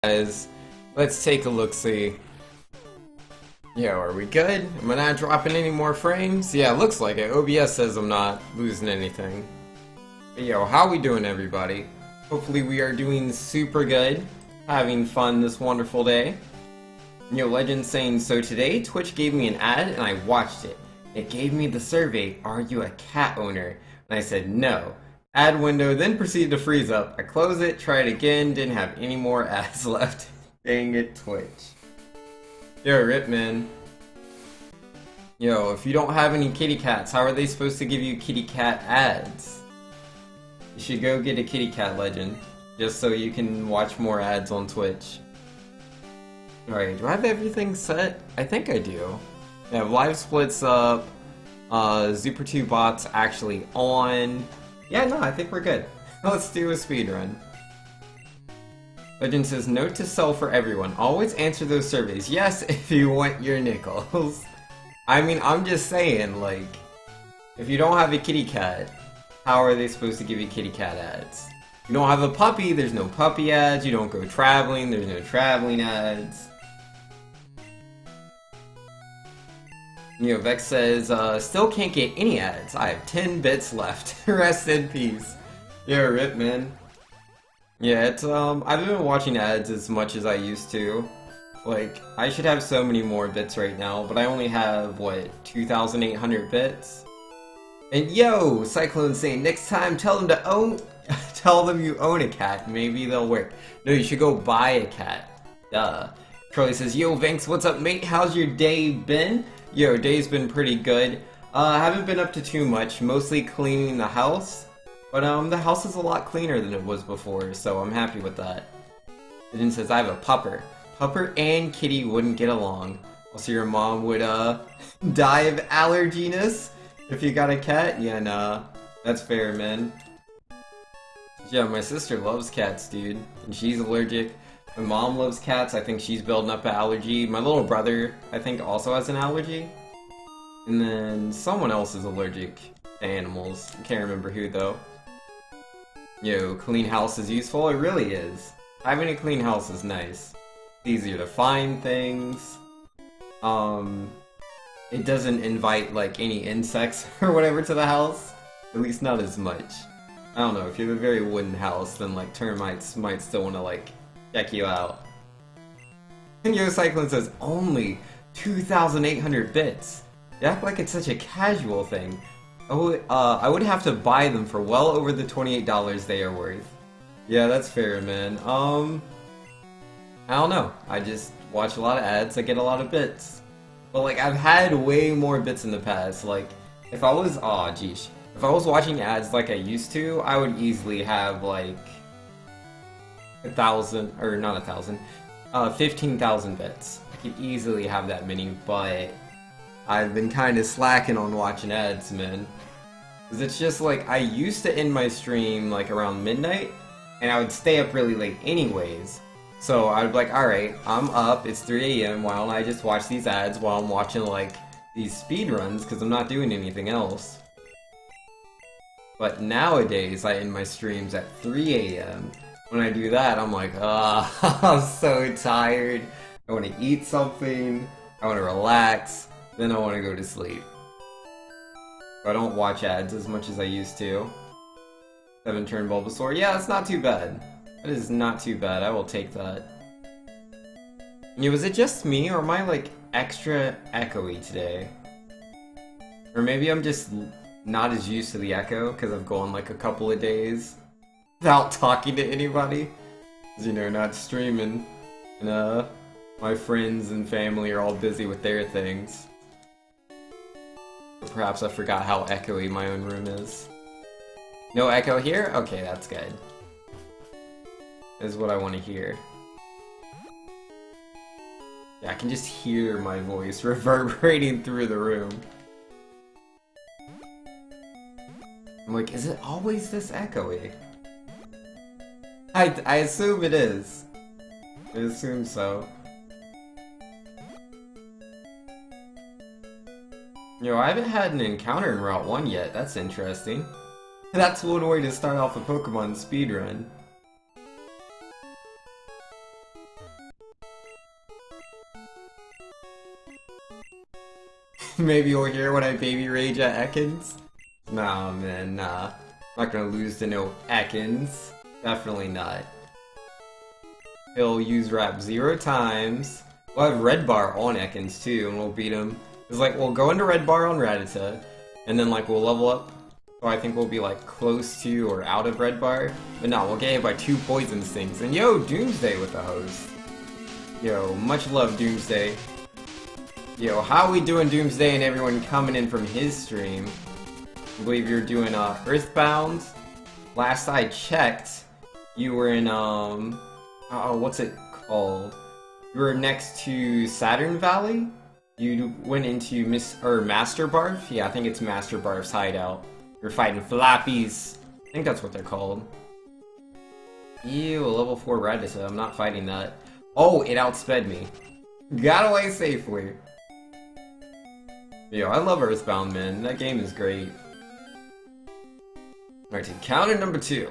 Guys, let's take a look-see. Yo, are we good? Am I not dropping any more frames? Yeah, looks like it. OBS says I'm not losing anything. But yo, how we doing, everybody? Hopefully we are doing super good. Having fun this wonderful day. Yo, Legend saying, so today Twitch gave me an ad and I watched it. It gave me the survey, are you a cat owner? And I said no. Ad window then proceeded to freeze up. I closed it, tried again, didn't have any more ads left. Dang it, Twitch. Yo, rip, man. Yo, if you don't have any kitty cats, how are they supposed to give you kitty cat ads? You should go get a kitty cat, Legend, just so you can watch more ads on Twitch. Alright, do I have everything set? I think I do. I have live splits up, Super 2 bots actually on. Yeah, no, I think we're good. Let's do a speedrun. Legend says, note to self for everyone. Always answer those surveys. Yes, if you want your nickels. I mean, I'm just saying, like, if you don't have a kitty cat, how are they supposed to give you kitty cat ads? You don't have a puppy, there's no puppy ads. You don't go traveling, there's no traveling ads. Vex says, still can't get any ads. I have 10 bits left. Rest in peace. Yeah, rip, man. Yeah, it's, I've been watching ads as much as I used to. Like, I should have so many more bits right now, but I only have, what, 2,800 bits? And yo, Cyclone saying, next time tell them to own, tell them you own a cat. Maybe they'll work. No, you should go buy a cat. Duh. Charlie says, yo, Vanks, what's up, mate? How's your day been? Yo, day's been pretty good. I haven't been up to too much, mostly cleaning the house. But the house is a lot cleaner than it was before, so I'm happy with that. Then says, I have a pupper. Pupper and kitty wouldn't get along. Also, your mom would, die of allerginess if you got a cat? Yeah, nah. That's fair, man. Yeah, my sister loves cats, dude. And she's allergic. My mom loves cats. I think she's building up an allergy. My little brother, I think, also has an allergy. And then someone else is allergic to animals. I can't remember who, though. Yo, clean house is useful? It really is. Having a clean house is nice. It's easier to find things. It doesn't invite, like, any insects or whatever to the house. At least not as much. I don't know, if you have a very wooden house, then, like, termites might still want to, like, check you out. And Yo Cyclone says, only 2,800 bits. You act like it's such a casual thing. Oh, I would have to buy them for well over the $28 they are worth. Yeah, that's fair, man. I don't know. I just watch a lot of ads, I get a lot of bits. But, like, I've had way more bits in the past. Like, if I was, aw, geesh. If I was watching ads like I used to, I would easily have, like, 1,000, or not 1,000, 15,000 bits. I could easily have that many, but I've been kind of slacking on watching ads, man. Because it's just like, I used to end my stream like around midnight, and I would stay up really late anyways. So I'd be like, alright, I'm up, it's 3 AM, why don't I just watch these ads while I'm watching like these speedruns, because I'm not doing anything else. But nowadays, I end my streams at 3 AM. When I do that, I'm like, ah, I'm so tired. I want to eat something, I want to relax, then I want to go to sleep. I don't watch ads as much as I used to. 7-turn Bulbasaur, yeah, that's not too bad. That is not too bad, I will take that. Yeah, was it just me, or am I, like, extra echoey today? Or maybe I'm just not as used to the echo, because I've gone, like, a couple of days without talking to anybody. Because, you know, not streaming. And, my friends and family are all busy with their things. Or perhaps I forgot how echoey my own room is. No echo here? Okay, that's good. Is what I want to hear. Yeah, I can just hear my voice reverberating through the room. I'm like, is it always this echoey? I assume it is. I assume so. Yo, I haven't had an encounter in Route 1 yet. That's interesting. That's one way to start off a Pokemon speedrun. Maybe you'll hear when I baby rage at Ekans. Nah, man, nah. I'm not gonna lose to no Ekans. Definitely not. He'll use Rap 0 times. We'll have Red Bar on Ekans too, and we'll beat him. It's like, we'll go into Red Bar on Rattata, and then like we'll level up. So I think we'll be like close to or out of Red Bar. But no, we'll get hit by 2 Poison Stings. And yo, Doomsday with the host. Yo, much love, Doomsday. Yo, how we doing, Doomsday, and everyone coming in from his stream? I believe you're doing Earthbound. Last I checked, you were in oh, what's it called? You were next to Saturn Valley. You went into Master Barf. Yeah, I think it's Master Barf's hideout. You're fighting Flappies. I think that's what they're called. Ew, a level 4 Rattata. I'm not fighting that. Oh, it outsped me. Got away safely. Yo, I love Earthbound, man. That game is great. Alright, to counter number 2.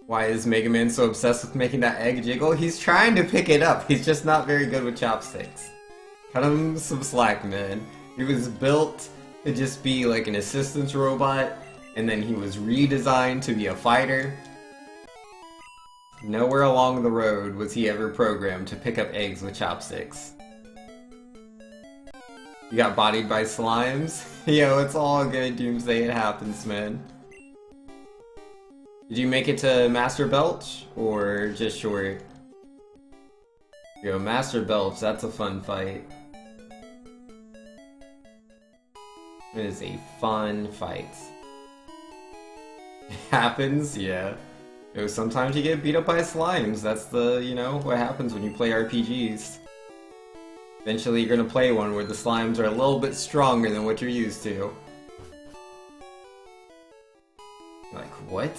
Why is Mega Man so obsessed with making that egg jiggle? He's trying to pick it up. He's just not very good with chopsticks. Cut him some slack, man. He was built to just be like an assistance robot, and then he was redesigned to be a fighter. Nowhere along the road was he ever programmed to pick up eggs with chopsticks. You got bodied by slimes? Yo, it's all good, Doomsday, it happens, man. Did you make it to Master Belch, or just short? Yo, Master Belch, that's a fun fight. It is a fun fight. It happens, yeah. Yo, sometimes you get beat up by slimes. That's the, you know, what happens when you play RPGs. Eventually you're gonna play one where the slimes are a little bit stronger than what you're used to. You're like, what?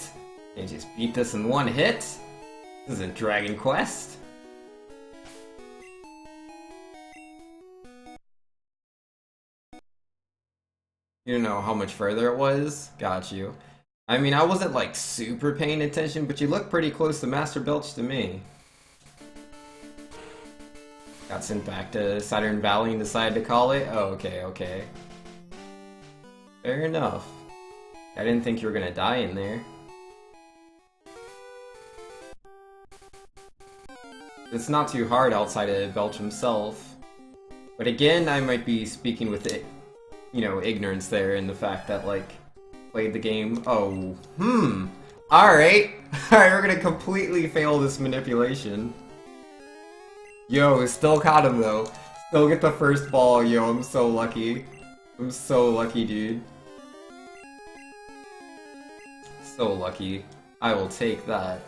Can't you just beat this in one hit? This isn't Dragon Quest. You don't know how much further it was? Got you. I mean, I wasn't like super paying attention, but you look pretty close to Master Belch to me. Got sent back to Saturn Valley and decided to call it? Oh, okay, okay. Fair enough. I didn't think you were gonna die in there. It's not too hard outside of Belch himself. But again, I might be speaking with it, you know, ignorance there in the fact that, like, played the game. Oh, Alright. Alright, we're gonna completely fail this manipulation. Yo, still caught him though. Still get the first ball, yo, I'm so lucky. I'm so lucky, dude. So lucky. I will take that.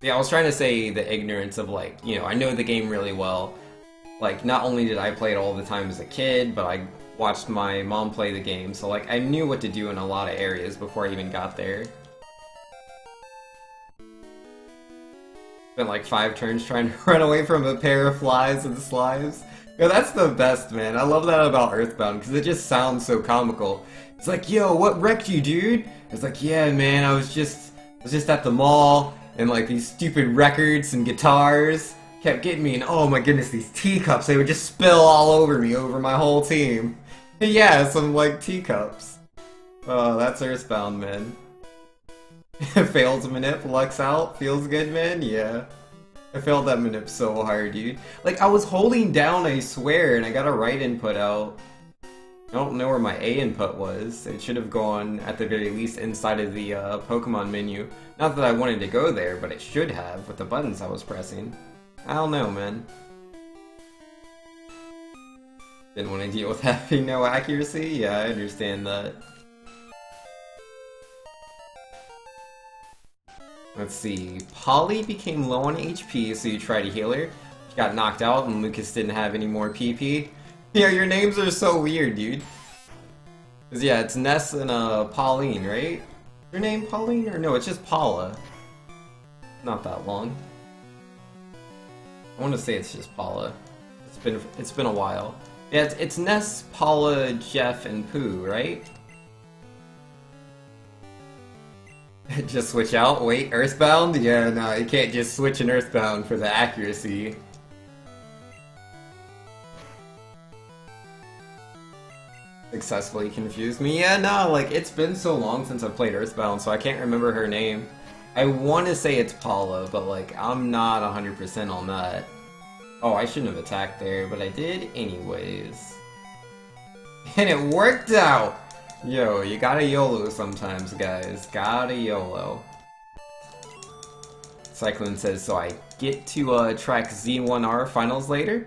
Yeah, I was trying to say the ignorance of, like, you know, I know the game really well. Like, not only did I play it all the time as a kid, but I watched my mom play the game, so, like, I knew what to do in a lot of areas before I even got there. Spent like 5 turns trying to run away from a pair of flies and slimes. Yo, that's the best, man. I love that about Earthbound, because it just sounds so comical. It's like, yo, what wrecked you, dude? It's like, yeah, man, I was just at the mall, and like these stupid records and guitars kept getting me, and oh my goodness, these teacups, they would just spill all over me, over my whole team. Yeah, some like teacups. Oh, that's Earthbound, man. Failed to manip, Lux out, feels good, man, yeah. I failed that manip so hard, dude. Like, I was holding down, I swear, and I got a right input out. I don't know where my A input was. It should have gone, at the very least, inside of the Pokemon menu. Not that I wanted to go there, but it should have, with the buttons I was pressing. I don't know, man. Didn't want to deal with having no accuracy? Yeah, I understand that. Let's see. Polly became low on HP, so you tried to heal her. She got knocked out, and Lucas didn't have any more PP. Yeah, your names are so weird, dude. Cause yeah, it's Ness and Pauline, right? Your name Pauline, or no? It's just Paula. Not that long. I want to say it's just Paula. It's been a while. Yeah, it's Ness, Paula, Jeff, and Pooh, right? Just switch out? Wait, Earthbound? Yeah, no, you can't just switch in Earthbound for the accuracy. successfully confused me. Yeah, no, like, it's been so long since I've played Earthbound, so I can't remember her name. I want to say it's Paula, but, like, I'm not 100% on that. Oh, I shouldn't have attacked there, but I did anyways. And it worked out! Yo, you gotta YOLO sometimes, guys. Gotta YOLO. Cyclone says, so I get to track Z1R finals later?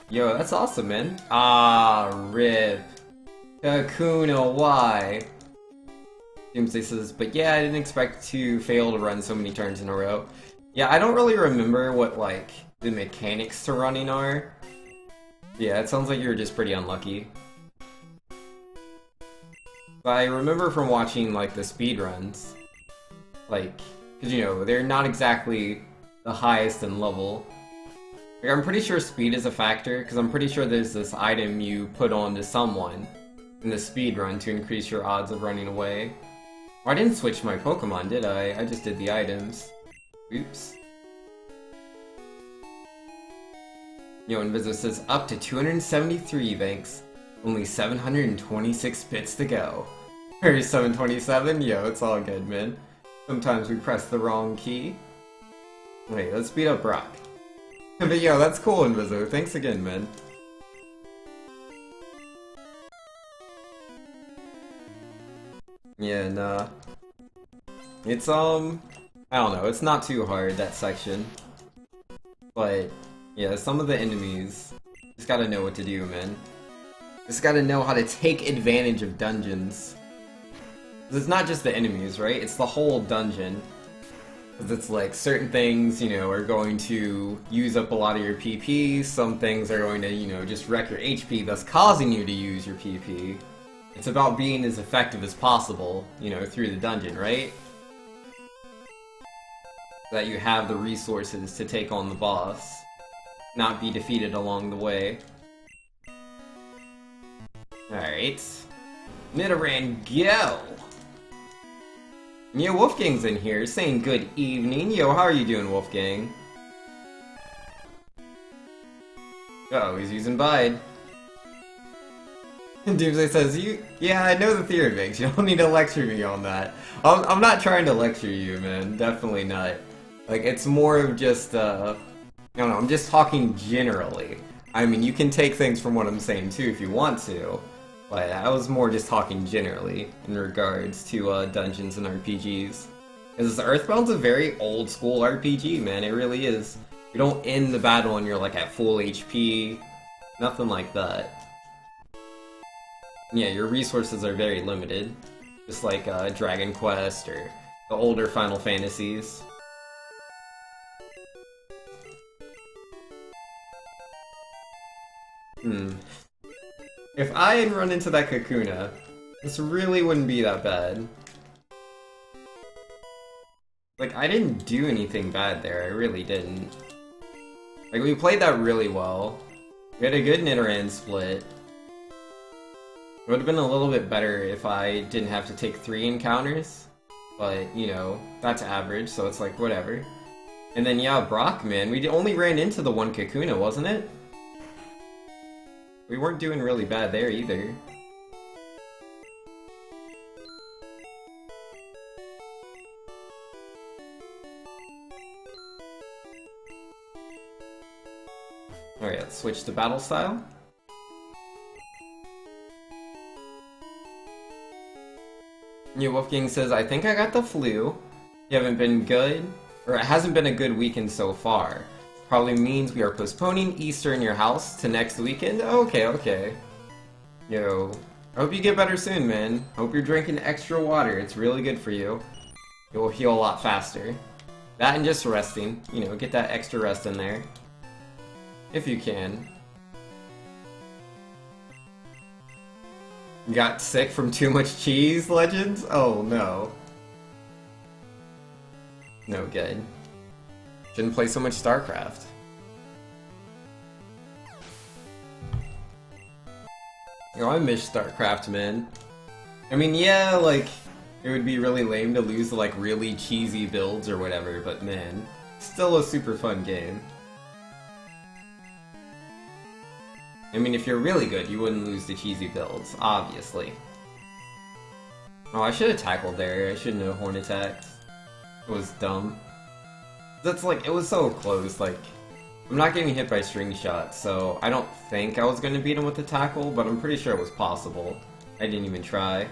Yo, that's awesome, man. Ah, rip. Kakuna, why? Doomsday says, but yeah, I didn't expect to fail to run so many turns in a row. Yeah, I don't really remember what, like, the mechanics to running are. Yeah, it sounds like you're just pretty unlucky. But I remember from watching, like, the speedruns, like, because, you know, they're not exactly the highest in level. Like, I'm pretty sure speed is a factor, because I'm pretty sure there's this item you put onto someone in the speedrun to increase your odds of running away. Oh, I didn't switch my Pokemon, did I? I just did the items. Oops. Yo, Inviso says, up to 273, thanks. Only 726 bits to go. Or 727? Yo, it's all good, man. Sometimes we press the wrong key. Wait, let's beat up Brock. But yo, that's cool, Inviso. Thanks again, man. Yeah, nah. It's, I don't know, it's not too hard, that section. But, yeah, some of the enemies, just gotta know what to do, man. Just gotta know how to take advantage of dungeons. 'Cause it's not just the enemies, right? It's the whole dungeon. Because it's like, certain things, you know, are going to use up a lot of your PP, some things are going to, you know, just wreck your HP, thus causing you to use your PP. It's about being as effective as possible, you know, through the dungeon, right? That you have the resources to take on the boss, not be defeated along the way. Alright. Nidoran, go! Yeah, Wolfgang's in here, saying good evening. Yo, how are you doing, Wolfgang? Uh-oh, he's using Bide. Doomsday says, yeah, I know the theory, Viggs. You don't need to lecture me on that. I'm not trying to lecture you, man. Definitely not. Like, it's more of just, I don't know, I'm just talking generally. I mean, you can take things from what I'm saying, too, if you want to. But I was more just talking generally in regards to, dungeons and RPGs. Because Earthbound's a very old-school RPG, man. It really is. You don't end the battle and you're, like, at full HP. Nothing like that. Yeah, your resources are very limited. Just like Dragon Quest or the older Final Fantasies. If I had run into that Kakuna, this really wouldn't be that bad. Like, I didn't do anything bad there, I really didn't. Like, we played that really well. We had a good Nidoran split. It would have been a little bit better if I didn't have to take 3 encounters, but, you know, that's average, so it's like, whatever. And then, yeah, Brock, man, we only ran into the one Kakuna, wasn't it? We weren't doing really bad there, either. Alright, let's switch to battle style. New Wolfgang says, I think I got the flu. You haven't been good, or it hasn't been a good weekend so far. Probably means we are postponing Easter in your house to next weekend? Okay, okay. Yo, I hope you get better soon, man. Hope you're drinking extra water, it's really good for you. It will heal a lot faster. That and just resting, you know, get that extra rest in there. If you can. You got sick from too much cheese, Legends? Oh no. No good. Shouldn't play so much StarCraft. Yo, I miss StarCraft, man. I mean, yeah, like, it would be really lame to lose to, like, really cheesy builds or whatever, but man, still a super fun game. I mean, if you're really good, you wouldn't lose to cheesy builds, obviously. Oh, I should have tackled there. I shouldn't have horn attacked. It was dumb. That's like, it was so close, like, I'm not getting hit by string shots, so I don't think I was going to beat him with the tackle, but I'm pretty sure it was possible. I didn't even try.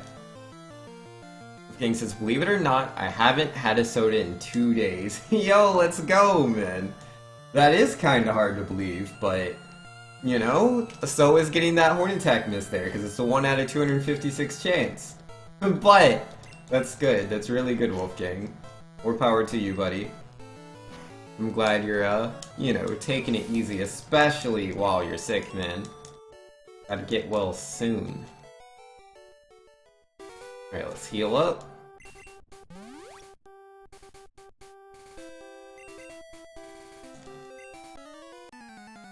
Gang says, believe it or not, I haven't had a soda in 2 days. Yo, let's go, man. That is kind of hard to believe, but, you know, so is getting that horn attack miss there, because it's a 1 out of 256 chance. But, that's good. That's really good, Wolfgang. More power to you, buddy. I'm glad you're, you know, taking it easy, especially while you're sick, man. Gotta get well soon. Alright, let's heal up.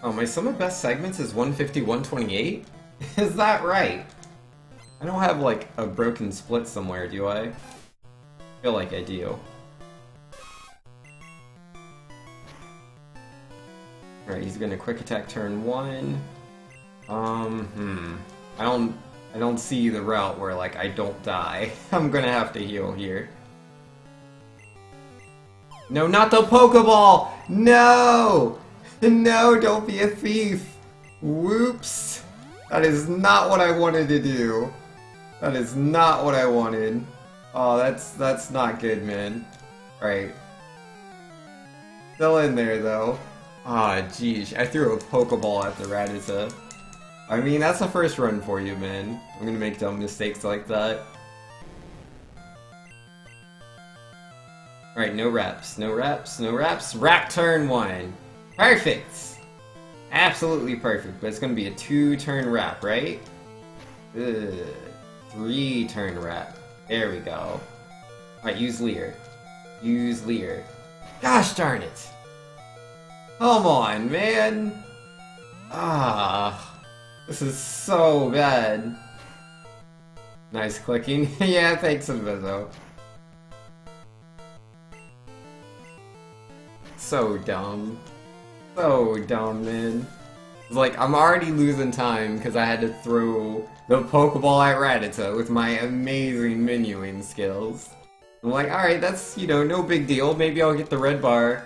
Oh, my sum of best segments is 150-128? Is that right? I don't have, like, a broken split somewhere, do I? Feel like I do. Alright, he's gonna quick attack turn 1. I don't see the route where, like, I don't die. I'm gonna have to heal here. No, not the Pokeball! No! No, don't be a thief! Whoops! That is not what I wanted to do. That is not what I wanted. Oh, that's not good, man. Right. Still in there, though. Ah, geez. I threw a Pokeball at the Rattata. I mean, that's the first run for you, man. I'm gonna make dumb mistakes like that. Alright, no wraps, no wraps, no wraps. Wrap turn 1. Perfect! Absolutely perfect, but it's gonna be a 2-turn wrap, right? 3-turn wrap. There we go. Alright, use Leer. Use Leer. Gosh darn it! Come on, man! Ah, this is so bad. Nice clicking. Yeah, thanks, Inviso. So dumb. So dumb, man. It's like, I'm already losing time because I had to throw the Pokeball at Rattata with my amazing menuing skills. I'm like, alright, that's, you know, no big deal. Maybe I'll get the red bar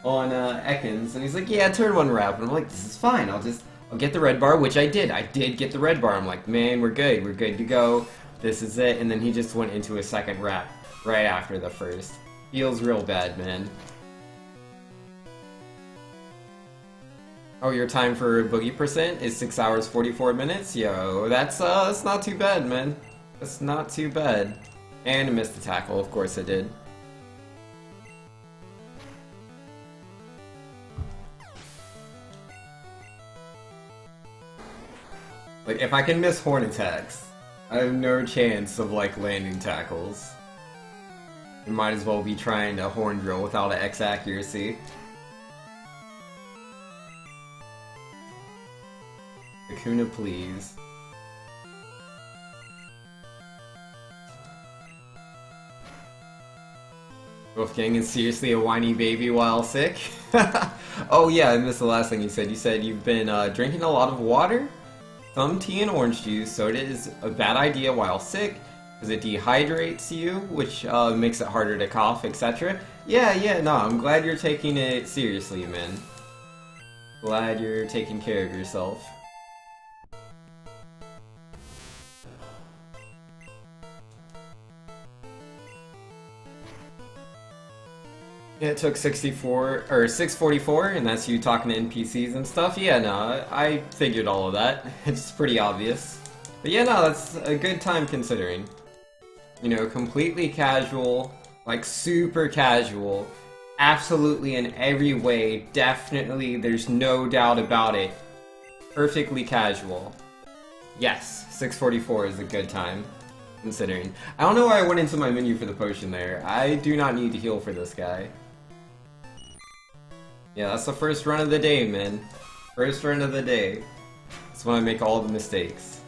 on Ekans. And he's like, yeah, turn 1 wrap. And I'm like, this is fine. I'll get the red bar, which I did. I did get the red bar. I'm like, man, we're good. We're good to go. This is it. And then he just went into a second wrap right after the first. Feels real bad, man. Oh, your time for Boogie percent is 6 hours 44 minutes? Yo, that's not too bad, man. That's not too bad. And I missed the tackle, of course I did. Like, if I can miss horn attacks, I have no chance of, like, landing tackles. You might as well be trying to horn drill without an X accuracy. Kakuna, please. Wolfgang is seriously a whiny baby while sick? Oh yeah, I missed the last thing you said. You said you've been drinking a lot of water? Some tea and orange juice. Soda is a bad idea while sick, because it dehydrates you, which makes it harder to cough, etc. Yeah, no, I'm glad you're taking it seriously, man. Glad you're taking care of yourself. Yeah, it took 64 or 644, and that's you talking to NPCs and stuff. Yeah, no, I figured all of that. It's pretty obvious. But yeah, no, that's a good time considering. You know, completely casual, like super casual, absolutely in every way, definitely, there's no doubt about it. Perfectly casual. Yes, 644 is a good time. Considering. I don't know why I went into my menu for the potion there. I do not need to heal for this guy. Yeah, that's the first run of the day, man. First run of the day. That's when I make all the mistakes.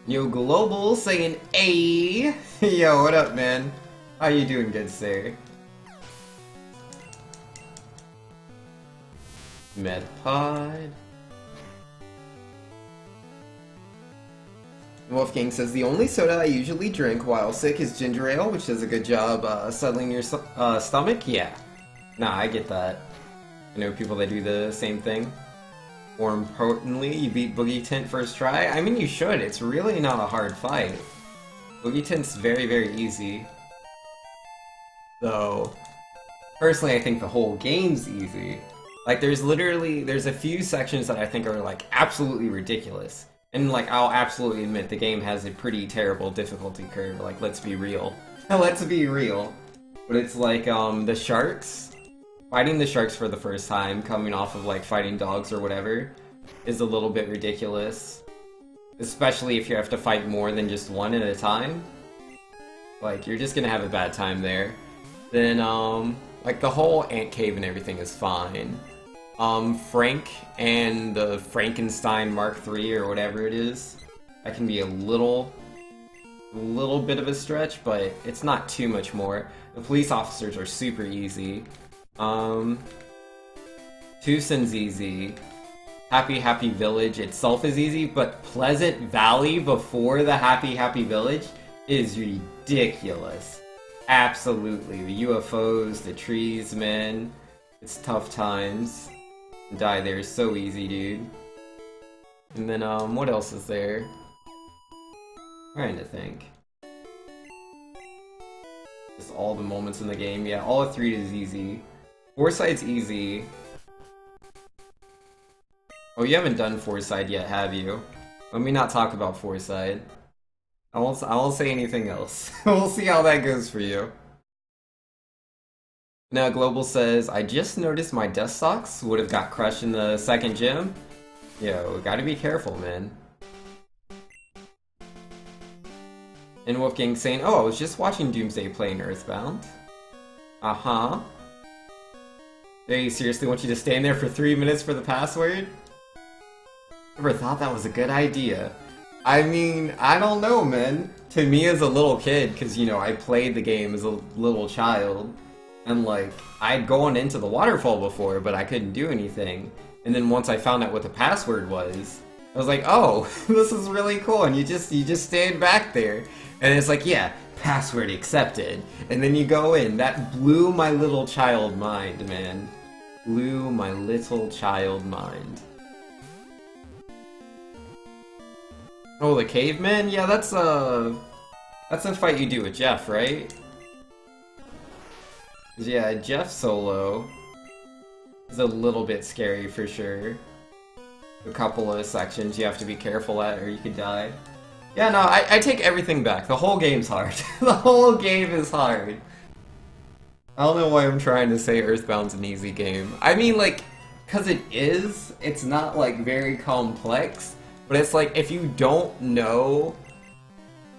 Yo, Global saying, "Ayy!" Yo, what up, man? How you doing, good sir? Medpod. Wolfgang says, the only soda I usually drink while sick is ginger ale, which does a good job settling your stomach. Yeah. Nah, I get that. I know people that do the same thing. More importantly, you beat Boogie Tent first try. I mean, you should. It's really not a hard fight. Boogie Tent's very, very easy. Though, personally, I think the whole game's easy. Like, there's a few sections that I think are, like, absolutely ridiculous. And, like, I'll absolutely admit the game has a pretty terrible difficulty curve. Like, let's be real. Let's be real. But it's like, the sharks. Fighting the sharks for the first time, coming off of, like, fighting dogs or whatever, is a little bit ridiculous. Especially if you have to fight more than just one at a time. Like, you're just gonna have a bad time there. Then, like, the whole ant cave and everything is fine. Frank and the Frankenstein Mark III or whatever it is, that can be a little bit of a stretch, but it's not too much more. The police officers are super easy. Tucson's easy. Happy Village itself is easy, but Pleasant Valley before the Happy Village is ridiculous. Absolutely. The UFOs, the trees, man. It's tough times. Die there is so easy, dude. And then, what else is there? Trying to think. Just all the moments in the game. Yeah, all of 3 is easy. Foresight's easy. Oh, you haven't done Foresight yet, have you? Let me not talk about Foresight. I won't say anything else. We'll see how that goes for you. Now, Global says, I just noticed my dust socks would have got crushed in the second gym. Yo, gotta be careful, man. And Wolfgang saying, oh, I was just watching Doomsday playing Earthbound. Uh-huh. They seriously want you to stand there for 3 minutes for the password? Never thought that was a good idea. I mean, I don't know, man. To me as a little kid, because, you know, I played the game as a little child, and, like, I'd gone into the waterfall before, but I couldn't do anything. And then once I found out what the password was, I was like, oh, this is really cool, and you just stand back there. And it's like, yeah, password accepted. And then you go in. That blew my little child mind, man. Blew my little child mind. Oh, the caveman? Yeah, that's a fight you do with Jeff, right? Yeah, Jeff solo is a little bit scary for sure. A couple of sections you have to be careful at or you could die. Yeah, no, I take everything back. The whole game's hard. The whole game is hard. I don't know why I'm trying to say Earthbound's an easy game. I mean, like, cause it is, it's not, like, very complex. But it's like, if you don't know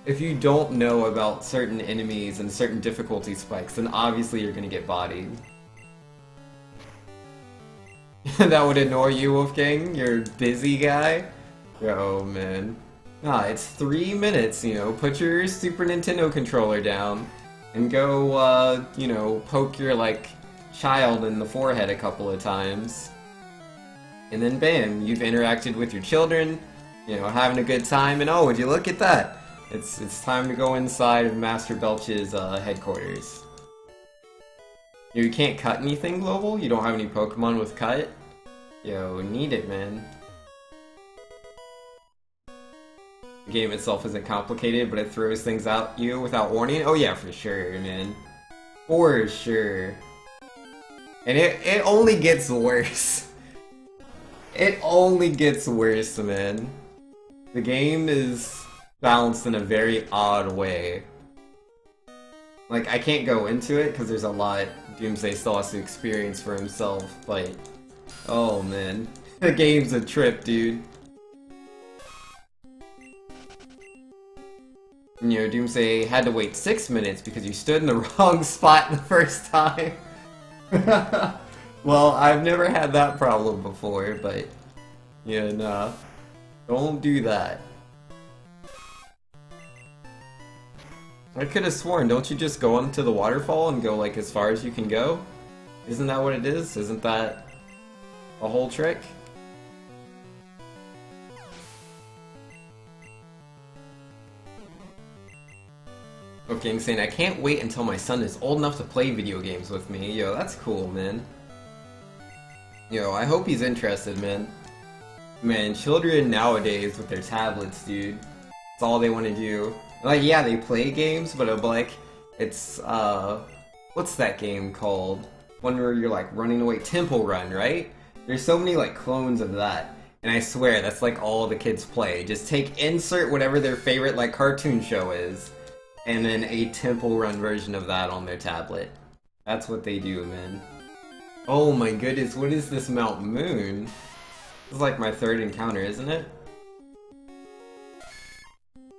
about certain enemies and certain difficulty spikes, then obviously you're gonna get bodied. That would annoy you, Wolfgang? You're a busy guy? Oh, man. Nah, it's 3 minutes, you know, put your Super Nintendo controller down and go, you know, poke your, like, child in the forehead a couple of times. And then bam, you've interacted with your children, you know, having a good time, and oh, would you look at that? It's time to go inside of Master Belch's headquarters. You can't cut anything, Global? You don't have any Pokemon with cut? Yo, need it, man. The game itself isn't complicated, but it throws things at you without warning. Oh yeah, for sure, man. For sure. And it only gets worse. It only gets worse, man. The game is balanced in a very odd way. Like, I can't go into it because there's a lot Doomsday still has to experience for himself, but oh man, the game's a trip, dude. And, you know, Doomsday had to wait 6 minutes because you stood in the wrong spot the first time. Well, I've never had that problem before, but yeah, nah, don't do that. I could have sworn, don't you just go onto the waterfall and go, like, as far as you can go? Isn't that what it is? Isn't that a whole trick? Okay, saying I can't wait until my son is old enough to play video games with me. Yo, that's cool, man. Yo, I hope he's interested, man. Man, children nowadays with their tablets, dude. It's all they want to do. Like, yeah, they play games, but like, it's, what's that game called? One where you're, like, running away. Temple Run, right? There's so many, like, clones of that. And I swear, that's, like, all the kids play. Just insert whatever their favorite, like, cartoon show is, and then a Temple Run version of that on their tablet. That's what they do, man. Oh my goodness, what is this Mount Moon? This is like my third encounter, isn't it?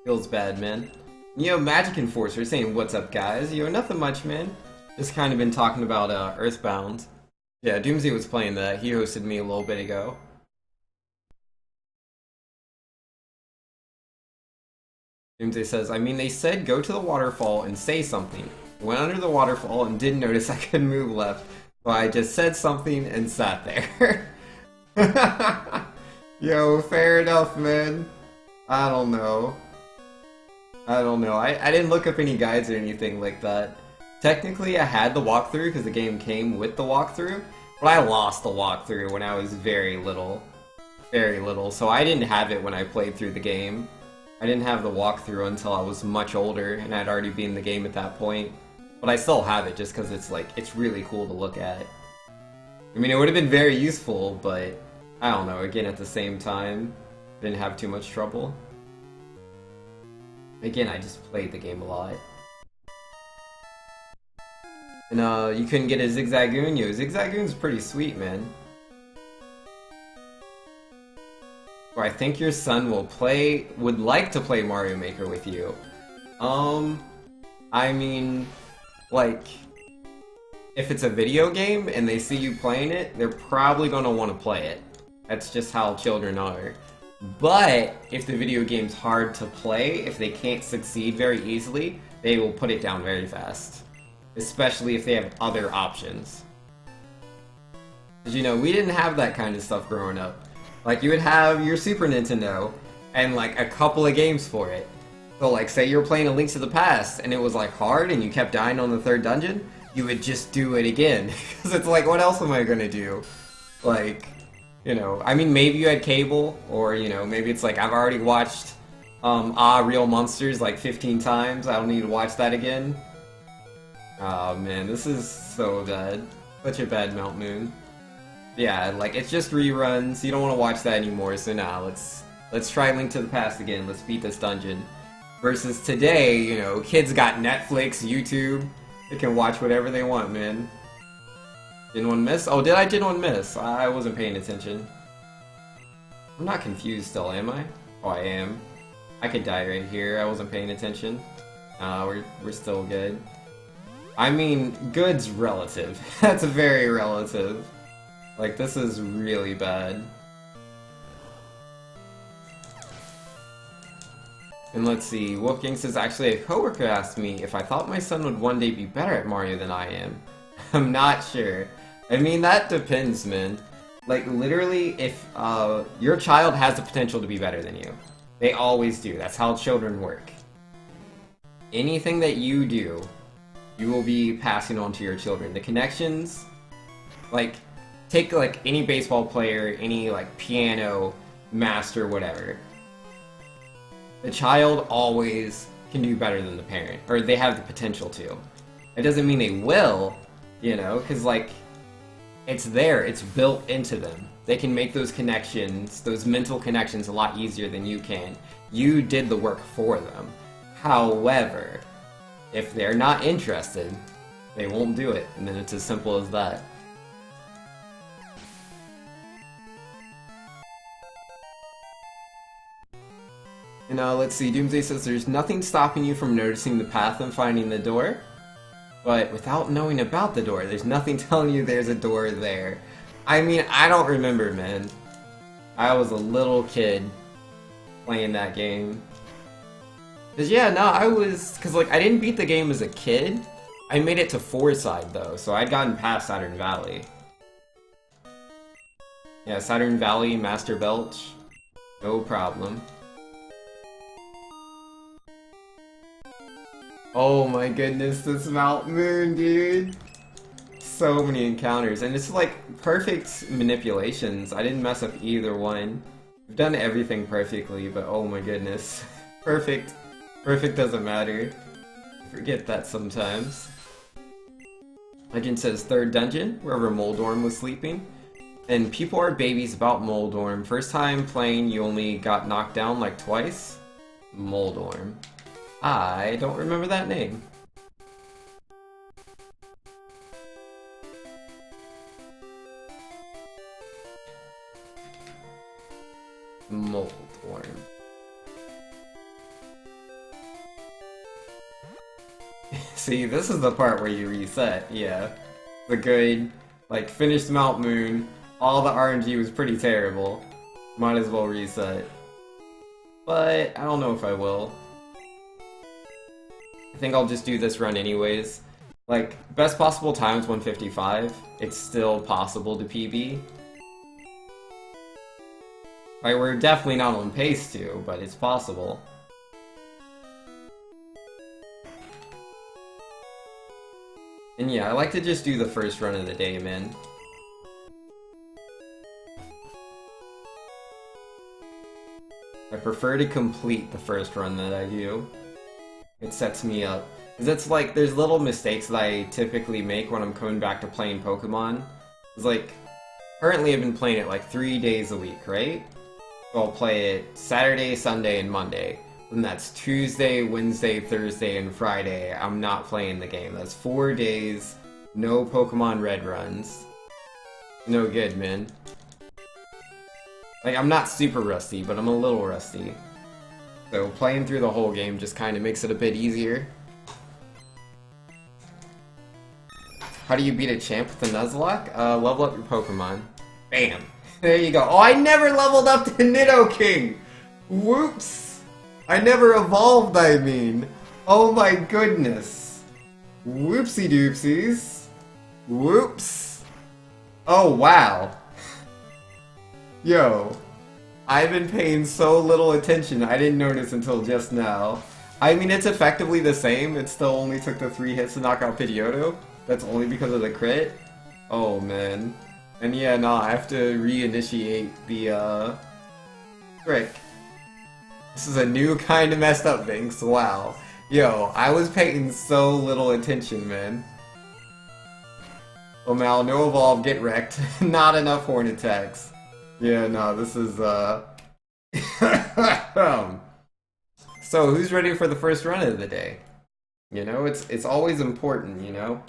Feels bad, man. Yo, Magic Enforcer saying, what's up, guys? Yo, nothing much, man. Just kind of been talking about Earthbound. Yeah, Doomsday was playing that. He hosted me a little bit ago. Doomsday says, I mean, they said go to the waterfall and say something. Went under the waterfall and didn't notice I couldn't move left. So I just said something and sat there. Yo, fair enough, man. I don't know. I didn't look up any guides or anything like that. Technically, I had the walkthrough because the game came with the walkthrough, but I lost the walkthrough when I was very little. Very little, so I didn't have it when I played through the game. I didn't have the walkthrough until I was much older, and I'd already been in the game at that point. But I still have it just because it's really cool to look at. I mean, it would have been very useful, but I don't know, again, at the same time, didn't have too much trouble. Again, I just played the game a lot. And you couldn't get a Zigzagoon? Yo, Zigzagoon's pretty sweet, man. Or I think your son would like to play Mario Maker with you. I mean, like, if it's a video game and they see you playing it, they're probably gonna want to play it. That's just how children are. But if the video game's hard to play, if they can't succeed very easily, they will put it down very fast. Especially if they have other options. Because, you know, we didn't have that kind of stuff growing up. Like, you would have your Super Nintendo, and, like, a couple of games for it. So, like, say you were playing A Link to the Past, and it was, like, hard, and you kept dying on the third dungeon, you would just do it again. Because it's like, what else am I gonna do? Like, you know, I mean, maybe you had cable, or, you know, maybe it's like, I've already watched, Real Monsters, like, 15 times, I don't need to watch that again. Oh, man, this is so bad. Such a bad Mount Moon. Yeah, like, it's just reruns, you don't want to watch that anymore, so nah, let's try Link to the Past again, let's beat this dungeon. Versus today, you know, kids got Netflix, YouTube, they can watch whatever they want, man. Didn't one miss? Oh, did one miss? I wasn't paying attention. I'm not confused still, am I? Oh, I am. I could die right here, I wasn't paying attention. We're still good. I mean, good's relative. That's very relative. Like, this is really bad. And let's see, Wolfgang says, actually, a coworker asked me if I thought my son would one day be better at Mario than I am. I'm not sure. I mean, that depends, man. Like, literally, if your child has the potential to be better than you. They always do. That's how children work. Anything that you do, you will be passing on to your children. The connections, like, take, like, any baseball player, any, like, piano master, whatever. The child always can do better than the parent, or they have the potential to. It doesn't mean they will, you know, because, like, it's there, it's built into them. They can make those connections, those mental connections, a lot easier than you can. You did the work for them. However, if they're not interested, they won't do it, and then it's as simple as that. And let's see, Doomsday says there's nothing stopping you from noticing the path and finding the door. But without knowing about the door, there's nothing telling you there's a door there. I mean, I don't remember, man. I was a little kid playing that game. Cause yeah, no, cause like I didn't beat the game as a kid. I made it to Fourside though, so I'd gotten past Saturn Valley. Yeah, Saturn Valley, Master Belch, no problem. Oh my goodness, this Mount Moon, dude! So many encounters, and it's like perfect manipulations. I didn't mess up either one. I've done everything perfectly, but oh my goodness. Perfect. Perfect doesn't matter. Forget that sometimes. Legend says third dungeon, wherever Moldorm was sleeping. And people are babies about Moldorm. First time playing, you only got knocked down like twice. Moldorm. I don't remember that name. Moldorm. See, this is the part where you reset, yeah. The good, like, finished Mount Moon, all the RNG was pretty terrible. Might as well reset. But, I don't know if I will. I think I'll just do this run anyways. Like, best possible time is 155. It's still possible to PB. Like, we're definitely not on pace to, but it's possible. And yeah, I like to just do the first run of the day, man. I prefer to complete the first run that I do. It sets me up. Because it's like, there's little mistakes that I typically make when I'm coming back to playing Pokemon. It's like, currently I've been playing it like 3 days a week, right? So I'll play it Saturday, Sunday, and Monday. And that's Tuesday, Wednesday, Thursday, and Friday. I'm not playing the game. That's 4 days, no Pokemon Red runs. No good, man. Like, I'm not super rusty, but I'm a little rusty. So playing through the whole game just kind of makes it a bit easier. How do you beat a champ with a Nuzlocke? Level up your Pokemon. Bam! There you go. Oh, I never leveled up to Nidoking! Whoops! I never evolved, I mean. Oh my goodness. Whoopsie doopsies. Whoops. Oh wow. Yo. I've been paying so little attention, I didn't notice until just now. I mean, it's effectively the same. It still only took the 3 hits to knock out Pidgeotto. That's only because of the crit. Oh man. And yeah, no, I have to reinitiate the, frick. This is a new kind of messed up Vinx, wow. Yo, I was paying so little attention, man. Oh Mal, no evolve, get wrecked. Not enough horn attacks. Yeah, no, this is, So, who's ready for the first run of the day? You know, it's always important, you know?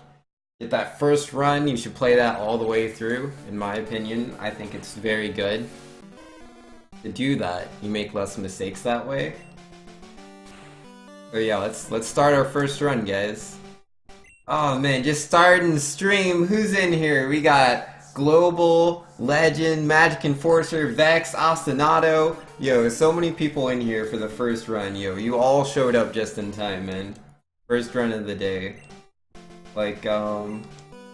Get that first run, you should play that all the way through, in my opinion. I think it's very good. To do that, you make less mistakes that way. So yeah, let's start our first run, guys. Oh man, just starting stream. Who's in here? We got Global, Legend, Magic Enforcer, Vex, Ostinato. Yo, so many people in here for the first run. Yo, you all showed up just in time, man. First run of the day. Like, I don't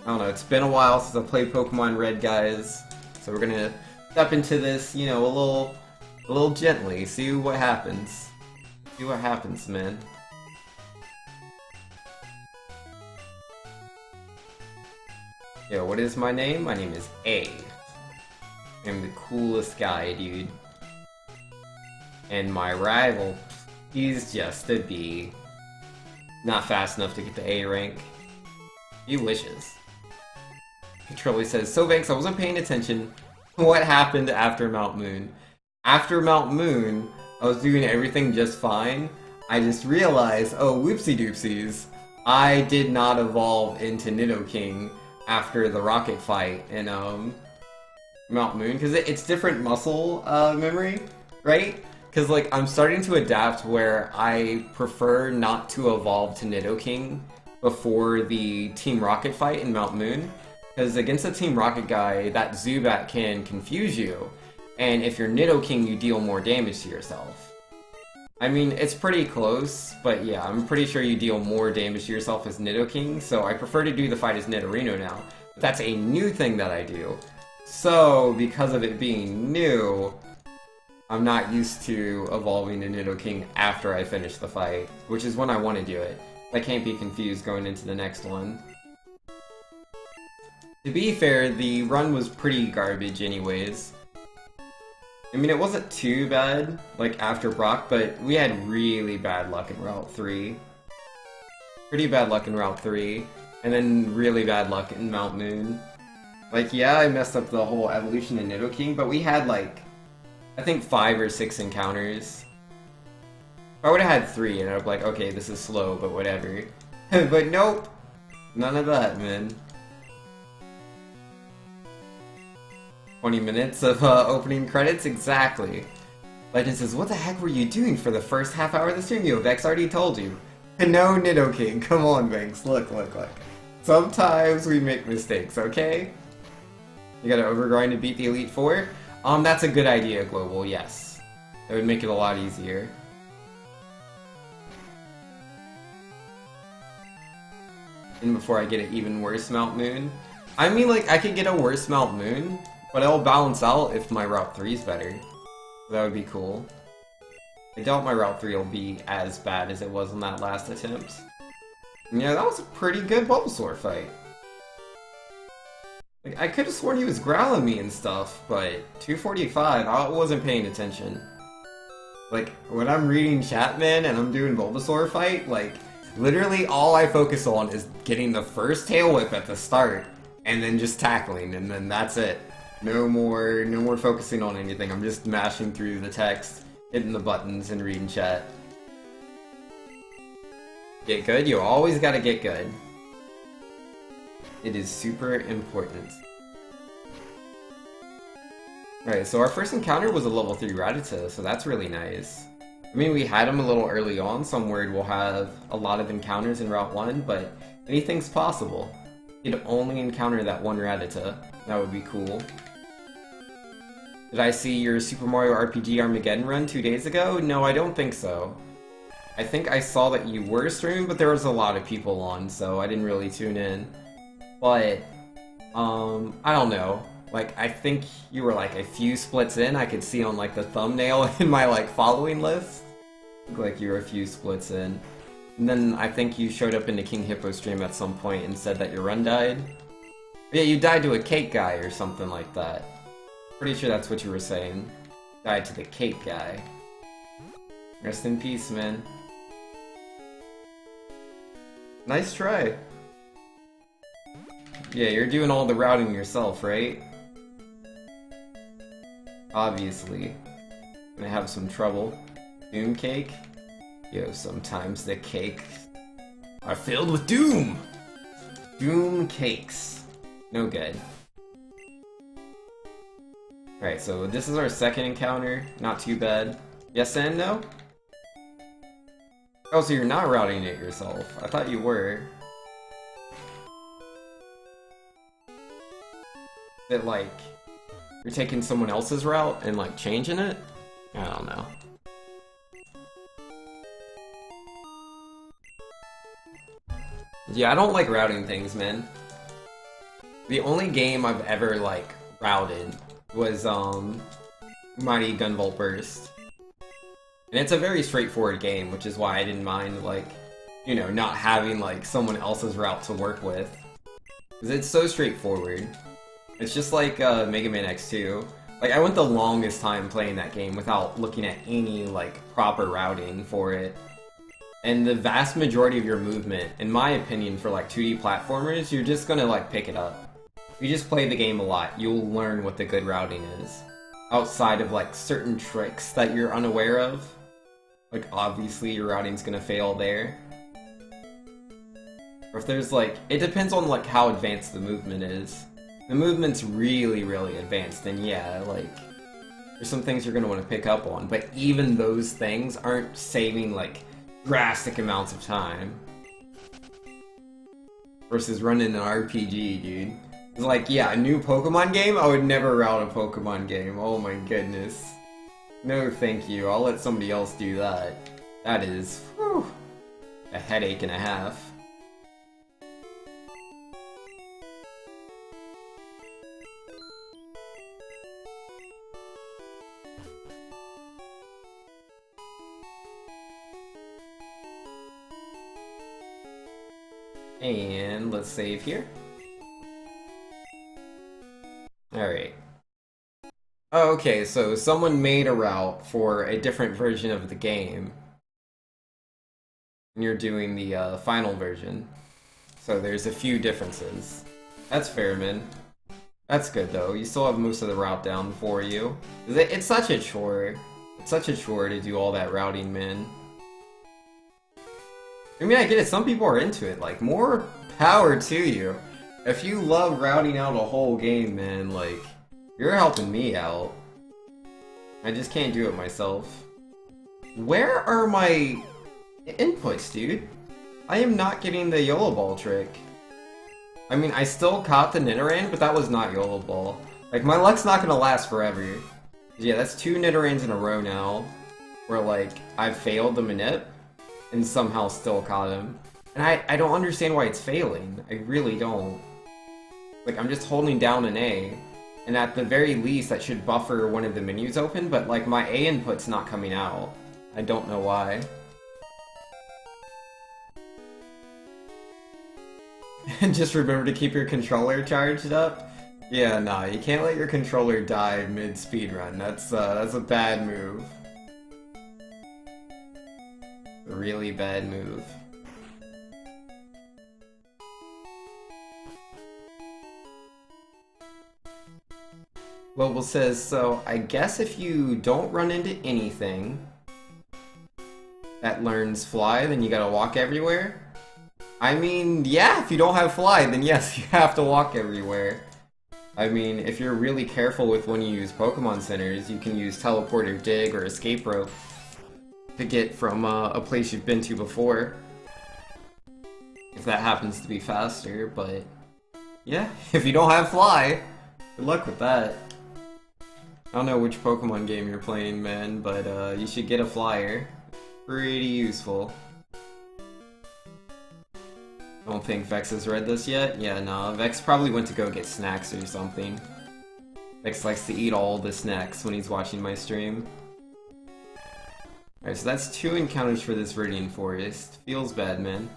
know, it's been a while since I played Pokemon Red, guys. So we're gonna step into this, you know, a little gently. See what happens. See what happens, man. Yo, what is my name? My name is A. I'm the coolest guy, dude. And my rival, he's just a B. Not fast enough to get the A rank. He wishes. Controlly says, so Vanks, I wasn't paying attention. What happened after Mount Moon? After Mount Moon, I was doing everything just fine. I just realized, oh, whoopsie doopsies. I did not evolve into Nidoking after the rocket fight in Mount Moon, because it's different muscle memory, right? Because like I'm starting to adapt where I prefer not to evolve to Nidoking before the Team Rocket fight in Mount Moon, because against the Team Rocket guy, that Zubat can confuse you, and if you're Nidoking, you deal more damage to yourself. I mean, it's pretty close, but yeah, I'm pretty sure you deal more damage to yourself as Nidoking, so I prefer to do the fight as Nidorino now. But that's a new thing that I do. So, because of it being new, I'm not used to evolving to Nidoking after I finish the fight, which is when I want to do it. I can't be confused going into the next one. To be fair, the run was pretty garbage anyways. I mean, it wasn't too bad, like, after Brock, but we had really bad luck in Route 3. Pretty bad luck in Route 3, and then really bad luck in Mount Moon. Like, yeah, I messed up the whole evolution in Nidoking, but we had, like, I think 5 or 6 encounters. If I would've had 3, and I'd be like, okay, this is slow, but whatever. But nope! None of that, man. 20 minutes of opening credits? Exactly. Legend says, what the heck were you doing for the first half hour of the stream? Yo, Vex already told you. No, Nidoking, come on, Vex. Look. Sometimes we make mistakes, okay? You gotta overgrind to beat the Elite Four? That's a good idea, Global, yes. That would make it a lot easier. And before I get an even worse Mount Moon. I mean, like, I could get a worse Mount Moon, but it'll balance out if my Route 3 is better. That would be cool. I doubt my Route 3 will be as bad as it was on that last attempt. Yeah, that was a pretty good Bulbasaur fight. Like, I could have sworn he was growling me and stuff, but 245, I wasn't paying attention. Like, when I'm reading chat, man, and I'm doing Bulbasaur fight, like, literally all I focus on is getting the first tail whip at the start, and then just tackling, and then that's it. No more focusing on anything. I'm just mashing through the text, hitting the buttons, and reading chat. Get good? You always gotta get good. It is super important. Alright, so our first encounter was a level 3 Rattata, so that's really nice. I mean, we had him a little early on, so I'm worried we'll have a lot of encounters in Route 1, but anything's possible. You'd only encounter that one Rattata. That would be cool. Did I see your Super Mario RPG Armageddon run 2 days ago? No, I don't think so. I think I saw that you were streaming, but there was a lot of people on, so I didn't really tune in. But, I don't know. Like, I think you were like a few splits in. I could see on like the thumbnail in my like following list. Looked like you were a few splits in. And then I think you showed up in the King Hippo stream at some point and said that your run died. Yeah, you died to a cake guy or something like that. Pretty sure that's what you were saying. Died to the cake guy. Rest in peace, man. Nice try. Yeah, you're doing all the routing yourself, right? Obviously. Gonna have some trouble. Doom cake? Yo, sometimes the cakes are filled with doom! Doom cakes. No good. Alright, so this is our second encounter. Not too bad. Yes and no? Oh, so you're not routing it yourself. I thought you were. That, like, you're taking someone else's route and, like, changing it? I don't know. Yeah, I don't like routing things, man. The only game I've ever, like, routed was, Mighty Gunvolt Burst. And it's a very straightforward game, which is why I didn't mind, like, you know, not having, like, someone else's route to work with. Because it's so straightforward. It's just like, Mega Man X2. Like, I went the longest time playing that game without looking at any, like, proper routing for it. And the vast majority of your movement, in my opinion, for, like, 2D platformers, you're just gonna, like, pick it up. If you just play the game a lot, you'll learn what the good routing is. Outside of, like, certain tricks that you're unaware of. Like, obviously your routing's gonna fail there. Or if there's, like, it depends on, like, how advanced the movement is. If the movement's really, really advanced, then yeah, like, there's some things you're gonna want to pick up on. But even those things aren't saving, like, drastic amounts of time. Versus running an RPG, dude. It's like, yeah, a new Pokemon game? I would never route a Pokemon game. Oh my goodness. No thank you, I'll let somebody else do that. That is, whew, a headache and a half. And let's save here. Alright. Okay, so someone made a route for a different version of the game. And you're doing the final version. So there's a few differences. That's fair, man. That's good, though. You still have most of the route down for you. It's such a chore. It's such a chore to do all that routing, man. I mean, I get it. Some people are into it. Like, more power to you. If you love routing out a whole game, man, like, you're helping me out. I just can't do it myself. Where are my inputs, dude? I am not getting the YOLO ball trick. I mean, I still caught the Nidoran, but that was not YOLO ball. Like, my luck's not gonna last forever. Yeah, that's 2 Nidorans in a row now, where, like, I've failed the Manip, and somehow still caught him. And I don't understand why it's failing. I really don't. Like, I'm just holding down an A, and at the very least, that should buffer one of the menus open, but, like, my A input's not coming out. I don't know why. And just remember to keep your controller charged up? Yeah, nah, you can't let your controller die mid-speedrun. That's a bad move. A really bad move. Global says, so I guess if you don't run into anything that learns fly, then you gotta walk everywhere? I mean, yeah, if you don't have fly, then yes, you have to walk everywhere. I mean, if you're really careful with when you use Pokemon Centers, you can use Teleport or Dig or Escape Rope to get from a place you've been to before. If that happens to be faster, but yeah, if you don't have fly, good luck with that. I don't know which Pokemon game you're playing, man, but you should get a flyer. Pretty useful. Don't think Vex has read this yet? Yeah, nah, Vex probably went to go get snacks or something. Vex likes to eat all the snacks when he's watching my stream. Alright, so that's 2 encounters for this Viridian Forest. Feels bad, man.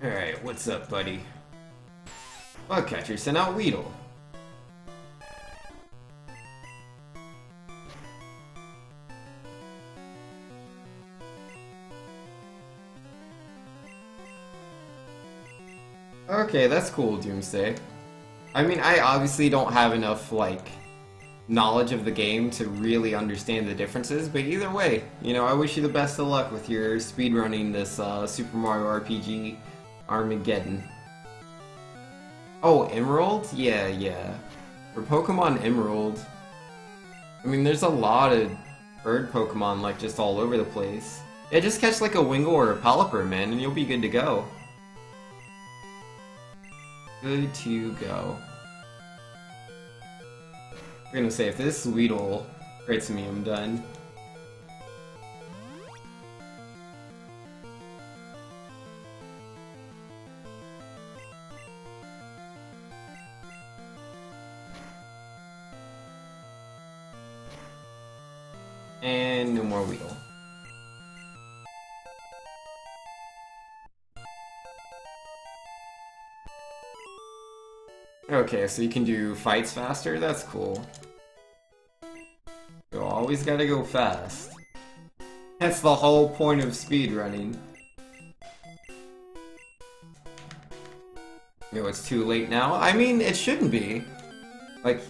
Alright, what's up, buddy? Bugcatcher sent out Weedle. Okay, that's cool, Doomsday. I mean, I obviously don't have enough, like, knowledge of the game to really understand the differences, but either way, you know, I wish you the best of luck with your speedrunning this Super Mario RPG Armageddon. Oh, Emerald? Yeah, yeah. For Pokemon Emerald, I mean, there's a lot of bird Pokemon, like, just all over the place. Yeah, just catch, like, a Wingull or a Pelipper, man, and you'll be good to go. Good to go. I'm gonna say, if this Weedle crits me, I'm done. And no more Weedle. Okay, so you can do fights faster? That's cool. You always gotta go fast. That's the whole point of speedrunning. You know, it's too late now? I mean, it shouldn't be. Like,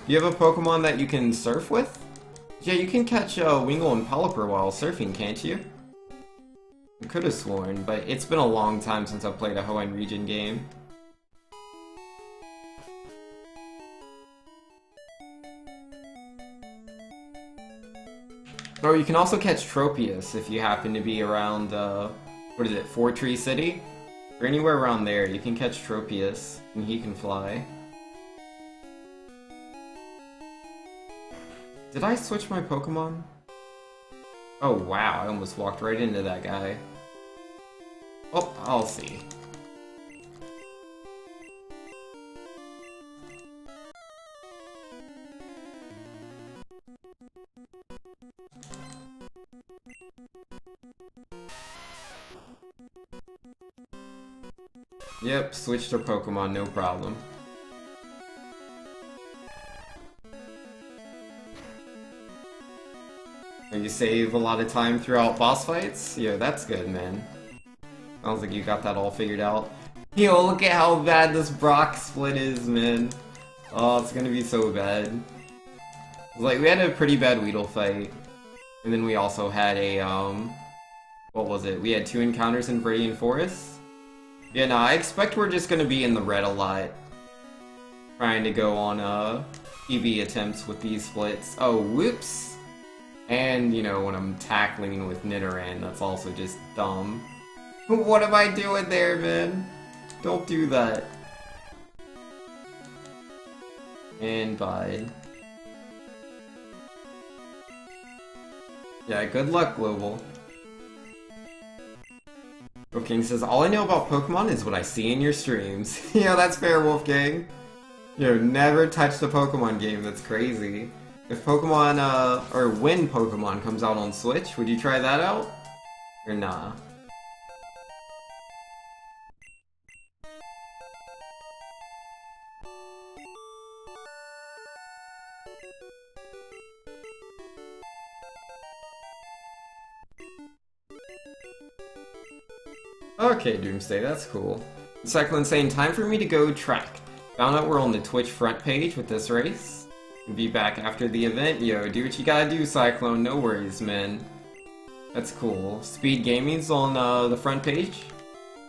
you have a Pokemon that you can surf with? Yeah, you can catch Wingull and Pelipper while surfing, can't you? I could have sworn, but it's been a long time since I've played a Hoenn region game. Or you can also catch Tropius if you happen to be around, what is it, Four Tree City? Or anywhere around there, you can catch Tropius, and he can fly. Did I switch my Pokemon? Oh wow, I almost walked right into that guy. Oh, I'll see. Yep, switch to Pokemon, no problem. And you save a lot of time throughout boss fights? Yeah, that's good, man. Sounds like you got that all figured out. Yo, look at how bad this Brock split is, man. Oh, it's gonna be so bad. Like, we had a pretty bad Weedle fight. And then we also had a, what was it? We had 2 encounters in Viridian Forest? Yeah, no, I expect we're just gonna be in the red a lot. Trying to go on, PB attempts with these splits. Oh, whoops! And, you know, when I'm tackling with Nidoran, that's also just dumb. What am I doing there, man? Don't do that. And bye. Yeah, good luck, Global. Wolfgang says, all I know about Pokemon is what I see in your streams. Yeah, that's fair, Wolfgang. You never touched a Pokemon game, that's crazy. If Pokemon, or when Pokemon comes out on Switch, would you try that out? Or nah? Okay, Doomsday, that's cool. Cyclone saying, time for me to go track. Found out we're on the Twitch front page with this race. Be back after the event. Yo, do what you gotta do, Cyclone. No worries, man. That's cool. Speed Gaming's on the front page?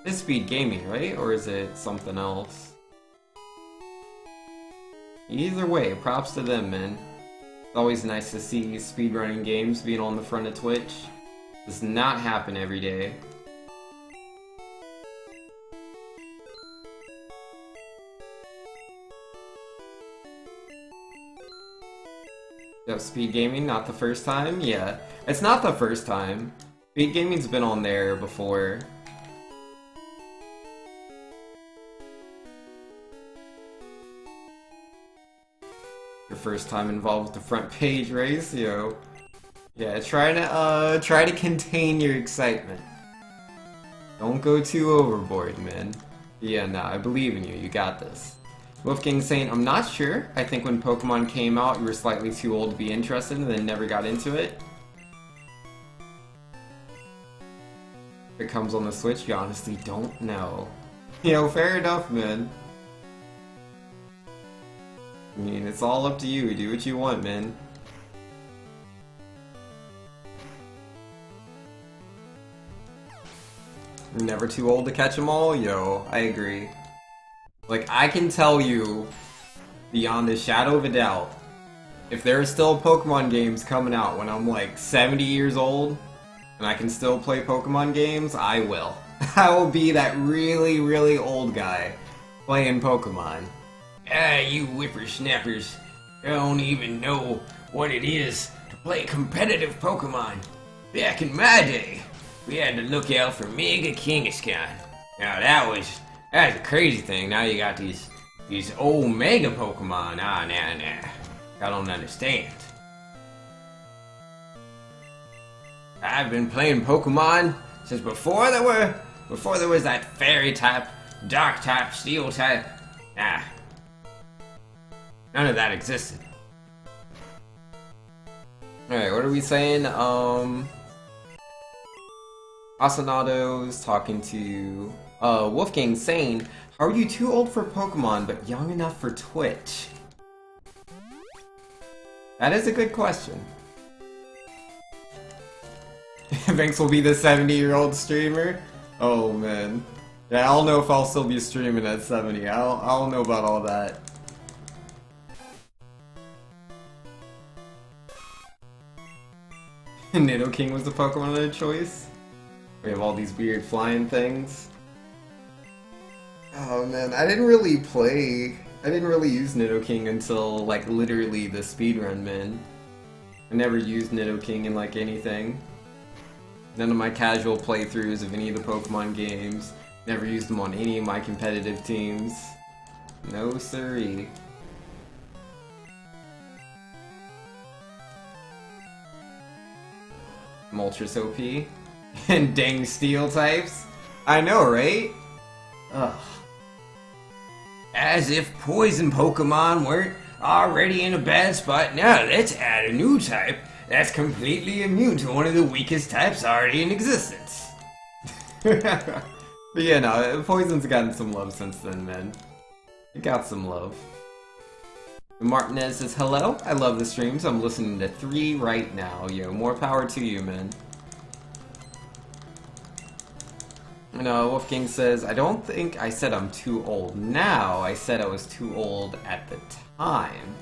It's Speed Gaming, right? Or is it something else? Either way, props to them, man. It's always nice to see speedrunning games being on the front of Twitch. Does not happen every day. Speed Gaming, not the first time? Yeah, it's not the first time. Speed Gaming's been on there before. Your first time involved with the front page race, yo. Yeah, try to contain your excitement. Don't go too overboard, man. Yeah, nah, I believe in you. You got this. Wolfgang saying, I'm not sure. I think when Pokemon came out, you were slightly too old to be interested and then never got into it. If it comes on the Switch, you honestly don't know. You know, fair enough, man. I mean, it's all up to you. Do what you want, man. You're never too old to catch them all? Yo, I agree. Like, I can tell you, beyond a shadow of a doubt, if there are still Pokemon games coming out when I'm like 70 years old, and I can still play Pokemon games, I will. I will be that really, really old guy playing Pokemon. Ah, you whippersnappers don't even know what it is to play competitive Pokemon. Back in my day, we had to look out for Mega Kangaskhan. Now that's a crazy thing. Now you got these old Mega Pokemon. Nah. I don't understand. I've been playing Pokemon since before there was that Fairy type, Dark type, Steel type. Nah. None of that existed. Alright, what are we saying? Asanato's talking to Wolfgang saying, how are you too old for Pokemon but young enough for Twitch? That is a good question. Banks will be the 70-year-old streamer? Oh man. Yeah, I don't know if I'll still be streaming at 70. I don't know about all that. Nidoking was the Pokemon of the choice? We have all these weird flying things. Oh man, I didn't really use Nidoking until like literally the speedrun, man. I never used Nidoking in like anything. None of my casual playthroughs of any of the Pokemon games. Never used them on any of my competitive teams. No siree. Moltres OP. And dang steel types. I know, right? Ugh. As if poison Pokemon weren't already in a bad spot, now let's add a new type that's completely immune to one of the weakest types already in existence. But yeah, no, Poison's gotten some love since then, man. It got some love. Martinez says, hello, I love the streams. I'm listening to 3 right now. Yo, more power to you, man. No, Wolfgang says, I don't think I said I'm too old now. I said I was too old at the time.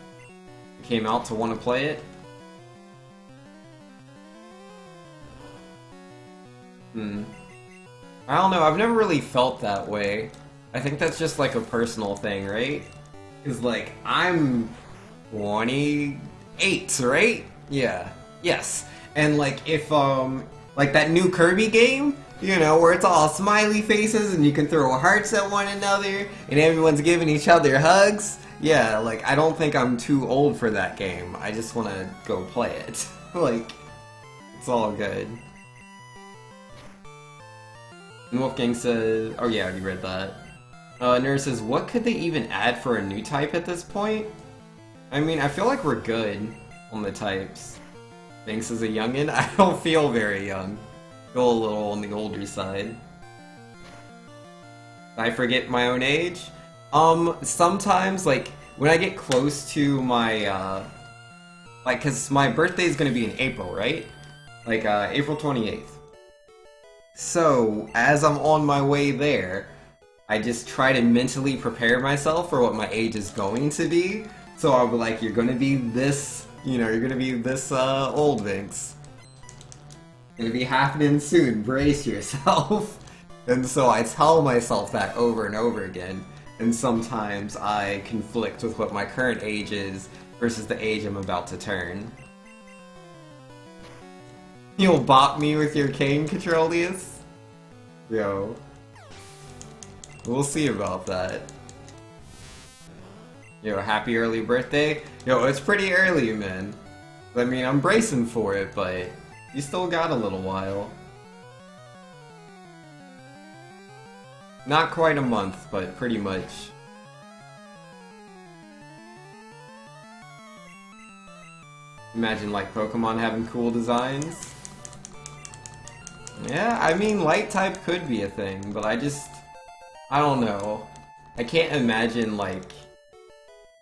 You came out to want to play it? I don't know, I've never really felt that way. I think that's just like a personal thing, right? Because like, I'm 28, right? Yeah. Yes. And like, if, like that new Kirby game, you know, where it's all smiley faces and you can throw hearts at one another and everyone's giving each other hugs. Yeah, like, I don't think I'm too old for that game. I just want to go play it. Like, it's all good. And Wolfgang says, oh yeah, I already read that. Nerd says, what could they even add for a new type at this point? I mean, I feel like we're good on the types. Thanks as a youngin', I don't feel very young. I feel a little on the older side. I forget my own age? Sometimes, like, when I get close to my, like, cause my birthday's gonna be in April, right? Like, April 28th. So, as I'm on my way there, I just try to mentally prepare myself for what my age is going to be. So I'll be like, you're gonna be this, you know, you're gonna be this, old, Vince. Gonna be happening soon, brace yourself. And so I tell myself that over and over again. And sometimes I conflict with what my current age is versus the age I'm about to turn. You'll bop me with your cane, Catrolius? Yo. We'll see about that. Yo, happy early birthday? Yo, it's pretty early, man. I mean, I'm bracing for it, but you still got a little while. Not quite a month, but pretty much. Imagine, like, Pokemon having cool designs. Yeah, I mean, light type could be a thing, but I don't know. I can't imagine, like,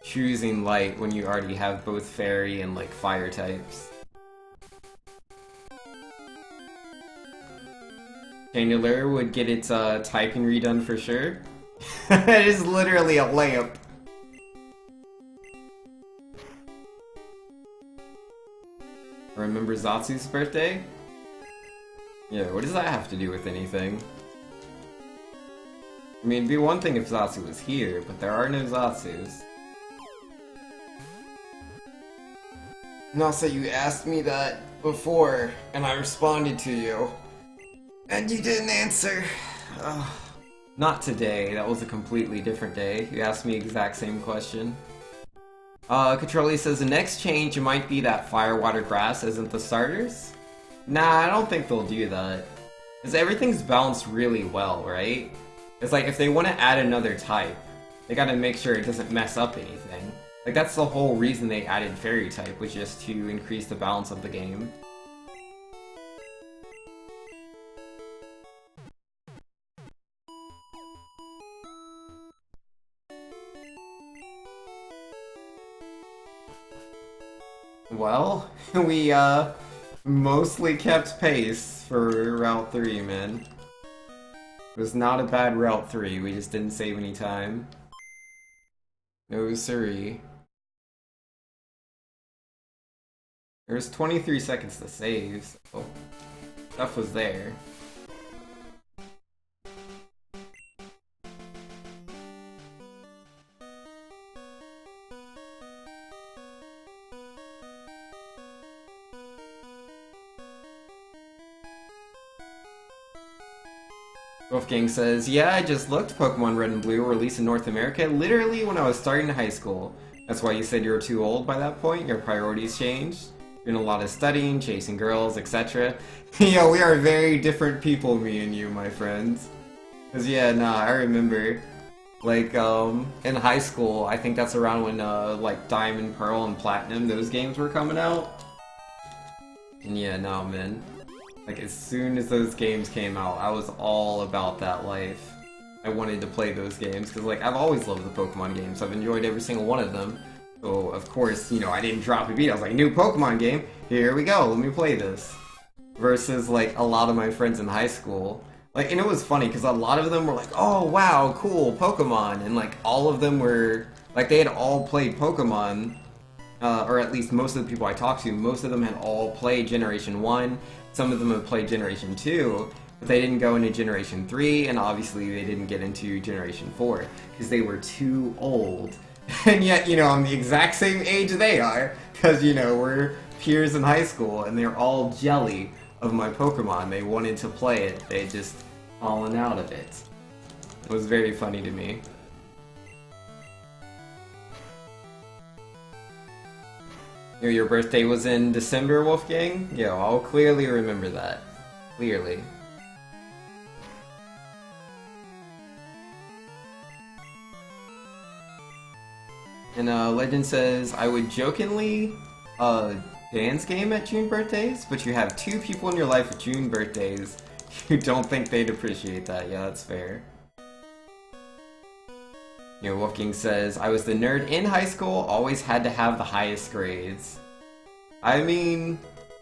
choosing light when you already have both fairy and, like, fire types. Chandelure would get its, typing redone for sure. It is literally a lamp. Remember Zatsu's birthday? Yeah, what does that have to do with anything? I mean, it'd be one thing if Zatsu was here, but there are no Zatsus. And also, you asked me that before, and I responded to you. And you didn't answer. Ugh. Not today, that was a completely different day. You asked me the exact same question. Catroli says, the next change might be that fire, water, grass isn't the starters? Nah, I don't think they'll do that. Because everything's balanced really well, right? It's like, if they want to add another type, they gotta make sure it doesn't mess up anything. Like, that's the whole reason they added fairy type, was just to increase the balance of the game. Well, we, mostly kept pace for Route 3, man. It was not a bad Route 3, we just didn't save any time. No siree. There's 23 seconds to save, so stuff was there. Wolfgang says, yeah, I just looked. Pokemon Red and Blue were released in North America literally when I was starting high school. That's why you said you were too old by that point, your priorities changed. Doing a lot of studying, chasing girls, etc. Yo, we are very different people, me and you, my friends. Cause yeah, nah, I remember Like, in high school, I think that's around when, like, Diamond, Pearl, and Platinum, those games were coming out. And yeah, no, man. Like, as soon as those games came out, I was all about that life. I wanted to play those games, because, like, I've always loved the Pokemon games. I've enjoyed every single one of them. So, of course, you know, I didn't drop a beat. I was like, new Pokemon game, here we go, let me play this. Versus, like, a lot of my friends in high school. Like, and it was funny, because a lot of them were like, oh, wow, cool, Pokemon. And, like, all of them were, like, they had all played Pokemon. Or at least most of the people I talked to, most of them had all played Generation 1. Some of them had played Generation 2. But they didn't go into Generation 3, and obviously they didn't get into Generation 4. Because they were too old. And yet, you know, I'm the exact same age they are. Because, you know, we're peers in high school, and they're all jelly of my Pokemon. They wanted to play it. They just fallen out of it. It was very funny to me. You know, your birthday was in December, Wolfgang? Yo, I'll clearly remember that. Clearly. And Legend says, I would jokingly dance game at June birthdays, but you have 2 people in your life with June birthdays. You don't think they'd appreciate that. Yeah, that's fair. You know, Wolfgang says, I was the nerd in high school, always had to have the highest grades. I mean,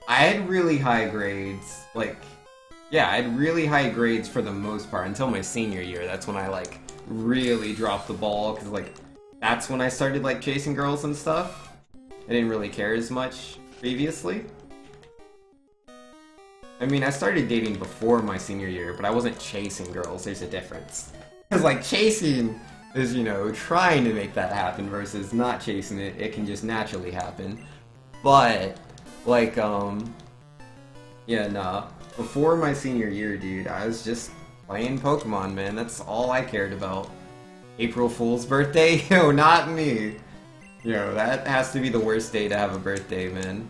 I had really high grades. Like, yeah, I had really high grades for the most part until my senior year. That's when I, like, really dropped the ball, because, like, that's when I started, like, chasing girls and stuff. I didn't really care as much previously. I mean, I started dating before my senior year, but I wasn't chasing girls. There's a difference. Because, like, chasing is, you know, trying to make that happen versus not chasing it. It can just naturally happen. But, like, yeah, nah. Before my senior year, dude, I was just playing Pokemon, man. That's all I cared about. April Fool's birthday? Yo, not me. Yo, that has to be the worst day to have a birthday, man.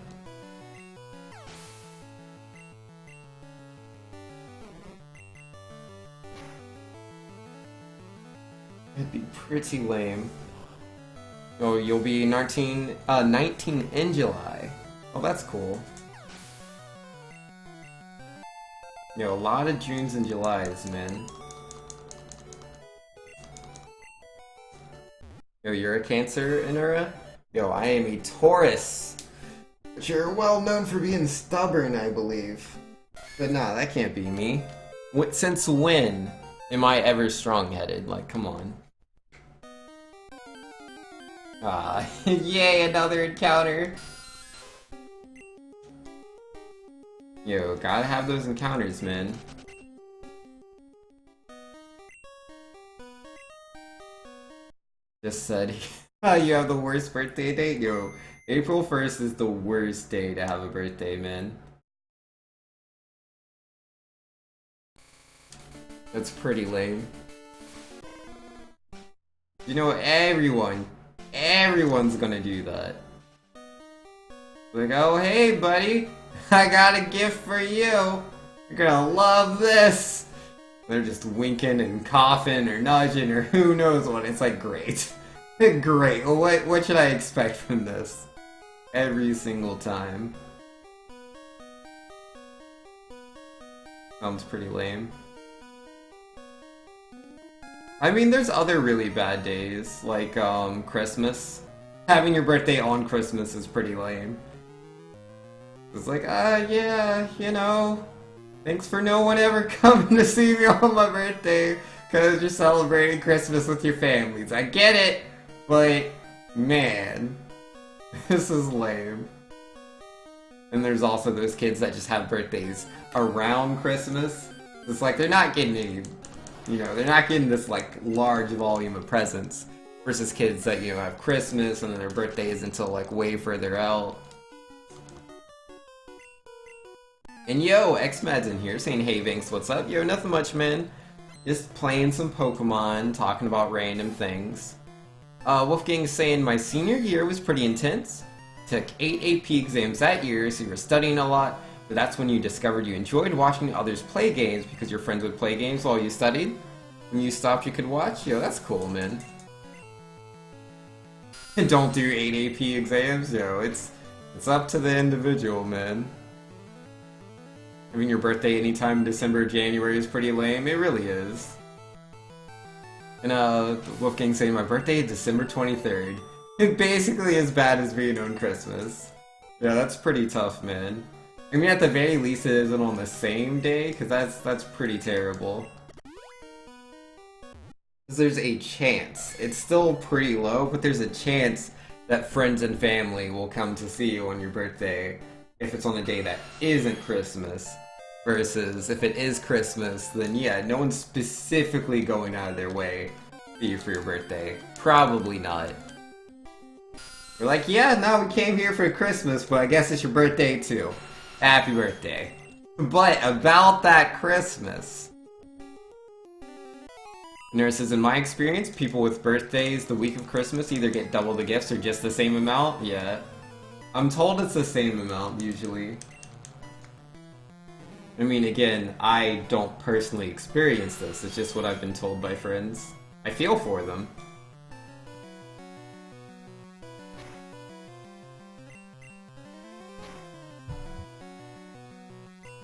It'd be pretty lame. Oh, you'll be 19 in July. Oh, that's cool. Yo, a lot of Junes and Julys, man. Yo, you're a Cancer, Inura? Yo, I am a Taurus. But you're well known for being stubborn, I believe. But nah, that can't be me. Since when am I ever strong-headed? Like, come on. Ah, yay, another encounter! Yo, gotta have those encounters, man. Just said, you have the worst birthday date? Yo, April 1st is the worst day to have a birthday, man. That's pretty lame. You know, everyone's gonna do that. Like, oh hey buddy, I got a gift for you. You're gonna love this. They're just winking and coughing or nudging or who knows what. It's like, great. Great. Well, what should I expect from this? Every single time. Sounds pretty lame. I mean, there's other really bad days, like, Christmas. Having your birthday on Christmas is pretty lame. It's like, yeah, you know, thanks for no one ever coming to see me on my birthday, because you're celebrating Christmas with your families. I get it, but, man, this is lame. And there's also those kids that just have birthdays around Christmas. It's like, they're not getting any, you know, they're not getting this, like, large volume of presents. Versus kids that, you know, have Christmas and then their birthday is until, like, way further out. And yo, X-Mad's in here saying, hey Vinks, what's up? Yo, nothing much, man. Just playing some Pokemon, talking about random things. Wolfgang's saying, my senior year was pretty intense. Took 8 AP exams that year, so you were studying a lot. But that's when you discovered you enjoyed watching others play games because your friends would play games while you studied. When you stopped, you could watch? Yo, that's cool, man. And don't do 8 AP exams, yo. It's up to the individual, man. Having your birthday anytime in December or January is pretty lame. It really is. And Wolfgang saying my birthday is December 23rd. It's basically as bad as being on Christmas. Yeah, that's pretty tough, man. I mean, at the very least, it isn't on the same day, because that's pretty terrible. Because there's a chance. It's still pretty low, but there's a chance that friends and family will come to see you on your birthday if it's on a day that isn't Christmas. Versus, if it is Christmas, then yeah, no one's specifically going out of their way for you for your birthday. Probably not. We're like, yeah, no, we came here for Christmas, but I guess it's your birthday too. Happy birthday. But about that Christmas. Nurses, in my experience, people with birthdays the week of Christmas either get double the gifts or just the same amount. Yeah. I'm told it's the same amount, usually. I mean, again, I don't personally experience this, it's just what I've been told by friends. I feel for them.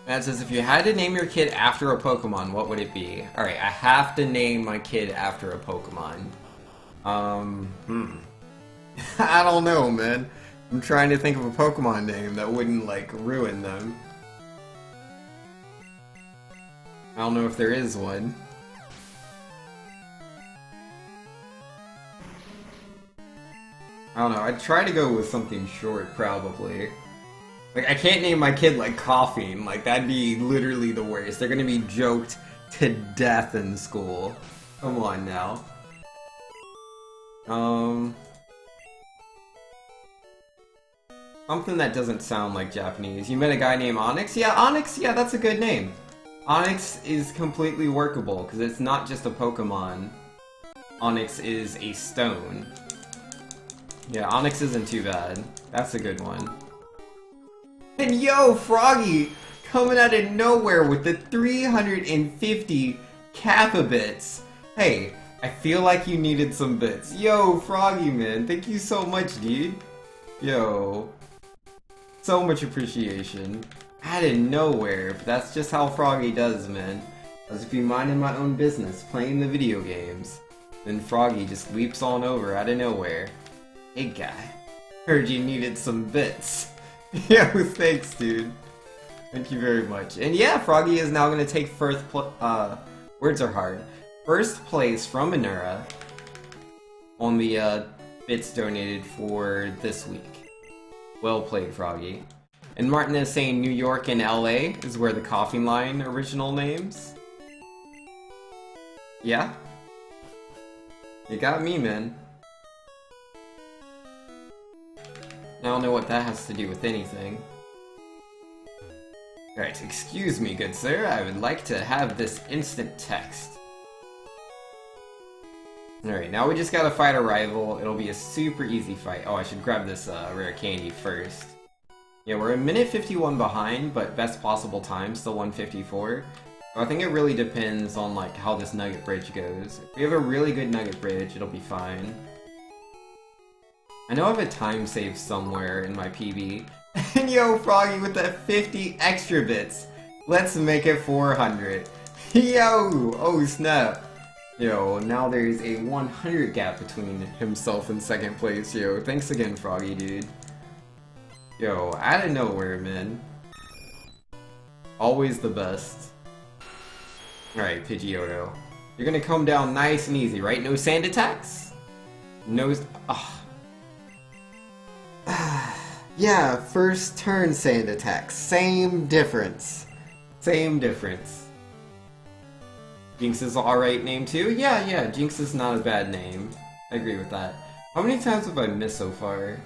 Matt says, if you had to name your kid after a Pokemon, what would it be? Alright, I have to name my kid after a Pokemon. I don't know, man. I'm trying to think of a Pokemon name that wouldn't, like, ruin them. I don't know if there is one. I don't know, I'd try to go with something short, probably. Like, I can't name my kid, like, Coughing. Like, that'd be literally the worst. They're gonna be joked to death in school. Come on now. Something that doesn't sound like Japanese. You met a guy named Onyx? Yeah, Onyx, yeah, that's a good name. Onyx is completely workable, because it's not just a Pokemon. Onyx is a stone. Yeah, Onyx isn't too bad. That's a good one. And yo, Froggy! Coming out of nowhere with the 350 Kappa bits! Hey, I feel like you needed some bits. Yo, Froggy, man, thank you so much, dude. Yo. So much appreciation. Out of nowhere, but that's just how Froggy does, man. I'll just be minding my own business, playing the video games. Then Froggy just leaps on over out of nowhere. Hey guy, heard you needed some bits. Yo, thanks dude. Thank you very much. And yeah, Froggy is now gonna take words are hard. First place from Minura on the bits donated for this week. Well played, Froggy. And Martin is saying New York and LA is where the Coughing Line original names. Yeah? You got me, man. I don't know what that has to do with anything. Alright, excuse me, good sir. I would like to have this instant text. Alright, now we just gotta fight a rival. It'll be a super easy fight. Oh, I should grab this rare candy first. Yeah, we're a minute 51 behind, but best possible time, still 154. So I think it really depends on like how this nugget bridge goes. If we have a really good nugget bridge, it'll be fine. I know I have a time save somewhere in my PB. And yo, Froggy with the 50 extra bits. Let's make it 400. Yo! Oh snap. Yo, now there's a 100 gap between himself and second place. Yo, thanks again, Froggy, dude. Yo, out of nowhere, man. Always the best. Alright, Pidgeotto. You're gonna come down nice and easy, right? No sand attacks? No... Yeah, first turn sand attacks. Same difference. Same difference. Jinx is alright name too? Yeah, Jinx is not a bad name. I agree with that. How many times have I missed so far?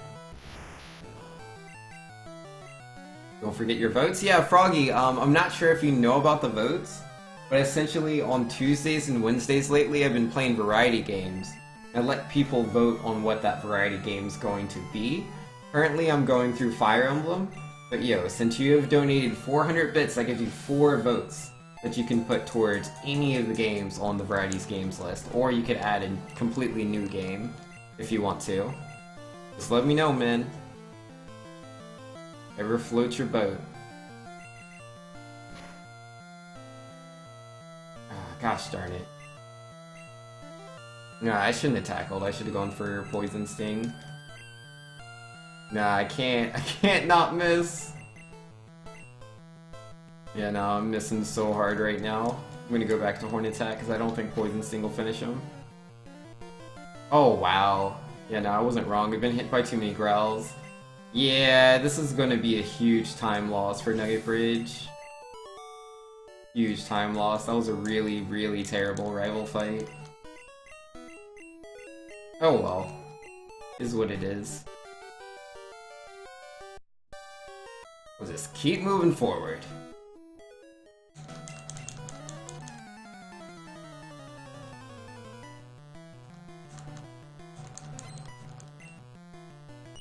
Don't forget your votes. Yeah, Froggy, I'm not sure if you know about the votes, but essentially on Tuesdays and Wednesdays lately I've been playing variety games. I let people vote on what that variety game's going to be. Currently I'm going through Fire Emblem, but yo, since you have donated 400 bits, that gives you 4 votes. that you can put towards any of the games on the Varieties Games list, or you could add a completely new game if you want to. Just let me know, man. Ever float your boat. Ah, gosh darn it. No, I shouldn't have tackled. I should have gone for Poison Sting. Nah, I can't not miss. Yeah, no, I'm missing so hard right now. I'm gonna go back to Horn Attack because I don't think Poison Sting will finish him. Oh, wow. Yeah, no, I wasn't wrong. I've been hit by too many growls. Yeah, this is gonna be a huge time loss for Nugget Bridge. Huge time loss. That was a really, really terrible rival fight. Oh well. Is what it is. We'll just keep moving forward.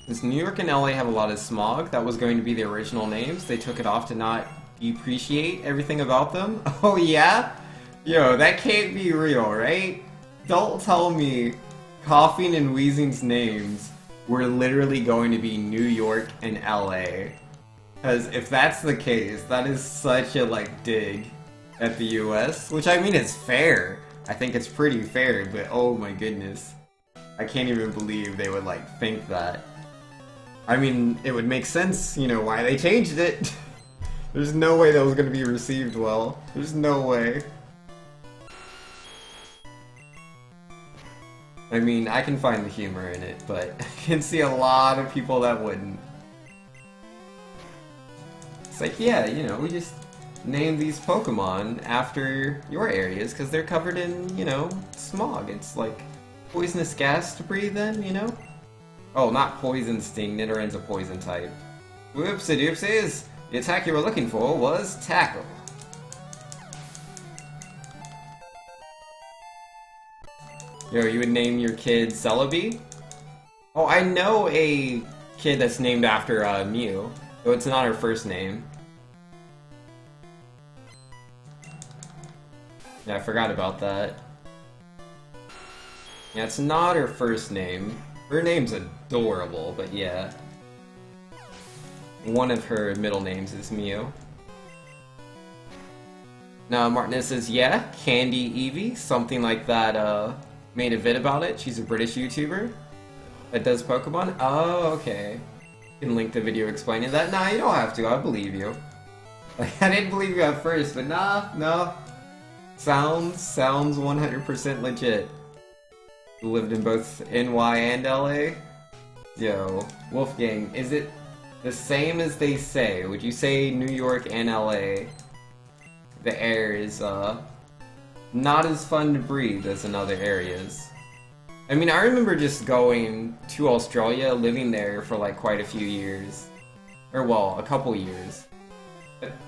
Since New York and LA have a lot of smog, that was going to be the original names. They took it off to not depreciate everything about them. Oh yeah? Yo, that can't be real, right? Don't tell me Coughing and Wheezing's names were literally going to be New York and LA. Because if that's the case, that is such a, like, dig at the US. Which, I mean, it's fair. I think it's pretty fair, but oh my goodness. I can't even believe they would, like, think that. I mean, it would make sense, you know, why they changed it. There's no way that was going to be received well. There's no way. I mean, I can find the humor in it, but I can see a lot of people that wouldn't. It's like, yeah, you know, we just named these Pokemon after your areas because they're covered in, you know, smog. It's like poisonous gas to breathe in, you know? Oh, not Poison Sting. Nidorann's a poison type. Whoopsie doopsies! The attack you were looking for was Tackle. Yo, you would name your kid Celebi? Oh, I know a kid that's named after Mew, though it's not her first name. Yeah, I forgot about that. Yeah, it's not her first name. Her name's adorable, but yeah. One of her middle names is Mew. Now, Martinez says, yeah, Candy Eevee, something like that, made a vid about it. She's a British YouTuber that does Pokemon. Oh, okay. You can link the video explaining that. Nah, you don't have to, I believe you. Like, I didn't believe you at first, but nah, no. Sounds 100% legit. Lived in both NY and LA. Yo, Wolfgang, is it the same as they say? Would you say New York and LA, the air is not as fun to breathe as in other areas? I mean, I remember just going to Australia, living there for like quite a few years. Or well, a couple years.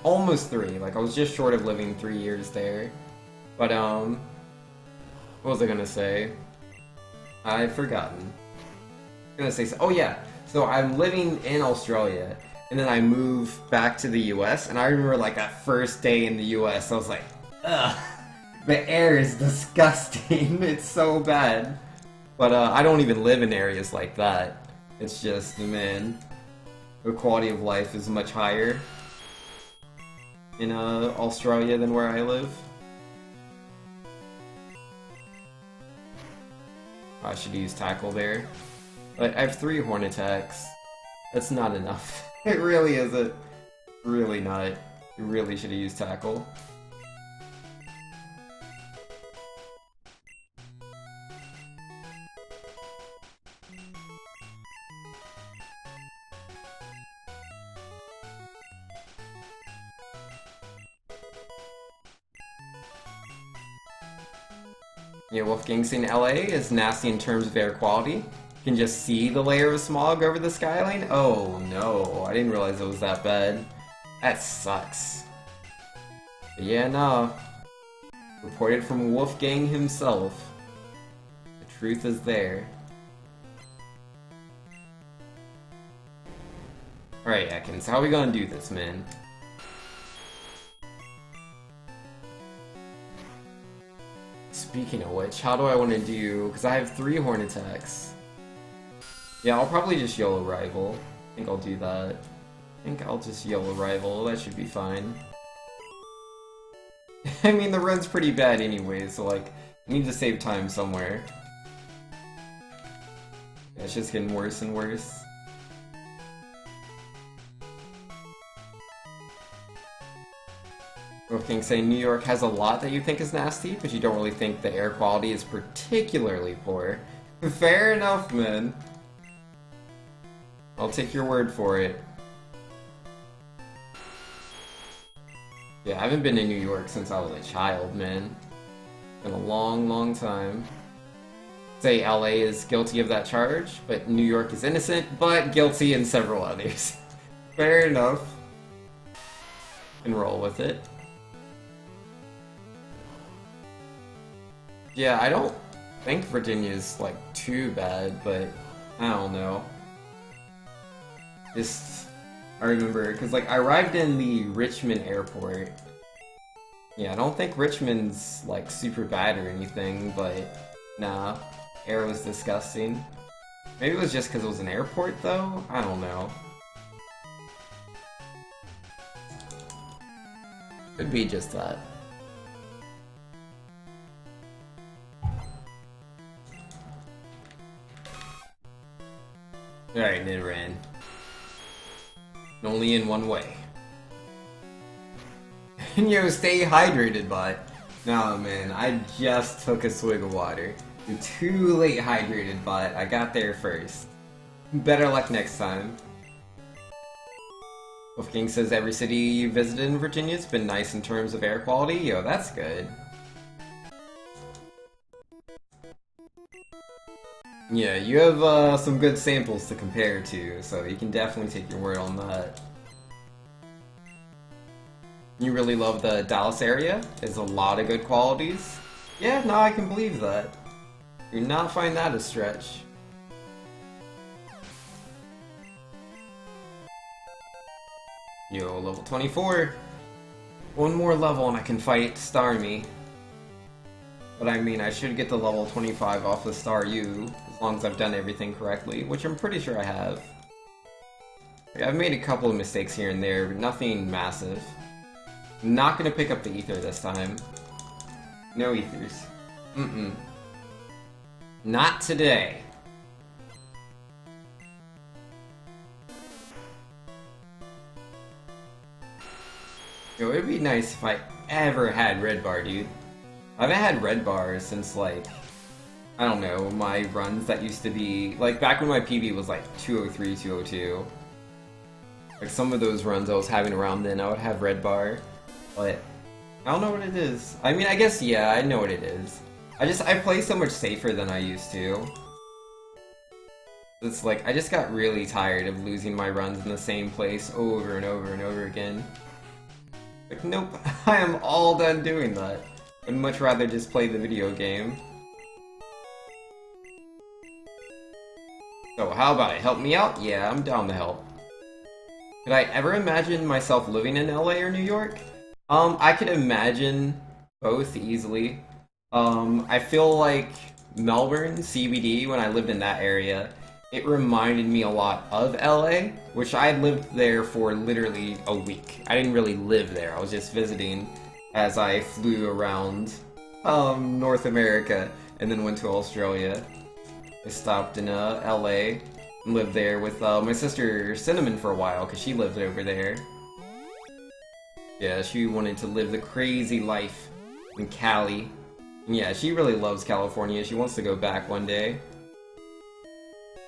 Almost 3, like I was just short of living 3 years there. But what was I gonna say? I've forgotten. I'm gonna say so. Oh yeah, so I'm living in Australia, and then I moved back to the US, and I remember like that first day in the US, I was like, ugh, the air is disgusting. It's so bad. But I don't even live in areas like that. It's just, man, the quality of life is much higher in Australia than where I live. I should use Tackle there. But I have 3 Horn Attacks. That's not enough. It really isn't. Really not. You really should have used Tackle. Yeah, Wolfgang's in LA is nasty in terms of air quality. You can just see the layer of smog over the skyline. Oh no, I didn't realize it was that bad. That sucks. But yeah, no. Reported from Wolfgang himself. The truth is there. Alright, Atkins, how are we gonna do this, man? Speaking of which, how do I want to do... Because I have 3 horn attacks. Yeah, I'll probably just YOLO Rival. I think I'll do that. I think I'll just YOLO Rival. That should be fine. I mean, the run's pretty bad anyway, so like, I need to save time somewhere. Yeah, it's just getting worse and worse. Wolfgang saying New York has a lot that you think is nasty, but you don't really think the air quality is particularly poor. Fair enough, man. I'll take your word for it. Yeah, I haven't been in New York since I was a child, man. Been a long, long time. Say LA is guilty of that charge, but New York is innocent, but guilty in several others. Fair enough. Can roll with it. Yeah, I don't think Virginia's like too bad, but I don't know. Just, I remember, because like I arrived in the Richmond airport. Yeah, I don't think Richmond's like super bad or anything, but nah, air was disgusting. Maybe it was just because it was an airport though? I don't know. Could be just that. Alright, Nidoran. Only in one way. Yo, stay hydrated, bud. Nah, man, I just took a swig of water. You're too late hydrated, bud. I got there first. Better luck next time. Wolfgang says every city you visited in Virginia's been nice in terms of air quality. Yo, that's good. Yeah, you have some good samples to compare to, so you can definitely take your word on that. You really love the Dallas area? There's a lot of good qualities. Yeah, no, I can believe that. Do not find that a stretch. Yo, level 24. One more level and I can fight Starmie. But I mean, I should get the level 25 off the Staryu, as long as I've done everything correctly, which I'm pretty sure I have. Like, I've made a couple of mistakes here and there, but nothing massive. I'm not gonna pick up the ether this time. No ethers. Not today. Yo, it'd be nice if I ever had Red Bar, dude. I haven't had Red Bar since, like, I don't know, my runs that used to be, like, back when my PB was, like, 203, 202. Like, some of those runs I was having around then, I would have Red Bar, but I don't know what it is. I mean, I guess, yeah, I know what it is. I play so much safer than I used to. It's like, I just got really tired of losing my runs in the same place over and over and over again. Like, nope, I am all done doing that. I'd much rather just play the video game. So how about it? Help me out? Yeah, I'm down to help. Could I ever imagine myself living in LA or New York? I could imagine both easily. I feel like Melbourne, CBD, when I lived in that area, it reminded me a lot of LA, which I lived there for literally a week. I didn't really live there, I was just visiting as I flew around North America and then went to Australia. I stopped in LA and lived there with my sister Cinnamon for a while because she lived over there. Yeah, she wanted to live the crazy life in Cali. And yeah, she really loves California. She wants to go back one day.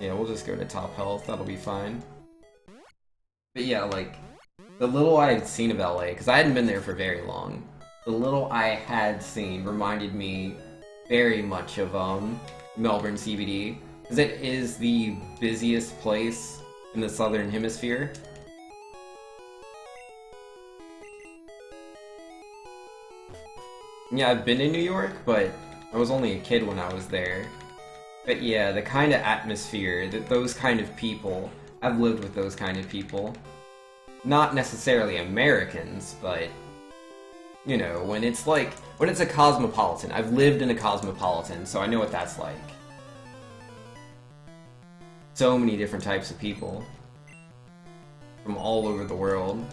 Yeah, we'll just go to Top Health. That'll be fine. But yeah, like, the little I had seen of LA, because I hadn't been there for very long, the little I had seen reminded me very much of Melbourne CBD, because it is the busiest place in the Southern Hemisphere. Yeah, I've been in New York, but I was only a kid when I was there. But yeah, the kind of atmosphere, those kind of people, I've lived with those kind of people. Not necessarily Americans, but You know, when it's like, when it's a cosmopolitan. I've lived in a cosmopolitan, so I know what that's like. So many different types of people from all over the world.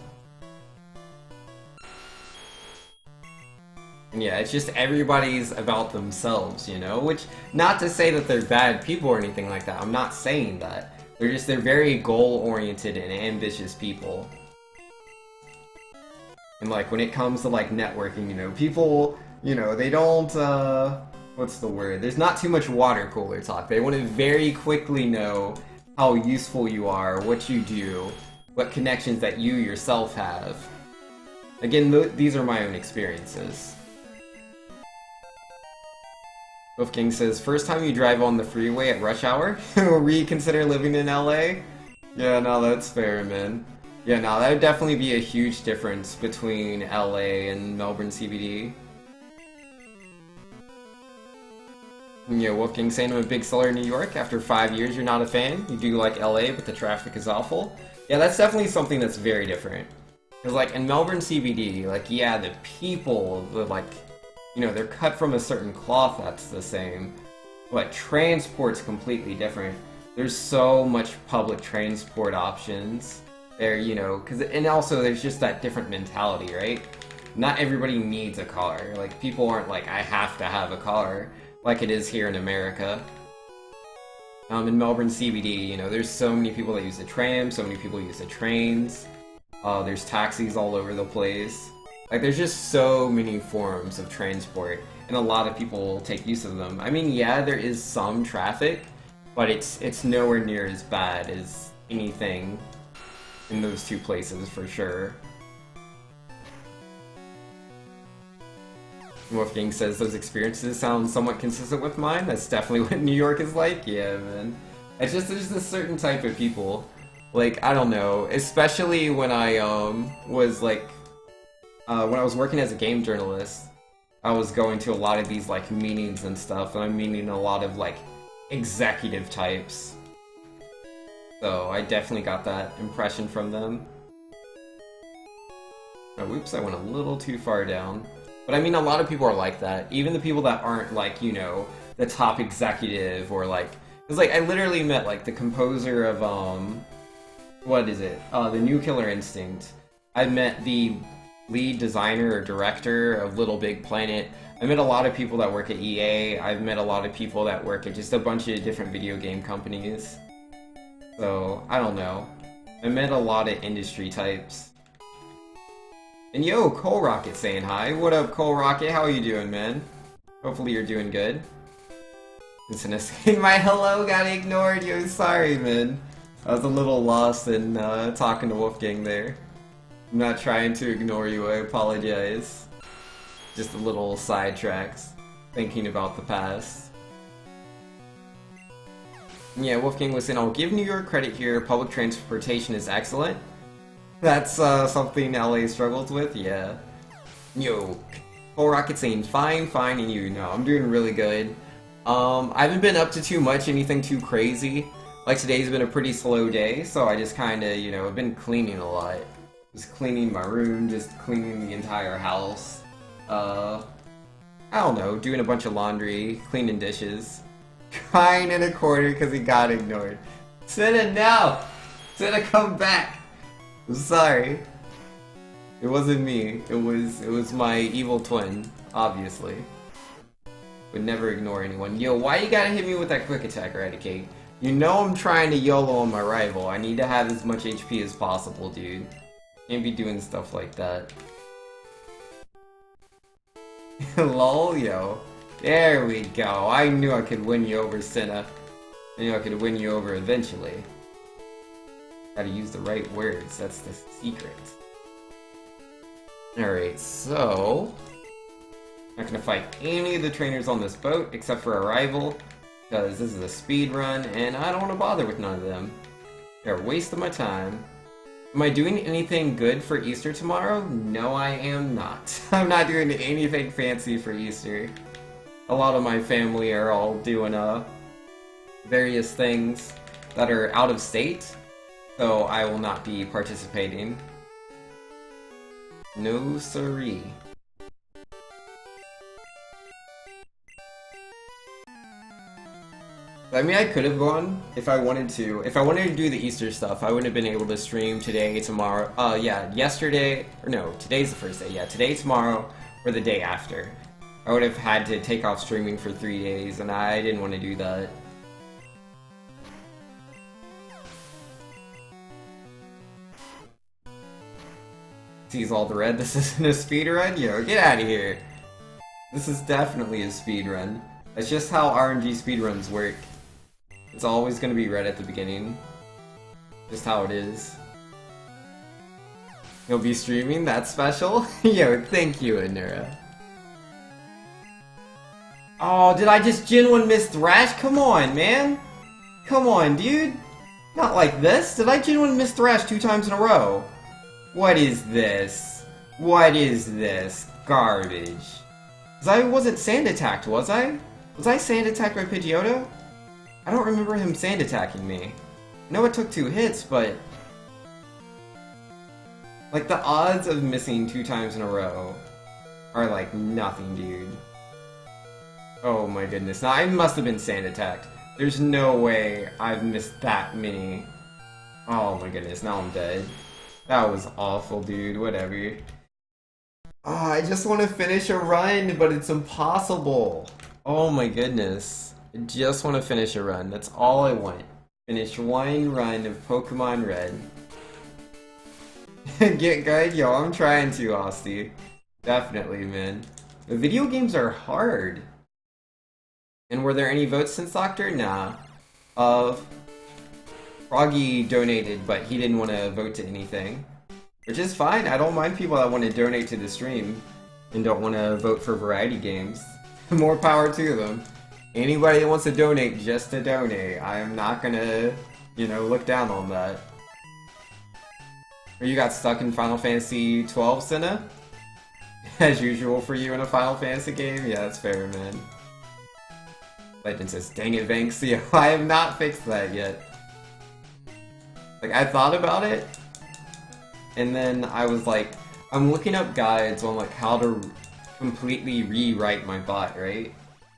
And yeah, it's just everybody's about themselves, you know? Which, not to say that they're bad people or anything like that. I'm not saying that. They're very goal-oriented and ambitious people. And like, when it comes to like networking, you know, people, you know, they don't, what's the word? There's not too much water cooler talk. They want to very quickly know how useful you are, what you do, what connections that you yourself have. Again, these are my own experiences. Wolfgang says, first time you drive on the freeway at rush hour, reconsider living in LA? Yeah, no, that's fair, man. Yeah, no, that would definitely be a huge difference between LA and Melbourne CBD. Yeah, Wolfgang saying I'm a big seller in New York. After 5 years, you're not a fan. You do like LA, but the traffic is awful. Yeah, that's definitely something that's very different. Because, like, in Melbourne CBD, like, yeah, the people, like, you know, they're cut from a certain cloth that's the same. But transport's completely different. There's so much public transport options there, you know, and also there's just that different mentality, right? Not everybody needs a car. Like, people aren't like, I have to have a car, like it is here in America. In Melbourne CBD, you know, there's so many people that use the tram, so many people use the trains. There's taxis all over the place. Like, there's just so many forms of transport, and a lot of people take use of them. I mean, yeah, there is some traffic, but it's nowhere near as bad as anything in those two places, for sure. Wolfgang says those experiences sound somewhat consistent with mine. That's definitely what New York is like. Yeah, man. It's just, there's a certain type of people. Like, I don't know. Especially when I, was, like, when I was working as a game journalist, I was going to a lot of these, like, meetings and stuff, and I'm meeting a lot of, like, executive types. So, I definitely got that impression from them. Oh, whoops, I went a little too far down. But I mean, a lot of people are like that. Even the people that aren't, like, you know, the top executive, or, like... Because, like, I literally met, like, the composer of, what is it? The New Killer Instinct. I met the lead designer or director of Little Big Planet. I met a lot of people that work at EA. I've met a lot of people that work at just a bunch of different video game companies. So, I don't know. I met a lot of industry types. And yo, Cole Rocket saying hi. What up, Cole Rocket? How are you doing, man? Hopefully you're doing good. Instead of saying my hello got ignored, yo, sorry, man. I was a little lost in talking to Wolfgang there. I'm not trying to ignore you, I apologize. Just a little sidetracks, thinking about the past. Yeah, Wolfgang was saying, I'll give New York credit here, public transportation is excellent. That's something LA struggles with, yeah. Yo, Cole Rocket saying, fine, and you? No, I'm doing really good. I haven't been up to too much, anything too crazy. Like, today's been a pretty slow day, so I just kinda, you know, I've been cleaning a lot. Just cleaning my room, just cleaning the entire house. I don't know, doing a bunch of laundry, cleaning dishes. Crying in a corner because he got ignored. Senna, no! Senna, come back! I'm sorry. It wasn't me. It was my evil twin, obviously. Would never ignore anyone. Yo, why you gotta hit me with that quick attack, Eradicate? You know I'm trying to YOLO on my rival. I need to have as much HP as possible, dude. Can't be doing stuff like that. Lol, yo. There we go. I knew I could win you over, Senna. I knew I could win you over eventually. Gotta use the right words, that's the secret. Alright, so... not gonna fight any of the trainers on this boat, except for a rival, because this is a speed run, and I don't want to bother with none of them. They're a waste of my time. Am I doing anything good for Easter tomorrow? No, I am not. I'm not doing anything fancy for Easter. A lot of my family are all doing various things that are out of state, so I will not be participating. No siree. I mean, I could have gone if I wanted to. If I wanted to do the Easter stuff, I wouldn't have been able to stream today, tomorrow. Yeah, yesterday, or no, today's the first day. Yeah, today, tomorrow, or the day after. I would have had to take off streaming for 3 days, and I didn't want to do that. Sees all the red. This isn't a speedrun? Yo, get out of here. This is definitely a speedrun. That's just how RNG speedruns work. It's always gonna be red at the beginning. Just how it is. You'll be streaming? That's special? Yo, thank you, Anura. Oh, did I just genuine miss Thrash? Come on, man. Come on, dude. Not like this. Did I genuine miss Thrash 2 times in a row? What is this? What is this? Garbage. 'Cause I wasn't sand attacked, was I? Was I sand attacked by Pidgeotto? I don't remember him sand attacking me. I know it took 2 hits, but... like, the odds of missing 2 times in a row are like nothing, dude. Oh my goodness. Now, I must have been sand attacked. There's no way I've missed that many. Oh my goodness, now I'm dead. That was awful, dude. Whatever. Oh, I just want to finish a run, but it's impossible. Oh my goodness. I just want to finish a run. That's all I want. Finish 1 run of Pokemon Red. Get good? Yo, I'm trying to, Austin. Definitely, man. The video games are hard. And were there any votes since Doctor? Nah. Froggy donated, but he didn't want to vote to anything. Which is fine, I don't mind people that want to donate to the stream and don't want to vote for variety games. More power to them. Anybody that wants to donate just to donate, I am not gonna, you know, look down on that. Or you got stuck in Final Fantasy 12, Senna? As usual for you in a Final Fantasy game? Yeah, that's fair, man. Legend says, dang it, Banks. Yeah, I have not fixed that yet. Like, I thought about it, and then I was like, I'm looking up guides on like how to completely rewrite my bot, right?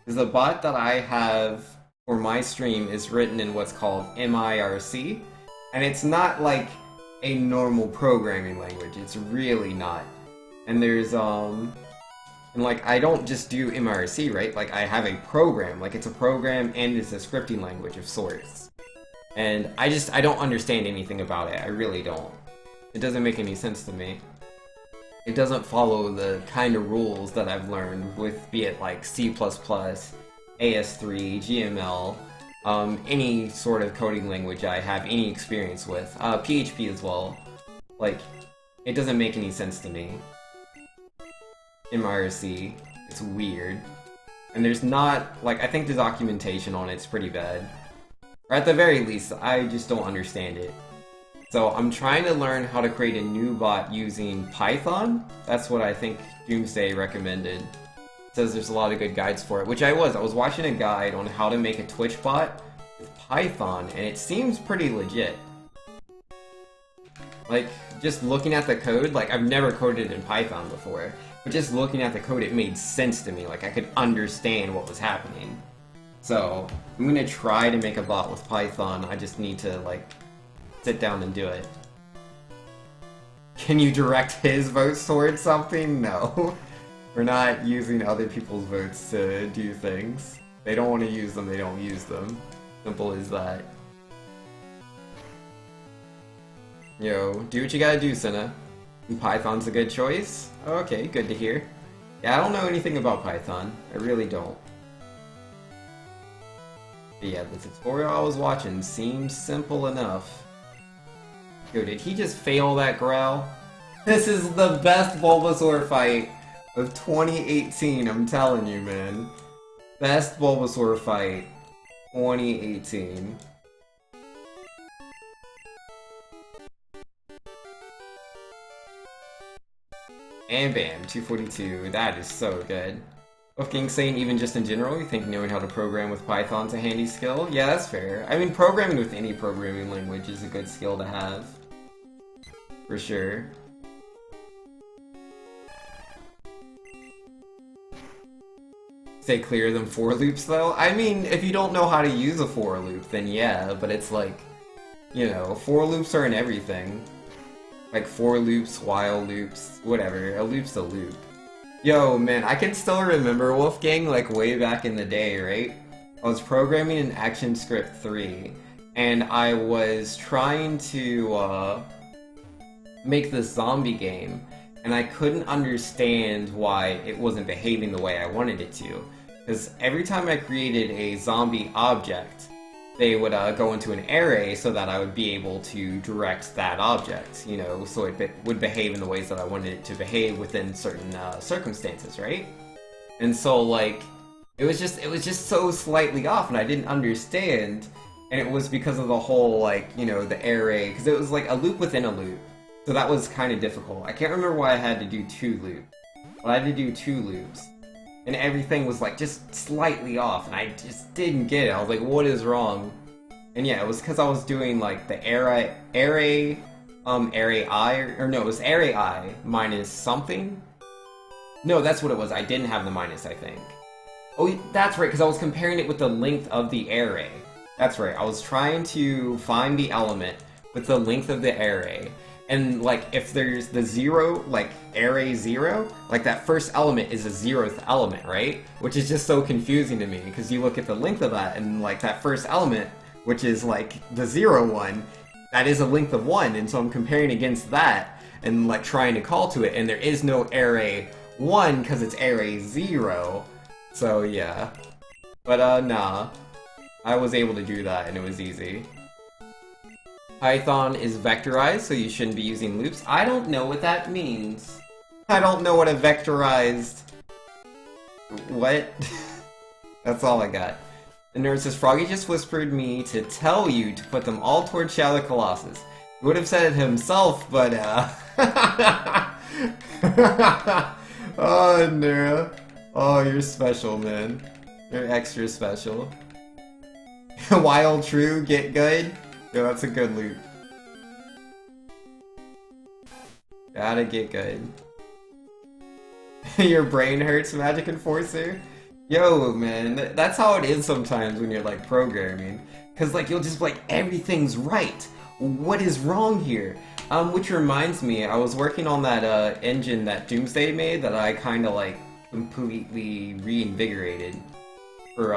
Because the bot that I have for my stream is written in what's called MIRC, and it's not like a normal programming language. It's really not. And there's and like I don't just do MIRC, right? Like I have a program, like it's a program and it's a scripting language of sorts. And I don't understand anything about it. I really don't. It doesn't make any sense to me. It doesn't follow the kind of rules that I've learned with, be it like C++, AS3, GML, any sort of coding language I have any experience with. PHP as well. Like, it doesn't make any sense to me. MIRC, it's weird. And there's not, like, I think the documentation on it's pretty bad. Or at the very least, I just don't understand it. So I'm trying to learn how to create a new bot using Python. That's what I think Doomsday recommended. It says there's a lot of good guides for it, which I was watching a guide on how to make a Twitch bot with Python, and it seems pretty legit. Like, just looking at the code, like, I've never coded in Python before, but just looking at the code, it made sense to me. Like, I could understand what was happening. So, I'm gonna try to make a bot with Python. I just need to, like, sit down and do it. Can you direct his votes towards something? No. We're not using other people's votes to do things. They don't want to use them, they don't use them. Simple as that. Yo, do what you gotta do, Senna. Python's a good choice? Okay, good to hear. Yeah, I don't know anything about Python. I really don't. But yeah, the tutorial I was watching seems simple enough. Yo, did he just fail that growl? This is the best Bulbasaur fight of 2018, I'm telling you, man. Best Bulbasaur fight, 2018. And bam, 242, that is so good. Wolfgang saying even just in general, you think knowing how to program with Python's a handy skill? Yeah, that's fair. I mean, programming with any programming language is a good skill to have. For sure. stay clear of them for loops, though. I mean, if you don't know how to use a for loop, then yeah, but it's like, you know, for loops are in everything. Like for loops, while loops, whatever. A loop's a loop. Yo, man, I can still remember Wolfgang, like, way back in the day, right? I was programming in ActionScript 3, and I was trying to, make this zombie game, and I couldn't understand why it wasn't behaving the way I wanted it to. Because every time I created a zombie object, they would go into an array so that I would be able to direct that object, you know, so it would behave in the ways that I wanted it to behave within certain circumstances, right? And so, like, it was just so slightly off, and I didn't understand, and it was because of the whole, like, you know, the array, because it was like a loop within a loop, so that was kind of difficult. I can't remember why I had to do 2 loops, but I had to do 2 loops. And everything was like just slightly off, and I just didn't get it. I was like, what is wrong? And yeah, it was because I was doing like the array I, or no, it was array I minus something. No, that's what it was. I didn't have the minus, I think. Oh, that's right, because I was comparing it with the length of the array. That's right. I was trying to find the element with the length of the array. And, like, if there's the 0, like, array 0, like, that first element is a 0th element, right? Which is just so confusing to me, because you look at the length of that, and, like, that first element, which is, like, the 0 one, that is a length of 1, and so I'm comparing against that, and, like, trying to call to it, and there is no array 1, because it's array 0, so, yeah. But, nah. I was able to do that, and it was easy. Python is vectorized, so you shouldn't be using loops. I don't know what that means. I don't know what a vectorized... What? That's all I got. The nerd says, Froggy just whispered me to tell you to put them all towards Shadow Colossus. He would have said it himself, but, Oh, Nura. Oh, you're special, man. You're extra special. Wild True, get good? Yo, that's a good loop. Gotta get good. Your brain hurts, Magic Enforcer? Yo, man, that's how it is sometimes when you're, like, programming. Cause, like, you'll just be like, everything's right! What is wrong here? Which reminds me, I was working on that, engine that Doomsday made that I kinda, like, completely reinvigorated. For,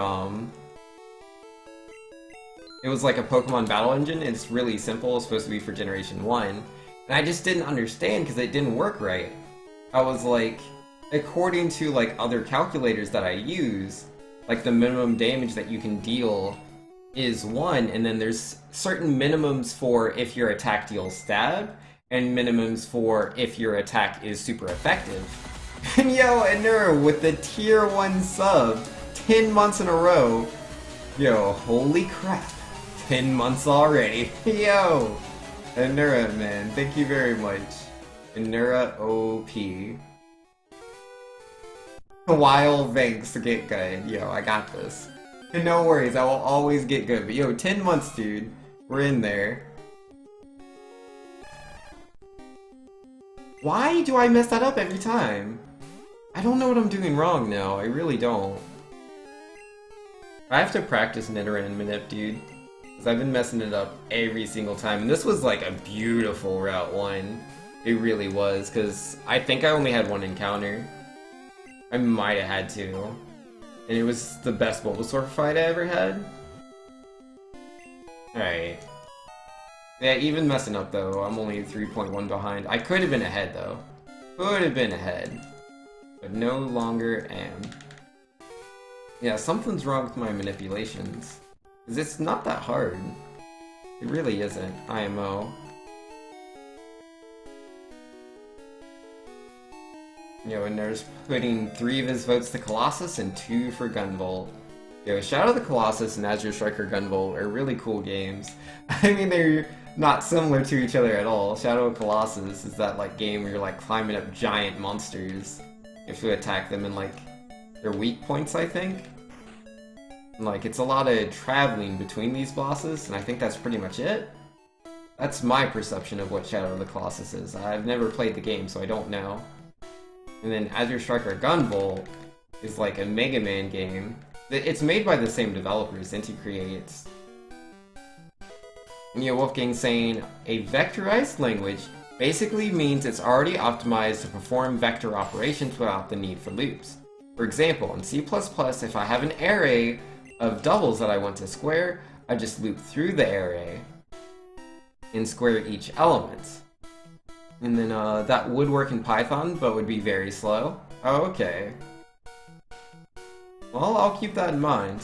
it was like a Pokemon battle engine, and it's really simple, it's supposed to be for Generation 1. And I just didn't understand because it didn't work right. I was like, according to like other calculators that I use, like the minimum damage that you can deal is 1, and then there's certain minimums for if your attack deals stab, and minimums for if your attack is super effective. And yo, Anura with the tier 1 sub, 10 months in a row. Yo, holy crap. 10 months already. Yo! Anura, man. Thank you very much. Anura OP. Wild thanks to get good. Yo, I got this. No worries, I will always get good. But yo, 10 months, dude. We're in there. Why do I mess that up every time? I don't know what I'm doing wrong now. I really don't. I have to practice Nidoran and Manip, dude. Because I've been messing it up every single time. And this was like a beautiful Route 1. It really was, because I think I only had 1 encounter. I might have had 2. And it was the best Bulbasaur fight I ever had. Alright. Yeah, even messing up though, I'm only 3.1 behind. I could have been ahead though. Could have been ahead. But no longer am. Yeah, something's wrong with my manipulations. Because it's not that hard. It really isn't. IMO. Yo, and there's putting 3 of his votes to Colossus and 2 for Gunvolt. Yo, Shadow of the Colossus and Azure Striker Gunvolt are really cool games. I mean, they're not similar to each other at all. Shadow of Colossus is that like game where you're like climbing up giant monsters. You have to attack them in like their weak points, I think. And, like, it's a lot of traveling between these bosses, and I think that's pretty much it. That's my perception of what Shadow of the Colossus is. I've never played the game, so I don't know. And then Azure Striker Gunvolt is like a Mega Man game. It's made by the same developers, Inti Creates. Wolfgang saying, a vectorized language basically means it's already optimized to perform vector operations without the need for loops. For example, in C++, if I have an array of doubles that I want to square, I just loop through the array and square each element. And then that would work in Python, but would be very slow. Oh, okay. Well, I'll keep that in mind.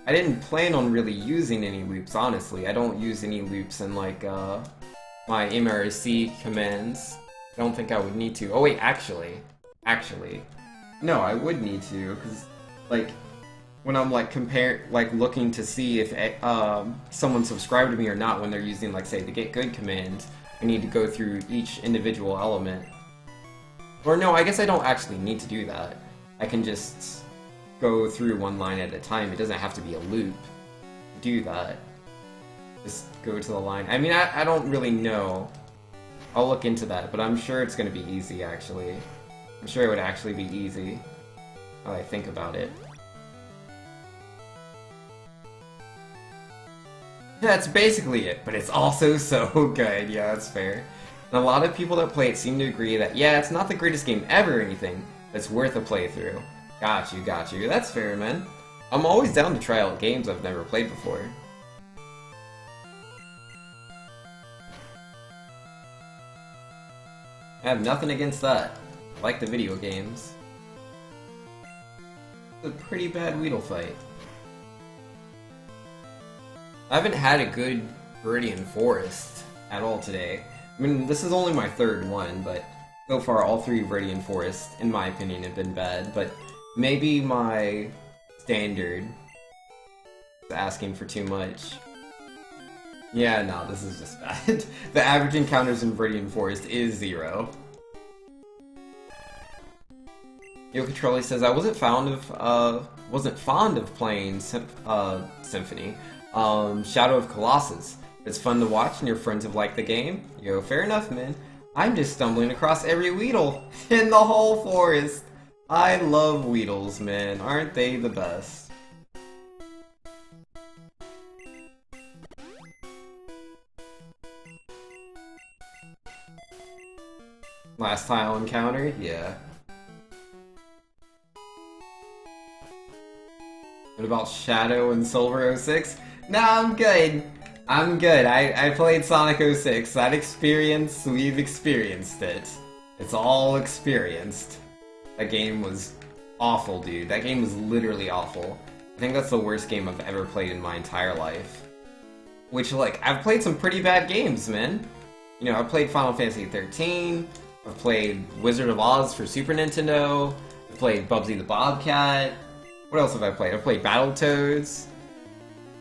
I didn't plan on really using any loops, honestly. I don't use any loops in, like, my MRC commands. I don't think I would need to. Oh, wait, actually. No, I would need to, because, like, when I'm, like, looking to see if someone subscribed to me or not when they're using, like, say, the get good command, I need to go through each individual element. Or no, I guess I don't actually need to do that. I can just go through one line at a time. It doesn't have to be a loop to do that. Just go to the line. I mean, I don't really know. I'll look into that, but I'm sure it's going to be easy, actually. I'm sure it would actually be easy, now I think about it. That's basically it, but it's also so good. Yeah, that's fair. And a lot of people that play it seem to agree that, yeah, it's not the greatest game ever or anything, but it's worth a playthrough. Got you. That's fair, man. I'm always down to try out games I've never played before. I have nothing against that. I like the video games. It's a pretty bad Weedle fight. I haven't had a good Viridian Forest at all today. I mean, this is only my third one, but so far all three Viridian Forests, in my opinion, have been bad, but maybe my standard is asking for too much. Yeah, no, this is just bad. The average encounters in Viridian Forest is 0. Yokatrolli says, I wasn't fond of playing Symphony. Shadow of Colossus. It's fun to watch and your friends have liked the game. Yo, fair enough, man. I'm just stumbling across every Weedle in the whole forest. I love Weedles, man. Aren't they the best? Last tile encounter? Yeah. What about Shadow and Silver 06? Nah, I'm good. I played Sonic 06. That experience, we've experienced it. It's all experienced. That game was awful, dude. That game was literally awful. I think that's the worst game I've ever played in my entire life. Which, like, I've played some pretty bad games, man. You know, I've played Final Fantasy 13. I've played Wizard of Oz for Super Nintendo. I've played Bubsy the Bobcat. What else have I played? I've played Battletoads.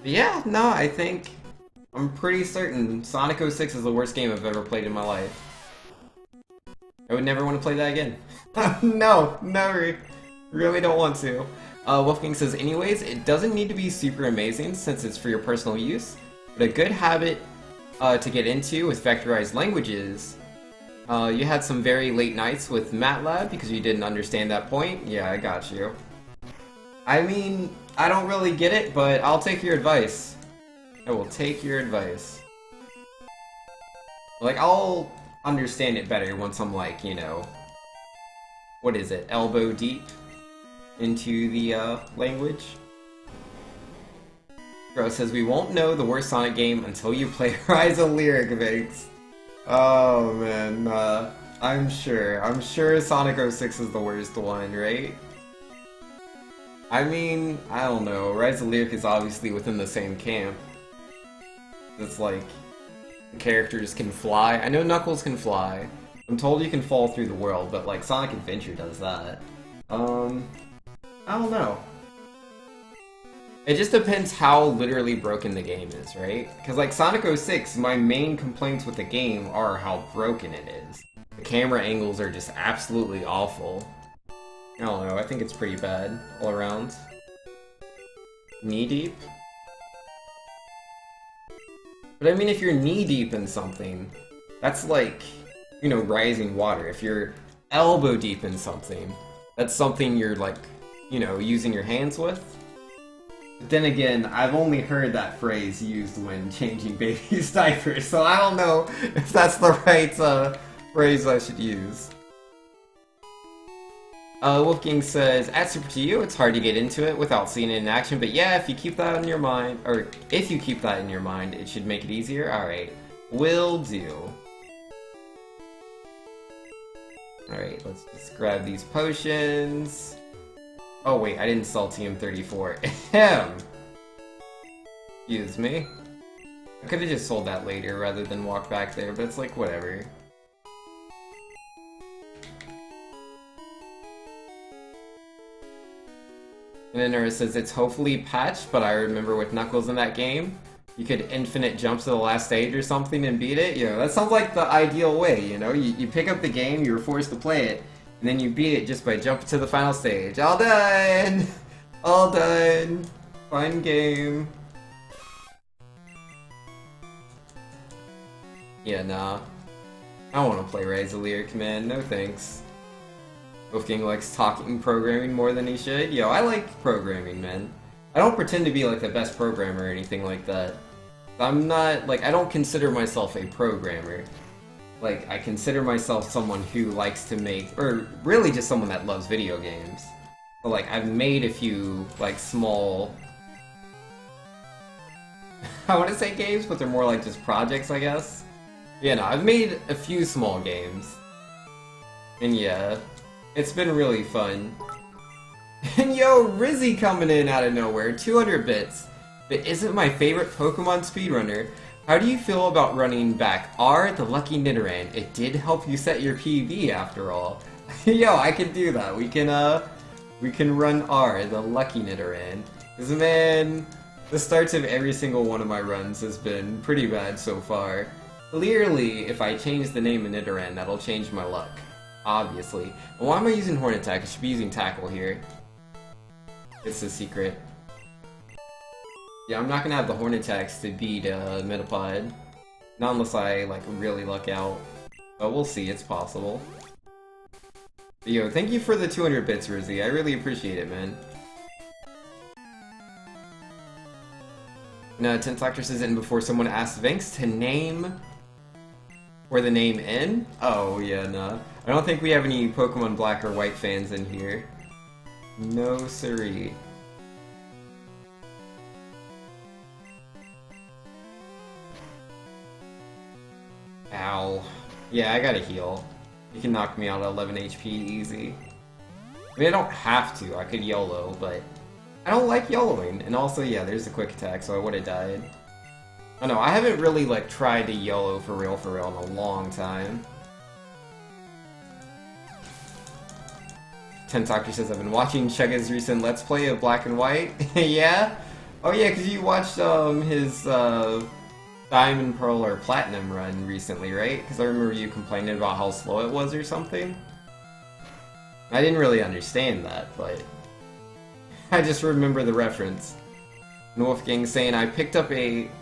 But yeah, no, I'm pretty certain Sonic 06 is the worst game I've ever played in my life. I would never want to play that again. No, never. Really don't want to. Wolfgang says, anyways, it doesn't need to be super amazing since it's for your personal use, but a good habit to get into with vectorized languages. You had some very late nights with MATLAB because you didn't understand that point. Yeah, I got you. I mean, I don't really get it, but I'll take your advice. I will take your advice. Like, I'll understand it better once I'm like, you know, what is it, elbow deep into the language. Bro says, we won't know the worst Sonic game until you play Rise of Lyric Mix. Oh man, I'm sure Sonic 06 is the worst one, right? I mean, I don't know, Rise of Lyric is obviously within the same camp. It's like, the characters can fly. I know Knuckles can fly. I'm told you can fall through the world, but like Sonic Adventure does that. I don't know. It just depends how literally broken the game is, right? Because like Sonic 06, my main complaints with the game are how broken it is. The camera angles are just absolutely awful. I don't know, I think it's pretty bad all around. Knee deep? But I mean, if you're knee deep in something, that's like, you know, rising water. If you're elbow deep in something, that's something you're like you know, using your hands with. But then again, I've only heard that phrase used when changing babies' diapers, so I don't know if that's the right phrase I should use. Wolfgang says, at Super to you, it's hard to get into it without seeing it in action, but yeah, if you keep that in your mind, or if you keep that in your mind, it should make it easier. Alright, will do. Alright, let's just grab these potions. Oh wait, I didn't sell TM34. Ahem! Excuse me. I could've just sold that later rather than walk back there, but it's like, whatever. And then Nura says, it's hopefully patched, but I remember with Knuckles in that game, you could infinite jump to the last stage or something and beat it. You know, that sounds like the ideal way, you know? You pick up the game, you're forced to play it, and then you beat it just by jumping to the final stage. All done! All done! Fun game. Yeah, nah. I don't want to play Rise of Lyric, man. No thanks. Wolfgang likes talking programming more than he should. Yo, I like programming, man. I don't pretend to be like the best programmer or anything like that. I'm not, like, I don't consider myself a programmer. Like, I consider myself someone who likes to make, or really just someone that loves video games. But like, I've made a few, like, small... I want to say games, but they're more like just projects, I guess. Yeah, no, I've made a few small games. And yeah, it's been really fun. And yo, Rizzy coming in out of nowhere, 200 bits. But isn't my favorite Pokemon speedrunner. How do you feel about running back R, the Lucky Nidoran? It did help you set your PB after all. Yo, I can do that. We can run R, the Lucky Nidoran. Cause man, the starts of every single one of my runs has been pretty bad so far. Clearly, if I change the name of Nidoran, that'll change my luck. Obviously. But why am I using Horn Attack? I should be using Tackle here. It's a secret. Yeah, I'm not gonna have the Horn Attacks to beat Metapod. Not unless I, like, really luck out. But we'll see, it's possible. But yo, thank you for the 200 bits, Rizzy. I really appreciate it, man. No, Tentactor says in before someone asks Vinks to name... or the name in? Oh, yeah, nah. I don't think we have any Pokemon Black or White fans in here. No siree. Ow. Yeah, I gotta heal. You can knock me out at 11 HP easy. I mean, I don't have to. I could YOLO, but I don't like YOLOing. And also, yeah, there's a quick attack, so I would've died. I know, I haven't really, like, tried to YOLO for real in a long time. Tentactor says, I've been watching Chega's recent Let's Play of Black and White. Yeah? Oh yeah, because you watched his Diamond, Pearl, or Platinum run recently, right? Because I remember you complaining about how slow it was or something. I didn't really understand that, but I just remember the reference. Wolfgang saying,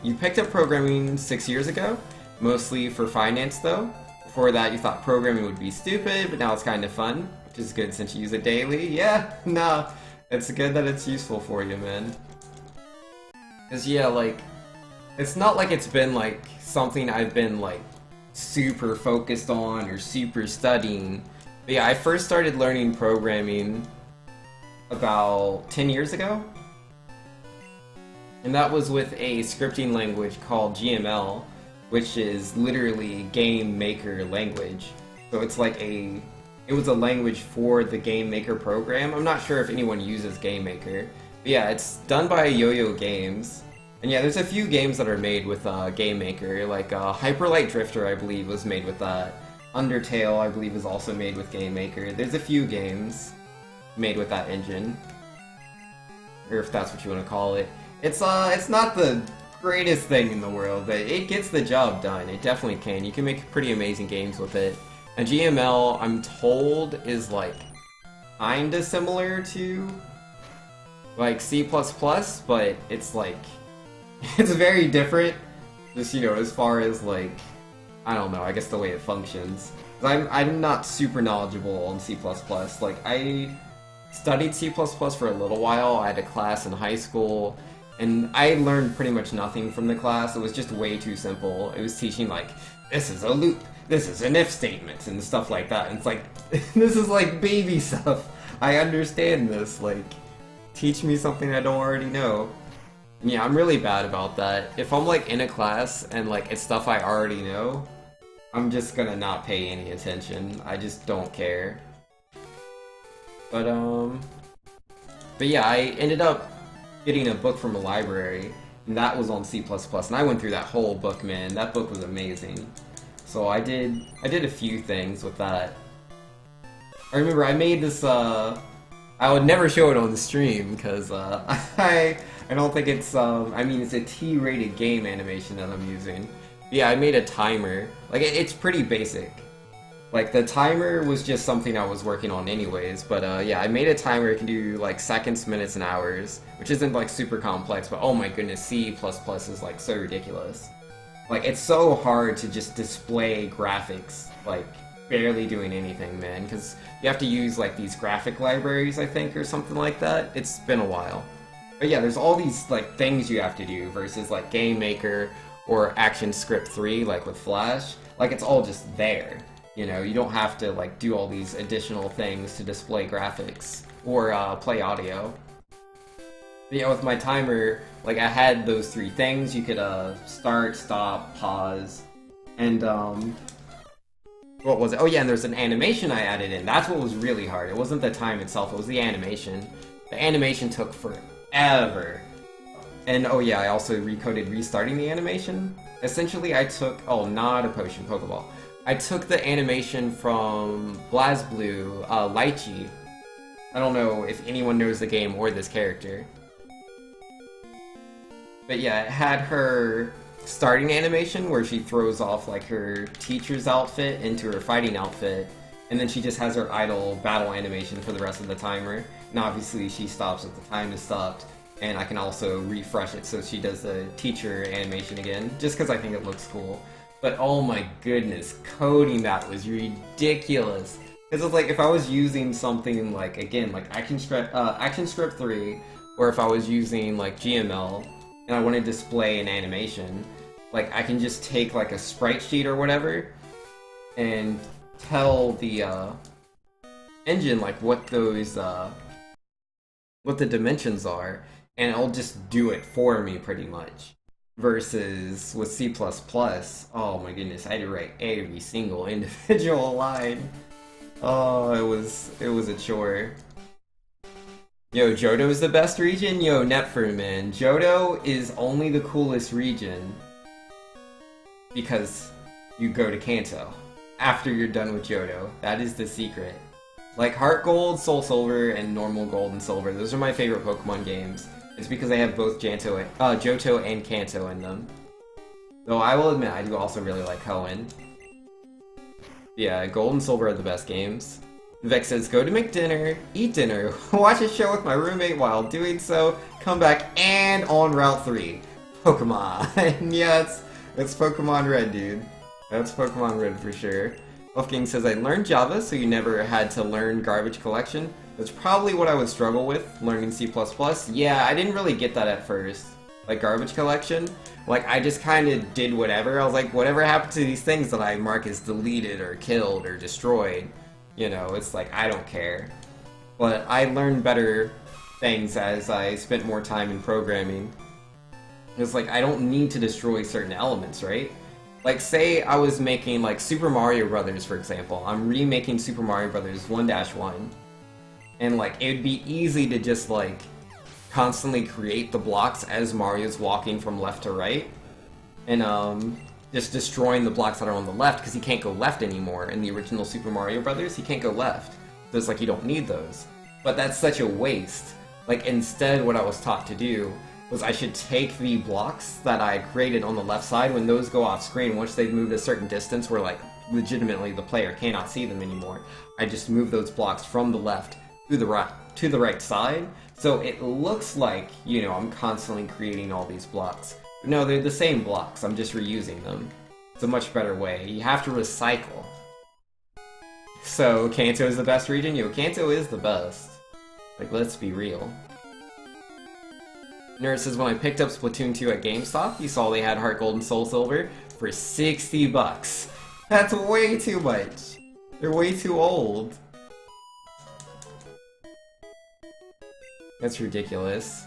you picked up programming 6 years ago, mostly for finance though. Before that you thought programming would be stupid, but now it's kind of fun, which is good since you use it daily. Yeah, nah, it's good that it's useful for you, man. Cause yeah, like, it's not like it's been like something I've been like super focused on or super studying. But yeah, I first started learning programming about 10 years ago. And that was with a scripting language called GML, which is literally game maker language. So it's like it was a language for the game maker program. I'm not sure if anyone uses game maker. But yeah, it's done by Yo-Yo Games. And yeah, there's a few games that are made with game maker, like Hyper Light Drifter, I believe, was made with that. Undertale, I believe, is also made with game maker. There's a few games made with that engine. Or if that's what you want to call it. It's not the greatest thing in the world, but it gets the job done. It definitely can. You can make pretty amazing games with it. And GML, I'm told, is like kinda similar to like C++, but it's like it's very different. Just, you know, as far as like, I don't know, I guess the way it functions. I'm not super knowledgeable on C++. Like studied C++ for a little while. I had a class in high school, and I learned pretty much nothing from the class. It was just way too simple. It was teaching like, this is a loop, this is an if statement, and stuff like that. And it's like, this is like baby stuff. I understand this, like, teach me something I don't already know. Yeah, I'm really bad about that. If I'm like in a class and like it's stuff I already know, I'm just gonna not pay any attention. I just don't care. But yeah, I ended up getting a book from a library, and that was on C++, and I went through that whole book, man. That book was amazing. So I did a few things with that. I remember I made this, I would never show it on the stream, because, I don't think it's, I mean, it's a T-rated game animation that I'm using. Yeah, I made a timer. Like, it's pretty basic. Like, the timer was just something I was working on anyways, but, yeah, I made a timer. It can do, like, seconds, minutes, and hours, which isn't, like, super complex, but oh my goodness, C++ is, like, so ridiculous. Like, it's so hard to just display graphics, like, barely doing anything, man, because you have to use, like, these graphic libraries, I think, or something like that. It's been a while. But yeah, there's all these, like, things you have to do versus, like, Game Maker or ActionScript 3, like, with Flash. Like, it's all just there. You know, you don't have to, like, do all these additional things to display graphics or play audio. But yeah, with my timer, like, I had those three things. You could start, stop, pause, and what was it? Oh yeah, and there's an animation I added in. That's what was really hard. It wasn't the time itself, it was the animation. The animation took forever. And oh yeah, I also recoded restarting the animation. Essentially, I took, oh, not a potion, Pokeball. I took the animation from BlazBlue, Lychee. I don't know if anyone knows the game or this character. But yeah, it had her starting animation where she throws off like her teacher's outfit into her fighting outfit, and then she just has her idle battle animation for the rest of the timer. And obviously she stops if the time is stopped, and I can also refresh it so she does the teacher animation again, just because I think it looks cool. But oh my goodness, coding that was ridiculous. Because it's like if I was using something like, again, like ActionScript 3, or if I was using like GML, and I want to display an animation, like I can just take like a sprite sheet or whatever, and tell the engine like what those what the dimensions are, and it'll just do it for me pretty much. Versus with C++, oh my goodness, I had to write every single individual line. Oh, it was a chore. Yo, Johto's the best region? Yo, Netfur, man. Johto is only the coolest region because you go to Kanto after you're done with Johto. That is the secret. Like, Heart Gold, Soul Silver, and normal Gold and Silver, those are my favorite Pokemon games. It's because they have both Johto and Kanto in them. Though I will admit, I do also really like Hoenn. Yeah, Gold and Silver are the best games. Vex says, go to make dinner, eat dinner, watch a show with my roommate while doing so, come back, and on Route 3. Pokemon. Yeah, it's Pokemon Red, dude. That's Pokemon Red for sure. Wolfgang says, I learned Java, so you never had to learn garbage collection. That's probably what I would struggle with, learning C++. Yeah, I didn't really get that at first. Like, garbage collection. Like, I just kind of did whatever. I was like, whatever happened to these things that I mark as deleted or killed or destroyed? You know, it's like, I don't care. But I learned better things as I spent more time in programming. It's like, I don't need to destroy certain elements, right? Like, say I was making, like, Super Mario Brothers, for example. I'm remaking Super Mario Brothers 1-1. And, like, it would be easy to just, like, constantly create the blocks as Mario's walking from left to right. And, just destroying the blocks that are on the left, because he can't go left anymore. In the original Super Mario Brothers, he can't go left. So it's like, you don't need those. But that's such a waste. Like, instead, what I was taught to do was I should take the blocks that I created on the left side when those go off screen, once they've moved a certain distance where, like, legitimately the player cannot see them anymore. I just move those blocks from the left to the right side, so it looks like, you know, I'm constantly creating all these blocks. No, they're the same blocks, I'm just reusing them. It's a much better way. You have to recycle. So, Kanto is the best region? Yo, Kanto is the best. Like, let's be real. Nerd says, when I picked up Splatoon 2 at GameStop, you saw they had Heart Gold and Soul Silver for 60 bucks. That's way too much. They're way too old. That's ridiculous.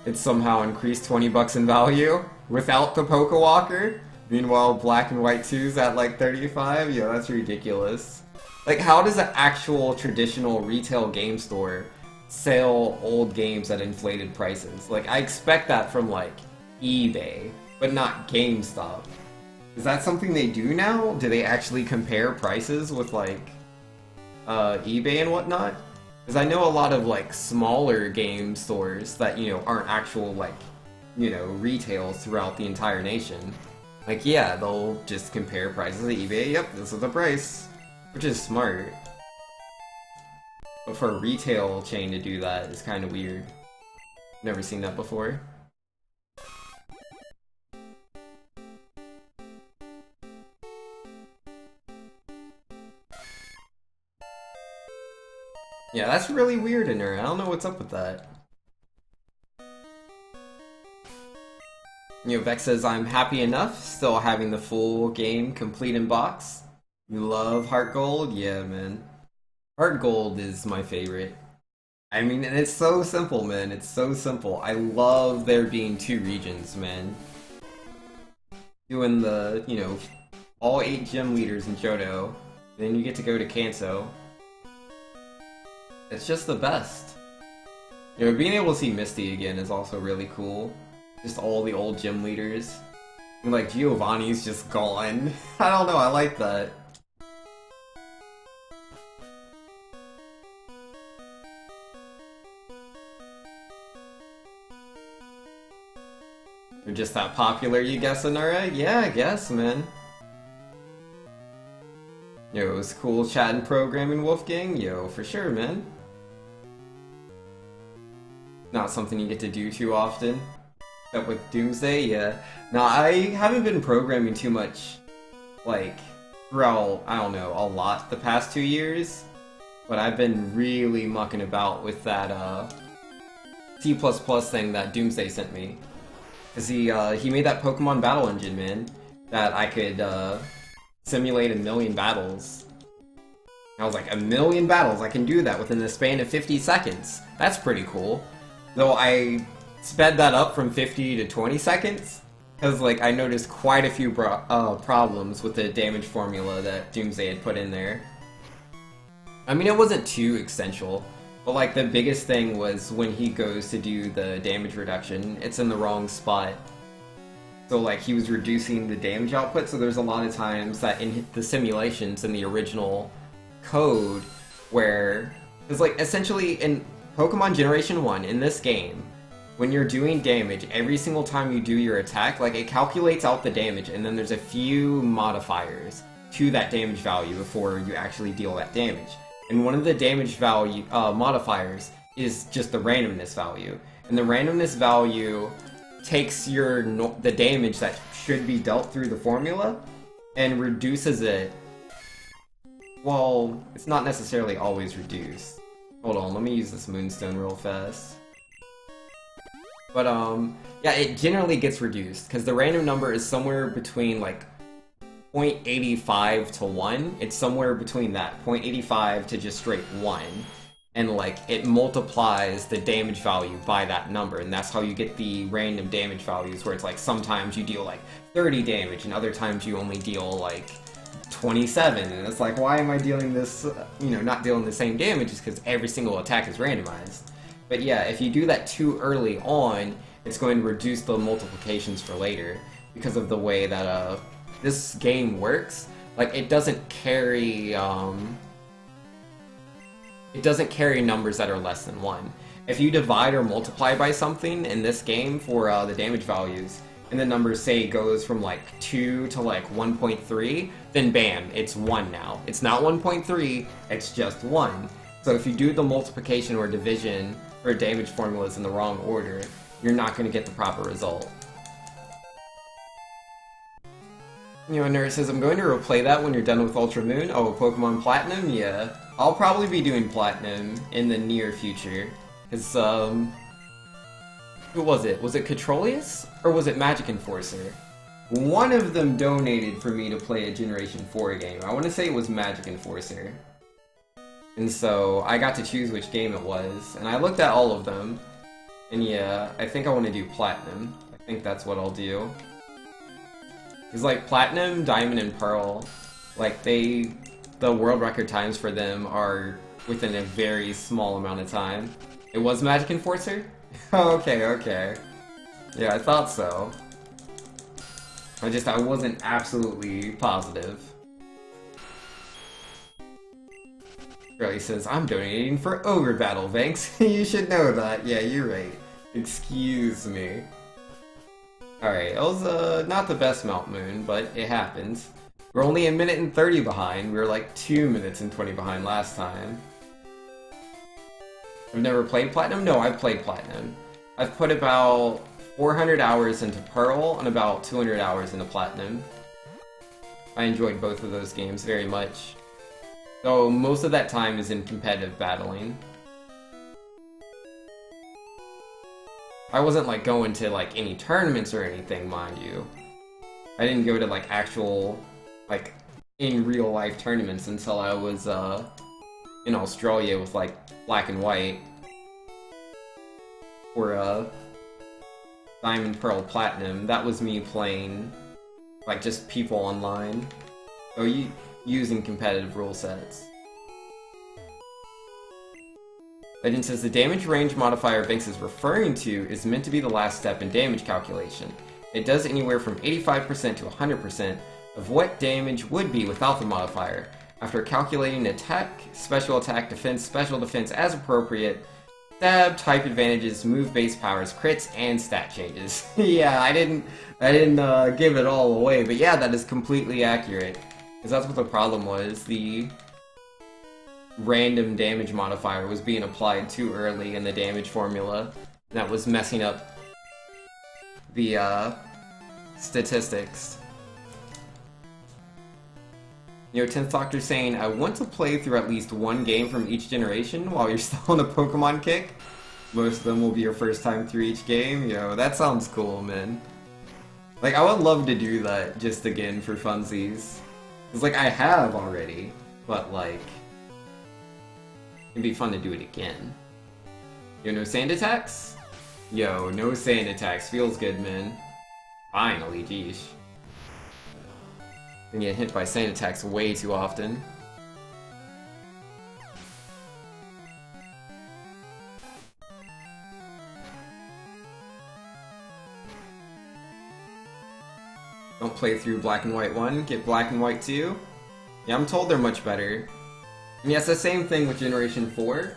It's somehow increased 20 bucks in value without the Poke Walker. Meanwhile, Black and White 2's at like 35? Yeah, that's ridiculous. Like, how does an actual traditional retail game store sell old games at inflated prices? Like, I expect that from like eBay, but not GameStop. Is that something they do now? Do they actually compare prices with like eBay and whatnot? Because I know a lot of like smaller game stores that, you know, aren't actual like, you know, retail throughout the entire nation. Like, yeah, they'll just compare prices at eBay. Yep, this is the price, which is smart. But for a retail chain to do that is kind of weird. Never seen that before. Yeah, that's really weird in her. I don't know what's up with that. You know, Vex says, I'm happy enough, still having the full game complete in box. You love Heart Gold? Yeah, man. Heart Gold is my favorite. I mean, and it's so simple, man. It's so simple. I love there being 2 regions, man. Doing the, you know, all 8 gym leaders in Johto. Then you get to go to Kanto. It's just the best. You know, being able to see Misty again is also really cool. Just all the old gym leaders. And like, Giovanni's just gone. I don't know, I like that. They're just that popular, you guess, Anura? Yeah, I guess, man. Yo, it was cool chatting programming, Wolfgang. Yo, for sure, man. Not something you get to do too often. But with Doomsday, yeah. Now, I haven't been programming too much, like, throughout, I don't know, a lot the past 2 years. But I've been really mucking about with that, C++ thing that Doomsday sent me. Because he made that Pokemon battle engine, man. That I could, simulate 1,000,000 battles. I was like, 1,000,000 battles? I can do that within the span of 50 seconds. That's pretty cool. Though I sped that up from 50 to 20 seconds, because like I noticed quite a few problems with the damage formula that Doomsday had put in there. I mean, it wasn't too essential, but like the biggest thing was when he goes to do the damage reduction, it's in the wrong spot. So like he was reducing the damage output, so there's a lot of times that in the simulations in the original code where, it's like essentially in Pokemon Generation 1 in this game, when you're doing damage, every single time you do your attack, like it calculates out the damage and then there's a few modifiers to that damage value before you actually deal that damage. And one of the damage value modifiers is just the randomness value. And the randomness value takes the damage that should be dealt through the formula and reduces it. Well, it's not necessarily always reduced. Hold on, let me use this Moonstone real fast. But yeah, it generally gets reduced because the random number is somewhere between like 0.85 to 1. It's somewhere between that, 0.85 to just straight 1. And like it multiplies the damage value by that number, and that's how you get the random damage values where it's like sometimes you deal like 30 damage and other times you only deal like 27, and it's like, why am I dealing this, you know, not dealing the same damage? Is because every single attack is randomized. But yeah, if you do that too early on, it's going to reduce the multiplications for later because of the way that this game works. Like it doesn't carry numbers that are less than 1. If you divide or multiply by something in this game for the damage values, and the number, say, goes from like 2 to like 1.3, then bam, it's 1 now. It's not 1.3, it's just 1. So if you do the multiplication or division for damage formulas in the wrong order, you're not going to get the proper result. You know, Nerd says, I'm going to replay that when you're done with Ultra Moon. Oh, Pokemon Platinum? Yeah. I'll probably be doing Platinum in the near future. Cause, who was it? Was it Controlius? Or was it Magic Enforcer? One of them donated for me to play a Generation 4 game. I want to say it was Magic Enforcer. And so, I got to choose which game it was, and I looked at all of them. And yeah, I think I want to do Platinum. I think that's what I'll do. Because, like, Platinum, Diamond, and Pearl, like, the world record times for them are within a very small amount of time. It was Magic Enforcer? Okay, okay. Yeah, I thought so. I wasn't absolutely positive. Shirley says, I'm donating for Ogre Battle, Banks. You should know that. Yeah, you're right. Excuse me. Alright, it was not the best Mount Moon, but it happens. We're only 1 minute and 30 behind. We were like 2 minutes and 20 behind last time. I've never played Platinum? No, I've played Platinum. I've put about 400 hours into Pearl and about 200 hours into Platinum. I enjoyed both of those games very much. So most of that time is in competitive battling. I wasn't like going to like any tournaments or anything, mind you. I didn't go to like actual, like in real life tournaments until I was in Australia with like Black and White. Or Diamond, Pearl, Platinum. That was me playing like just people online. So using competitive rule sets. Legend says the damage range modifier Banks is referring to is meant to be the last step in damage calculation. It does anywhere from 85% to 100% of what damage would be without the modifier. After calculating attack, special attack, defense, special defense as appropriate, stab, type advantages, move base powers, crits, and stat changes. Yeah, I didn't give it all away, but yeah, that is completely accurate. Because that's what the problem was. The random damage modifier was being applied too early in the damage formula. And that was messing up the statistics. You know, 10th Doctor saying, I want to play through at least one game from each generation while you're still on a Pokemon kick. Most of them will be your first time through each game. Yo, that sounds cool, man. Like, I would love to do that just again for funsies. It's like, I have already, but like, it'd be fun to do it again. Yo, no sand attacks? Yo, no sand attacks. Feels good, man. Finally, geesh. I get hit by sand attacks way too often. Don't play through Black and White 1, get Black and White 2. Yeah, I'm told they're much better. And yeah, it's the same thing with Generation 4.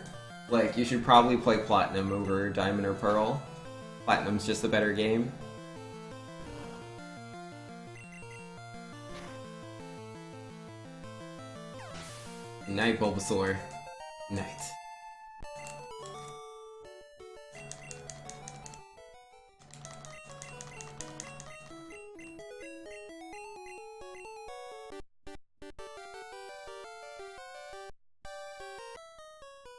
Like, you should probably play Platinum over Diamond or Pearl. Platinum's just a better game. Night, Bulbasaur. Night.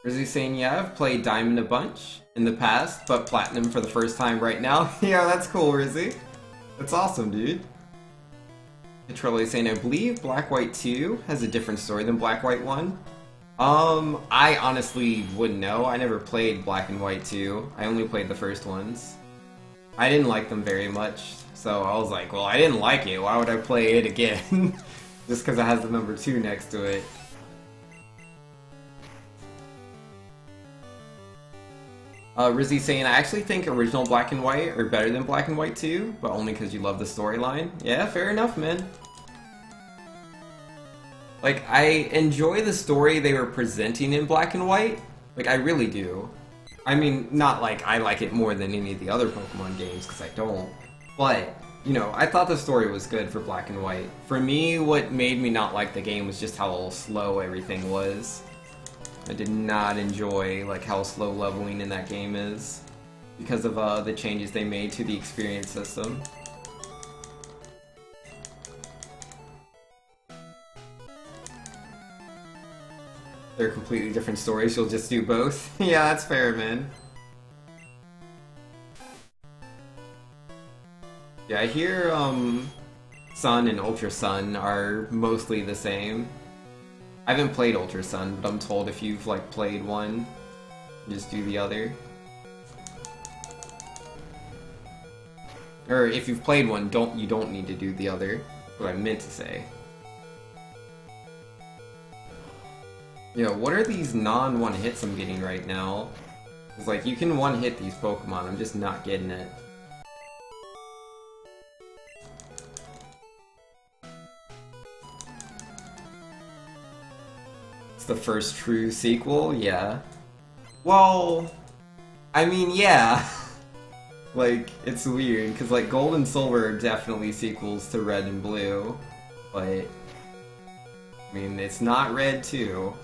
Rizzy saying, yeah, I've played Diamond a bunch in the past, but Platinum for the first time right now. Yeah, that's cool, Rizzy. That's awesome, dude. Trolley saying, I believe Black White 2 has a different story than Black White 1. I honestly wouldn't know. I never played Black and White 2. I only played the first ones. I didn't like them very much, so I was like, well, I didn't like it. Why would I play it again? Just because it has the number 2 next to it. Rizzy saying, I actually think original Black and White are better than Black and White 2, but only because you love the storyline. Yeah, fair enough, man. Like, I enjoy the story they were presenting in Black and White. Like, I really do. I mean, not like I like it more than any of the other Pokemon games, because I don't. But, you know, I thought the story was good for Black and White. For me, what made me not like the game was just how slow everything was. I did not enjoy like how slow leveling in that game is because of the changes they made to the experience system. They're completely different stories, you'll just do both. Yeah, that's fair, man. Yeah, I hear, Sun and Ultra Sun are mostly the same. I haven't played Ultra Sun, but I'm told if you've, like, played one, just do the other. Or if you've played one, you don't need to do the other. That's what I meant to say. Yeah, what are these non-one hits I'm getting right now? It's like, you can one-hit these Pokemon, I'm just not getting it. It's the first true sequel? Yeah. Well, I mean, yeah. Like, it's weird, because, like, Gold and Silver are definitely sequels to Red and Blue, but, I mean, it's not Red 2.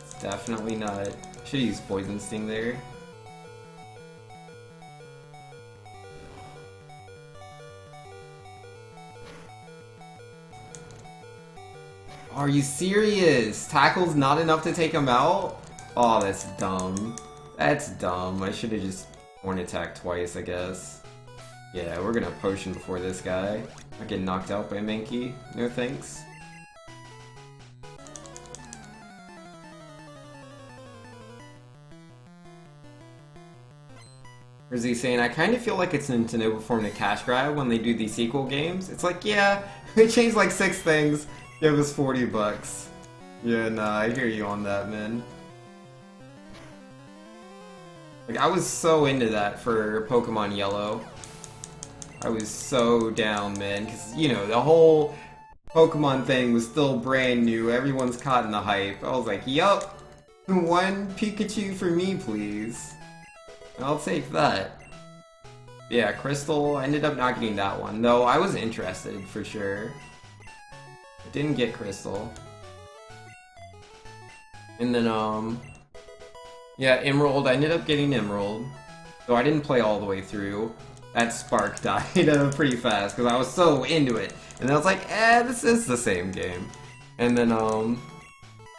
It's definitely not. Should've used Poison Sting there. Are you serious? Tackle's not enough to take him out? Oh, that's dumb. That's dumb. I should've just Horn Attack twice, I guess. Yeah, we're gonna Potion before this guy. I get knocked out by Mankey. No thanks. Or is he saying, I kind of feel like it's Nintendo performing a cash grab when they do these sequel games? It's like, yeah, they changed like 6 things, give us 40 bucks. Yeah, nah, I hear you on that, man. Like, I was so into that for Pokemon Yellow. I was so down, man, because, you know, the whole Pokemon thing was still brand new, everyone's caught in the hype. I was like, yup, one Pikachu for me, please. I'll take that. Yeah, Crystal, I ended up not getting that one, though I was interested, for sure. I didn't get Crystal. And then, yeah, Emerald, I ended up getting Emerald. Though I didn't play all the way through. That Spark died pretty fast, because I was so into it. And I was like, this is the same game. And then,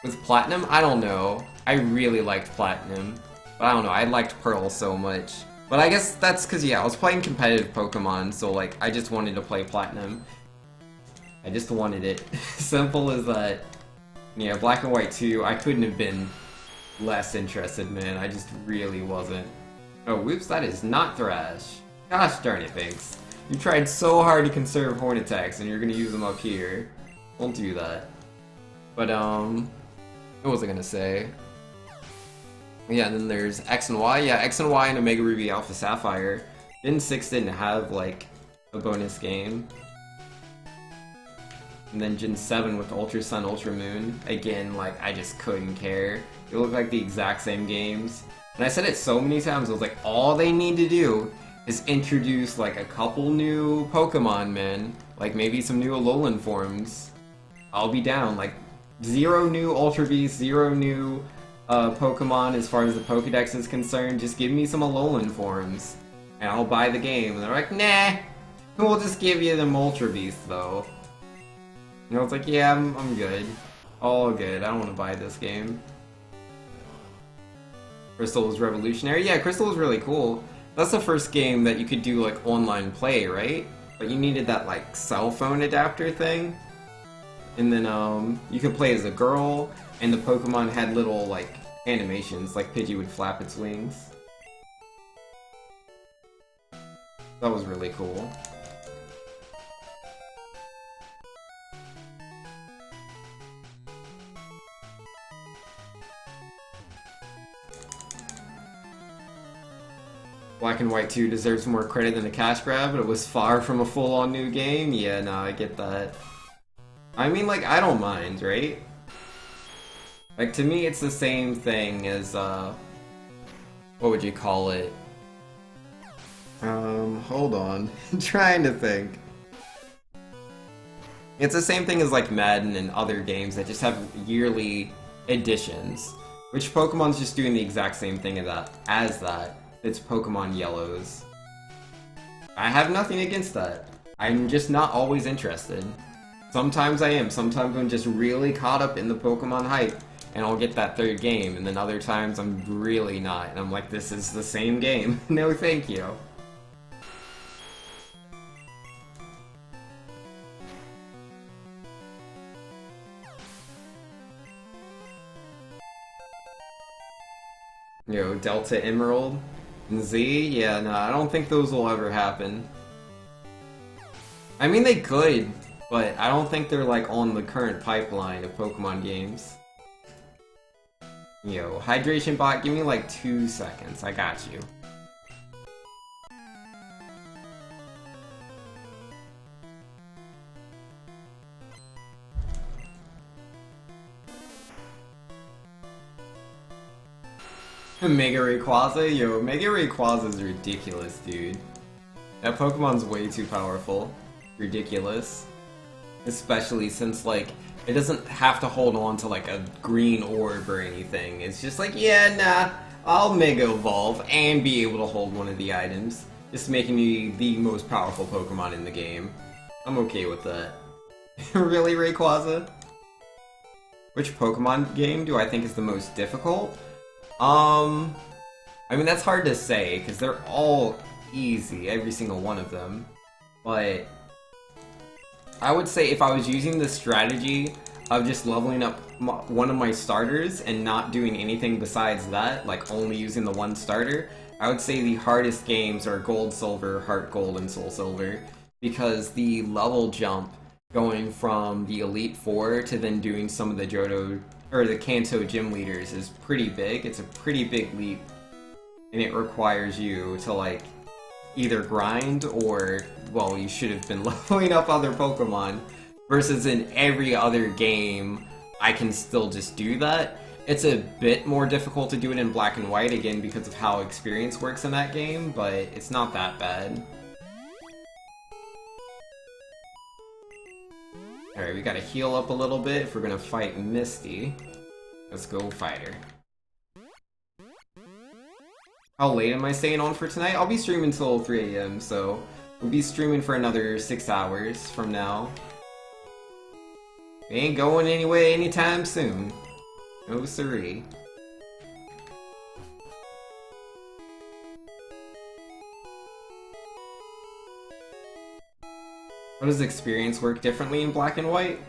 with Platinum, I don't know. I really liked Platinum. But I don't know, I liked Pearl so much. But I guess that's because, yeah, I was playing competitive Pokemon, so, like, I just wanted to play Platinum. I just wanted it. Simple as that. Yeah, Black and White 2, I couldn't have been less interested, man. I just really wasn't. Oh, whoops, that is not Thrash. Gosh darn it, Banks. You tried so hard to conserve Horn Attacks, and you're gonna use them up here. Don't do that. But, what was I gonna say? Yeah, and then there's X and Y. Yeah, X and Y and Omega Ruby Alpha Sapphire. Gen 6 didn't have, like, a bonus game. And then Gen 7 with Ultra Sun, Ultra Moon. Again, like, I just couldn't care. They look like the exact same games. And I said it so many times, I was like, all they need to do is introduce, like, a couple new Pokemon, man. Like, maybe some new Alolan forms. I'll be down. Like, 0 new Ultra Beasts, 0 new Pokemon as far as the Pokedex is concerned. Just give me some Alolan forms, and I'll buy the game. And they're like, nah, we'll just give you them Ultra Beasts, though. And I was like, yeah, I'm good. All good. I don't want to buy this game. Crystal was revolutionary. Yeah, Crystal was really cool. That's the first game that you could do, like, online play, right? But you needed that, like, cell phone adapter thing. And then, you could play as a girl, and the Pokemon had little, like, animations, like Pidgey would flap its wings. That was really cool. Black and White 2 deserves more credit than a cash grab, but it was far from a full-on new game. Yeah, no, I get that. I mean, like, I don't mind, right? Like, to me, it's the same thing as, what would you call it? Hold on. I'm trying to think. It's the same thing as, like, Madden and other games that just have yearly editions. Which Pokemon's just doing the exact same thing as that. It's Pokemon Yellows. I have nothing against that. I'm just not always interested. Sometimes I am. Sometimes I'm just really caught up in the Pokemon hype, and I'll get that third game, and then other times I'm really not, and I'm like, this is the same game. No thank you. Delta Emerald and Z. Yeah, no, I don't think those will ever happen. I mean, they could, but I don't think they're like on the current pipeline of Pokemon games. Hydration bot, give me like 2 seconds. I got you. Mega Rayquaza? Mega Rayquaza is ridiculous, dude. That Pokemon's way too powerful. Ridiculous. Especially since, like, it doesn't have to hold on to, like, a green orb or anything. It's just like, yeah, nah, I'll Mega Evolve and be able to hold one of the items. Just making me the most powerful Pokemon in the game. I'm okay with that. Really, Rayquaza? Which Pokemon game do I think is the most difficult? I mean, that's hard to say, because they're all easy, every single one of them. But I would say if I was using the strategy of just leveling up one of my starters and not doing anything besides that, like only using the one starter, I would say the hardest games are Gold, Silver, Heart Gold, and Soul Silver, because the level jump going from the Elite Four to then doing some of the Johto or the Kanto gym leaders is pretty big. It's a pretty big leap, and it requires you to like either grind or, well, you should have been leveling up other Pokemon, versus in every other game I can still just do that. It's a bit more difficult to do it in Black and White, again because of how experience works in that game, but it's not that bad. Alright, we gotta heal up a little bit if we're gonna fight Misty. Let's go fight her. How late am I staying on for tonight? I'll be streaming till 3 AM, so we'll be streaming for another 6 hours from now. We ain't going anywhere anytime soon. No siree. How does experience work differently in Black and White?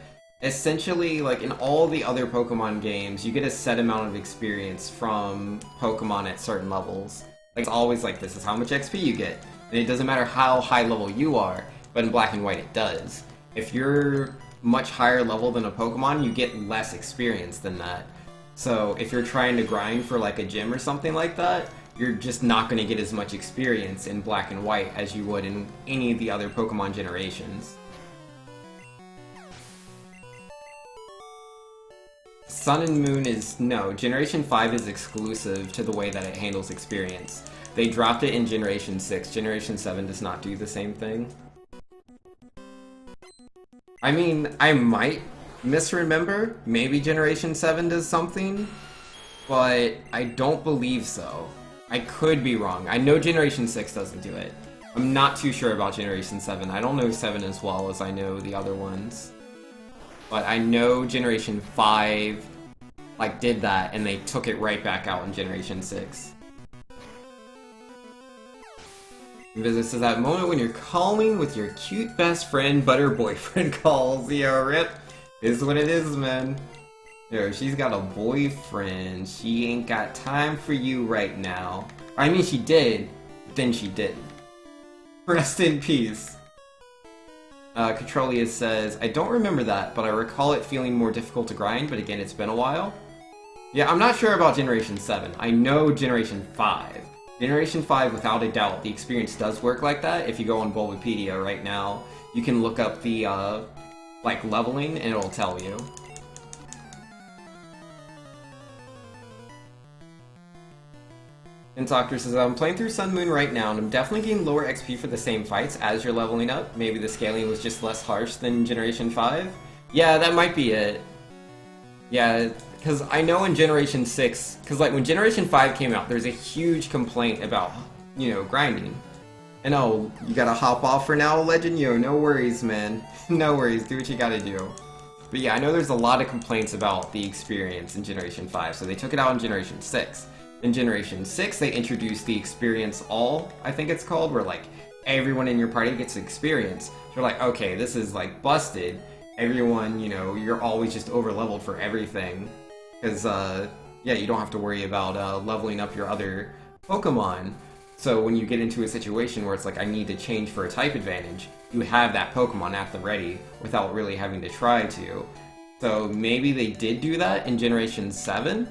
Essentially, like in all the other Pokemon games, you get a set amount of experience from Pokemon at certain levels. Like, it's always like, this is how much XP you get. And it doesn't matter how high level you are, but in Black and White it does. If you're much higher level than a Pokemon, you get less experience than that. So if you're trying to grind for like a gym or something like that, you're just not going to get as much experience in Black and White as you would in any of the other Pokemon generations. Sun and Moon is... no, Generation 5 is exclusive to the way that it handles experience. They dropped it in Generation 6. Generation 7 does not do the same thing. I mean, I might misremember. Maybe Generation 7 does something, but I don't believe so. I could be wrong. I know Generation 6 doesn't do it. I'm not too sure about Generation 7. I don't know 7 as well as I know the other ones. But I know Generation 5 like did that and they took it right back out in Generation 6. This is that moment when you're calling with your cute best friend but her boyfriend calls. Yo, rip. Is what it is, man. Yo, she's got a boyfriend. She ain't got time for you right now. I mean, she did, then she didn't. Rest in peace. Controlia says, I don't remember that, but I recall it feeling more difficult to grind, but again, it's been a while. Yeah, I'm not sure about Generation 7. I know Generation 5. Generation 5, without a doubt, the experience does work like that. If you go on Bulbapedia right now, you can look up the, like, leveling, and it'll tell you. And Doctor says, I'm playing through Sun Moon right now, and I'm definitely getting lower XP for the same fights as you're leveling up. Maybe the scaling was just less harsh than Generation 5? Yeah, that might be it. Yeah, because I know in Generation 6, because like when Generation 5 came out, there's a huge complaint about, you know, grinding. And oh, you gotta hop off for now, Legend? Yo, no worries, man. No worries, do what you gotta do. But yeah, I know there's a lot of complaints about the experience in Generation 5, so they took it out in Generation 6. In Generation 6, they introduced the Experience All, I think it's called, where like everyone in your party gets experience. So you're like, okay, this is like busted. Everyone, you know, you're always just over-leveled for everything. Because yeah, you don't have to worry about leveling up your other Pokemon. So when you get into a situation where it's like, I need to change for a type advantage, you have that Pokemon at the ready without really having to try to. So maybe they did do that in Generation 7,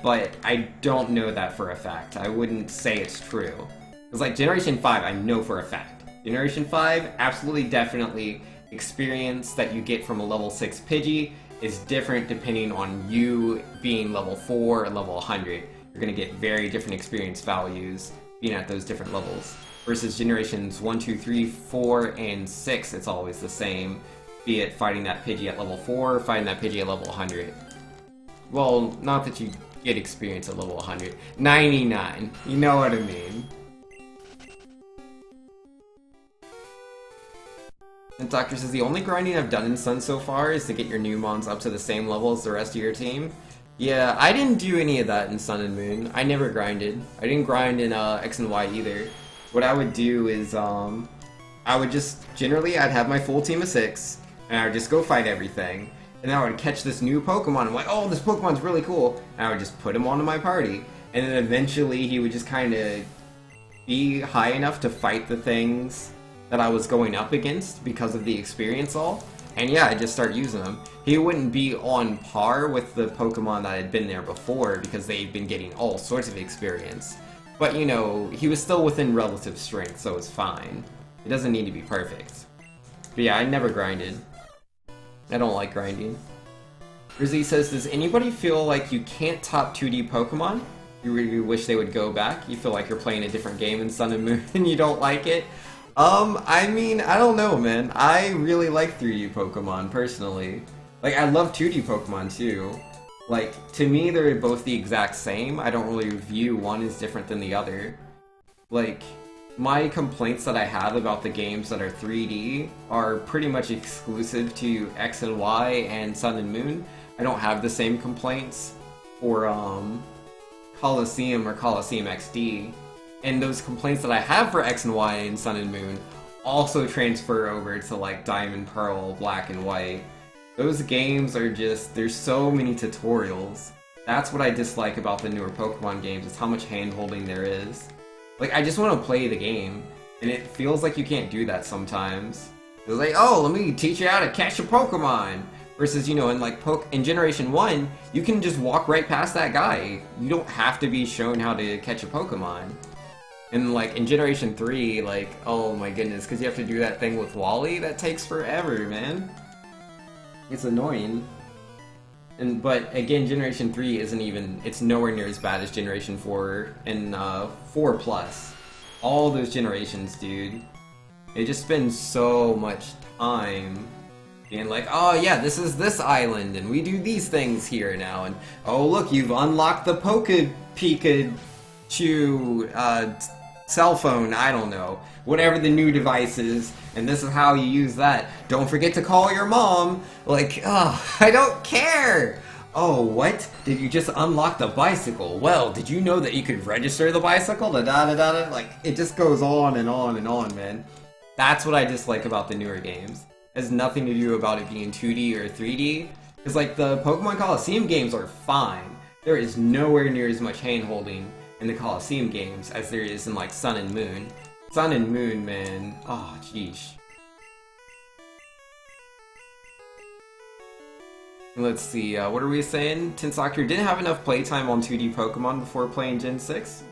but I don't know that for a fact. I wouldn't say it's true. Because like Generation 5, I know for a fact. Generation 5, absolutely definitely, experience that you get from a level 6 Pidgey is different depending on you being level 4 or level 100. You're going to get very different experience values being at those different levels. Versus Generations 1, 2, 3, 4, and 6, it's always the same. Be it fighting that Pidgey at level 4 or fighting that Pidgey at level 100. Well, not that you get experience at level 100. 99. You know what I mean. And Doctor says, the only grinding I've done in Sun so far is to get your new mons up to the same level as the rest of your team. Yeah, I didn't do any of that in Sun and Moon. I never grinded. I didn't grind in X and Y either. What I would do is, I would just, generally, I'd have my full team of 6, and I would just go fight everything. And then I would catch this new Pokemon, I'm like, oh, this Pokemon's really cool, and I would just put him onto my party. And then eventually he would just kind of be high enough to fight the things that I was going up against because of the experience all. And yeah, I'd just start using them. He wouldn't be on par with the Pokemon that had been there before because they'd been getting all sorts of experience. But you know, he was still within relative strength, so it's fine. It doesn't need to be perfect. But yeah, I never grinded. I don't like grinding. Rizzy says, does anybody feel like you can't top 2D Pokemon? You really wish they would go back? You feel like you're playing a different game in Sun and Moon and you don't like it? I mean, I don't know, man. I really like 3D Pokemon, personally. Like, I love 2D Pokemon, too. Like, to me, they're both the exact same. I don't really view one as different than the other. Like, my complaints that I have about the games that are 3D are pretty much exclusive to X and Y and Sun and Moon. I don't have the same complaints for, Coliseum or Coliseum XD. And those complaints that I have for X and Y and Sun and Moon also transfer over to like Diamond, Pearl, Black and White. Those games are just, there's so many tutorials. That's what I dislike about the newer Pokemon games, is how much hand-holding there is. Like, I just want to play the game, and it feels like you can't do that sometimes. It's like, oh, let me teach you how to catch a Pokemon! Versus, you know, in like in Generation 1, you can just walk right past that guy. You don't have to be shown how to catch a Pokemon. And like in Generation 3, like, oh my goodness, because you have to do that thing with Wally, that takes forever, man. It's annoying. But again, Generation 3 isn't even, it's nowhere near as bad as Generation 4 and 4 Plus. All those generations, dude. They just spend so much time being like, oh yeah, this is this island, and we do these things here now, and oh look, you've unlocked the Pikachu cell phone, I don't know, whatever the new device is, and this is how you use that. Don't forget to call your mom. Like, oh, I don't care. Oh, what? Did you just unlock the bicycle? Well, did you know that you could register the bicycle? Da da da da da. Like, it just goes on and on and on, man. That's what I dislike about the newer games. It has nothing to do about it being 2D or 3D. Because, like, the Pokemon Coliseum games are fine. There is nowhere near as much hand-holding in the Coliseum games as there is in like Sun and Moon. Sun and Moon, man. Oh, jeez. Let's see, what are we saying? Tinsoccer didn't have enough playtime on 2D Pokemon before playing Gen 6.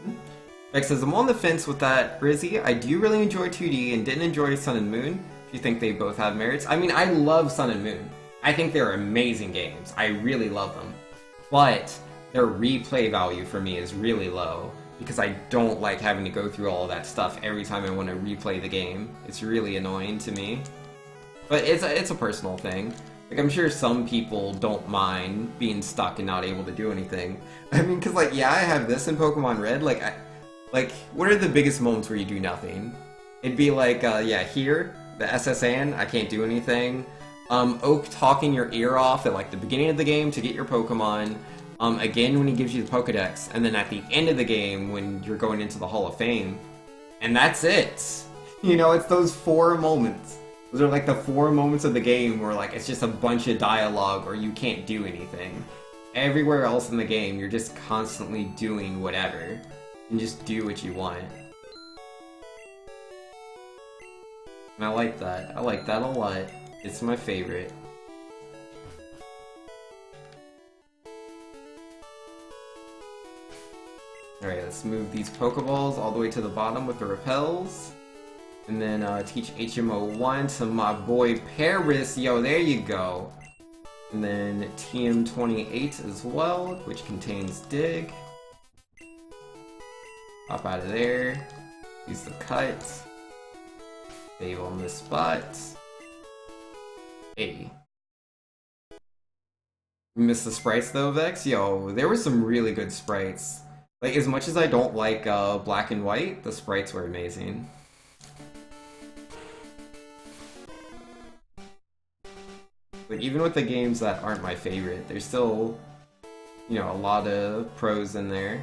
Bex says, I'm on the fence with that, Rizzy. I do really enjoy 2D and didn't enjoy Sun and Moon. If you think they both have merits. I mean, I love Sun and Moon. I think they're amazing games. I really love them. But their replay value for me is really low because I don't like having to go through all of that stuff every time I want to replay the game. It's really annoying to me. But it's a personal thing. Like, I'm sure some people don't mind being stuck and not able to do anything. I mean, because, like, yeah, I have this in Pokemon Red. Like, what are the biggest moments where you do nothing? It'd be like, yeah, here, the SSN, I can't do anything. Oak talking your ear off at, like, the beginning of the game to get your Pokemon. Again, when he gives you the Pokedex. And then at the end of the game, when you're going into the Hall of Fame. And that's it. You know, it's those 4 moments. Those are like the 4 moments of the game where like it's just a bunch of dialogue or you can't do anything. everywhere else in the game, you're just constantly doing whatever. And just do what you want. And I like that. I like that a lot. It's my favorite. Alright, let's move these Pokeballs all the way to the bottom with the repels. And then teach HMO1 to my boy Paris. Yo, there you go. And then TM28 as well, which contains Dig. Hop out of there. Use the cut. Save on this spot. Hey. Miss the sprites though, Vex? Yo, there were some really good sprites. Like, as much as I don't like black and white, the sprites were amazing. Like, even with the games that aren't my favorite, there's still, you know, a lot of pros in there.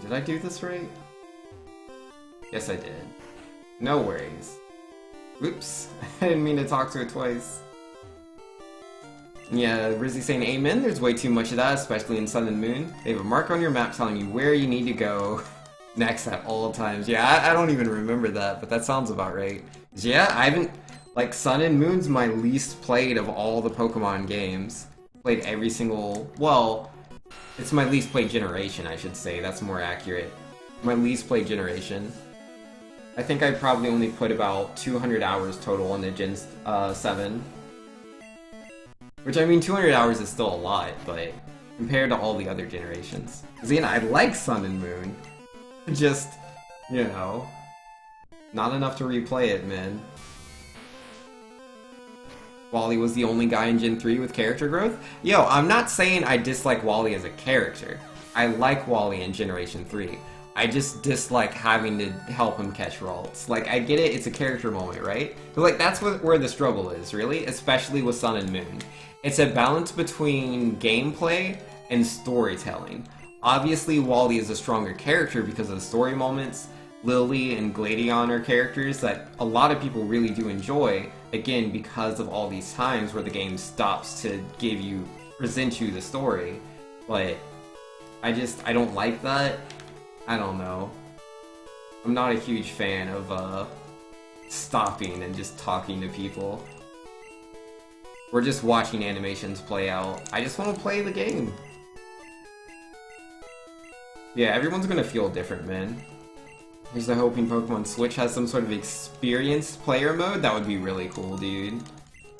Did I do this right? Yes, I did. No worries. Oops, I didn't mean to talk to it twice. Yeah, Rizzy saying amen, there's way too much of that, especially in Sun and Moon. They have a marker on your map telling you where you need to go next at all times. Yeah, I don't even remember that, but that sounds about right. Yeah, I haven't... Like, Sun and Moon's my least played of all the Pokemon games. Played every single... Well, it's my least played generation, I should say. That's more accurate. My least played generation. I think I probably only put about 200 hours total into Gen 7. Which, I mean, 200 hours is still a lot, but compared to all the other generations. Because, again, I like Sun and Moon. Just, you know, not enough to replay it, man. Wally was the only guy in Gen 3 with character growth? Yo, I'm not saying I dislike Wally as a character. I like Wally in Generation 3. I just dislike having to help him catch Ralts. Like, I get it, it's a character moment, right? But, like, that's where the struggle is, really? Especially with Sun and Moon. It's a balance between gameplay and storytelling. Obviously, Wally is a stronger character because of the story moments. Lily and Gladion are characters that a lot of people really do enjoy, again, because of all these times where the game stops to present you the story. But I don't like that. I don't know. I'm not a huge fan of stopping and just talking to people. Or just watching animations play out. I just want to play the game. Yeah, everyone's gonna feel different, man. Here's the hoping Pokemon Switch has some sort of experienced player mode. That would be really cool, dude.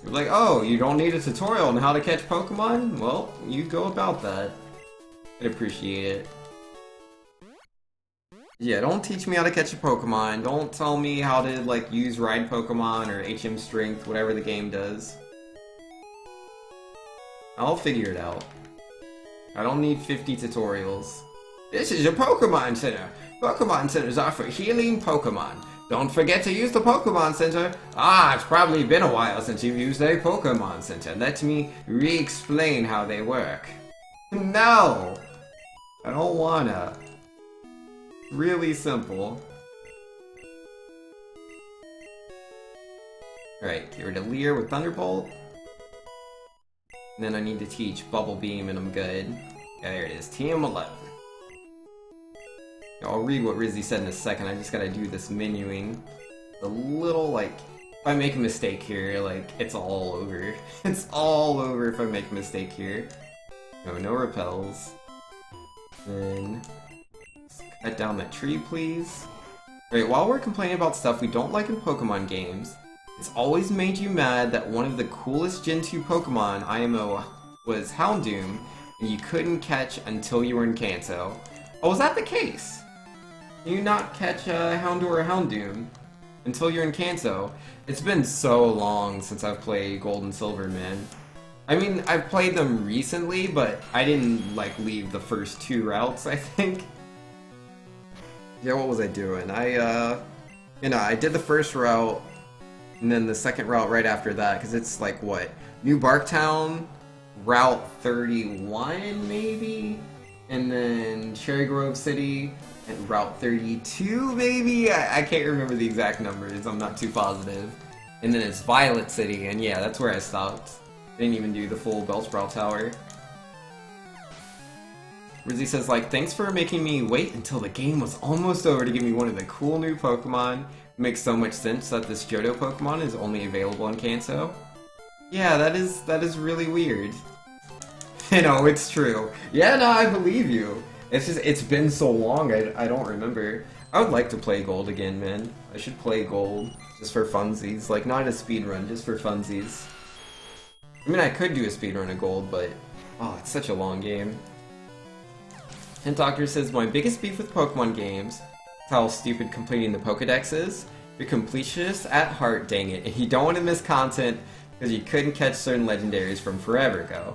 You're like, oh, you don't need a tutorial on how to catch Pokemon? Well, you go about that. I'd appreciate it. Yeah, don't teach me how to catch a Pokemon. Don't tell me how to, like, use Ride Pokemon or HM Strength, whatever the game does. I'll figure it out. I don't need 50 tutorials. This is a Pokemon Center. Pokemon Centers are for healing Pokemon. Don't forget to use the Pokemon Center. Ah, it's probably been a while since you've used a Pokemon Center. Let me re-explain how they work. No! I don't wanna. Really simple. Alright, get rid of Leer with Thunderbolt. And then I need to teach Bubble Beam and I'm good. Yeah, there it is. TM11. I'll read what Rizzy said in a second, I just gotta do this menuing. A little, like, if I make a mistake here, like, it's all over. It's all over if I make a mistake here. No repels. Then, cut down that tree, please. Alright, while we're complaining about stuff we don't like in Pokemon games, it's always made you mad that one of the coolest Gen 2 Pokemon IMO was Houndoom, and you couldn't catch until you were in Kanto. Oh, was that the case? Can you not catch Houndour or Houndoom until you're in Kanto? It's been so long since I've played Gold and Silver, man. I mean, I've played them recently, but I didn't, like, leave the first 2 routes, I think. Yeah, what was I doing? I did the first route, and then the second route right after that, because it's, like, what? New Barktown, Route 31, maybe? And then Cherry Grove City, and Route 32, maybe? I can't remember the exact numbers, I'm not too positive. And then it's Violet City, and yeah, that's where I stopped. Didn't even do the full Bellsprout Tower. Rizzy says, like, thanks for making me wait until the game was almost over to give me one of the cool new Pokemon. It makes so much sense that this Johto Pokemon is only available in Kanto. Yeah, that is really weird. You know, it's true. Yeah, no, I believe you. It's just, it's been so long, I don't remember. I would like to play Gold again, man. I should play Gold, just for funsies. Like, not a speedrun, just for funsies. I mean, I could do a speedrun of Gold, but... oh, it's such a long game. Hint Doctor says, my biggest beef with Pokemon games is how stupid completing the Pokedex is. You're completionist at heart, dang it, and you don't want to miss content because you couldn't catch certain legendaries from forever ago.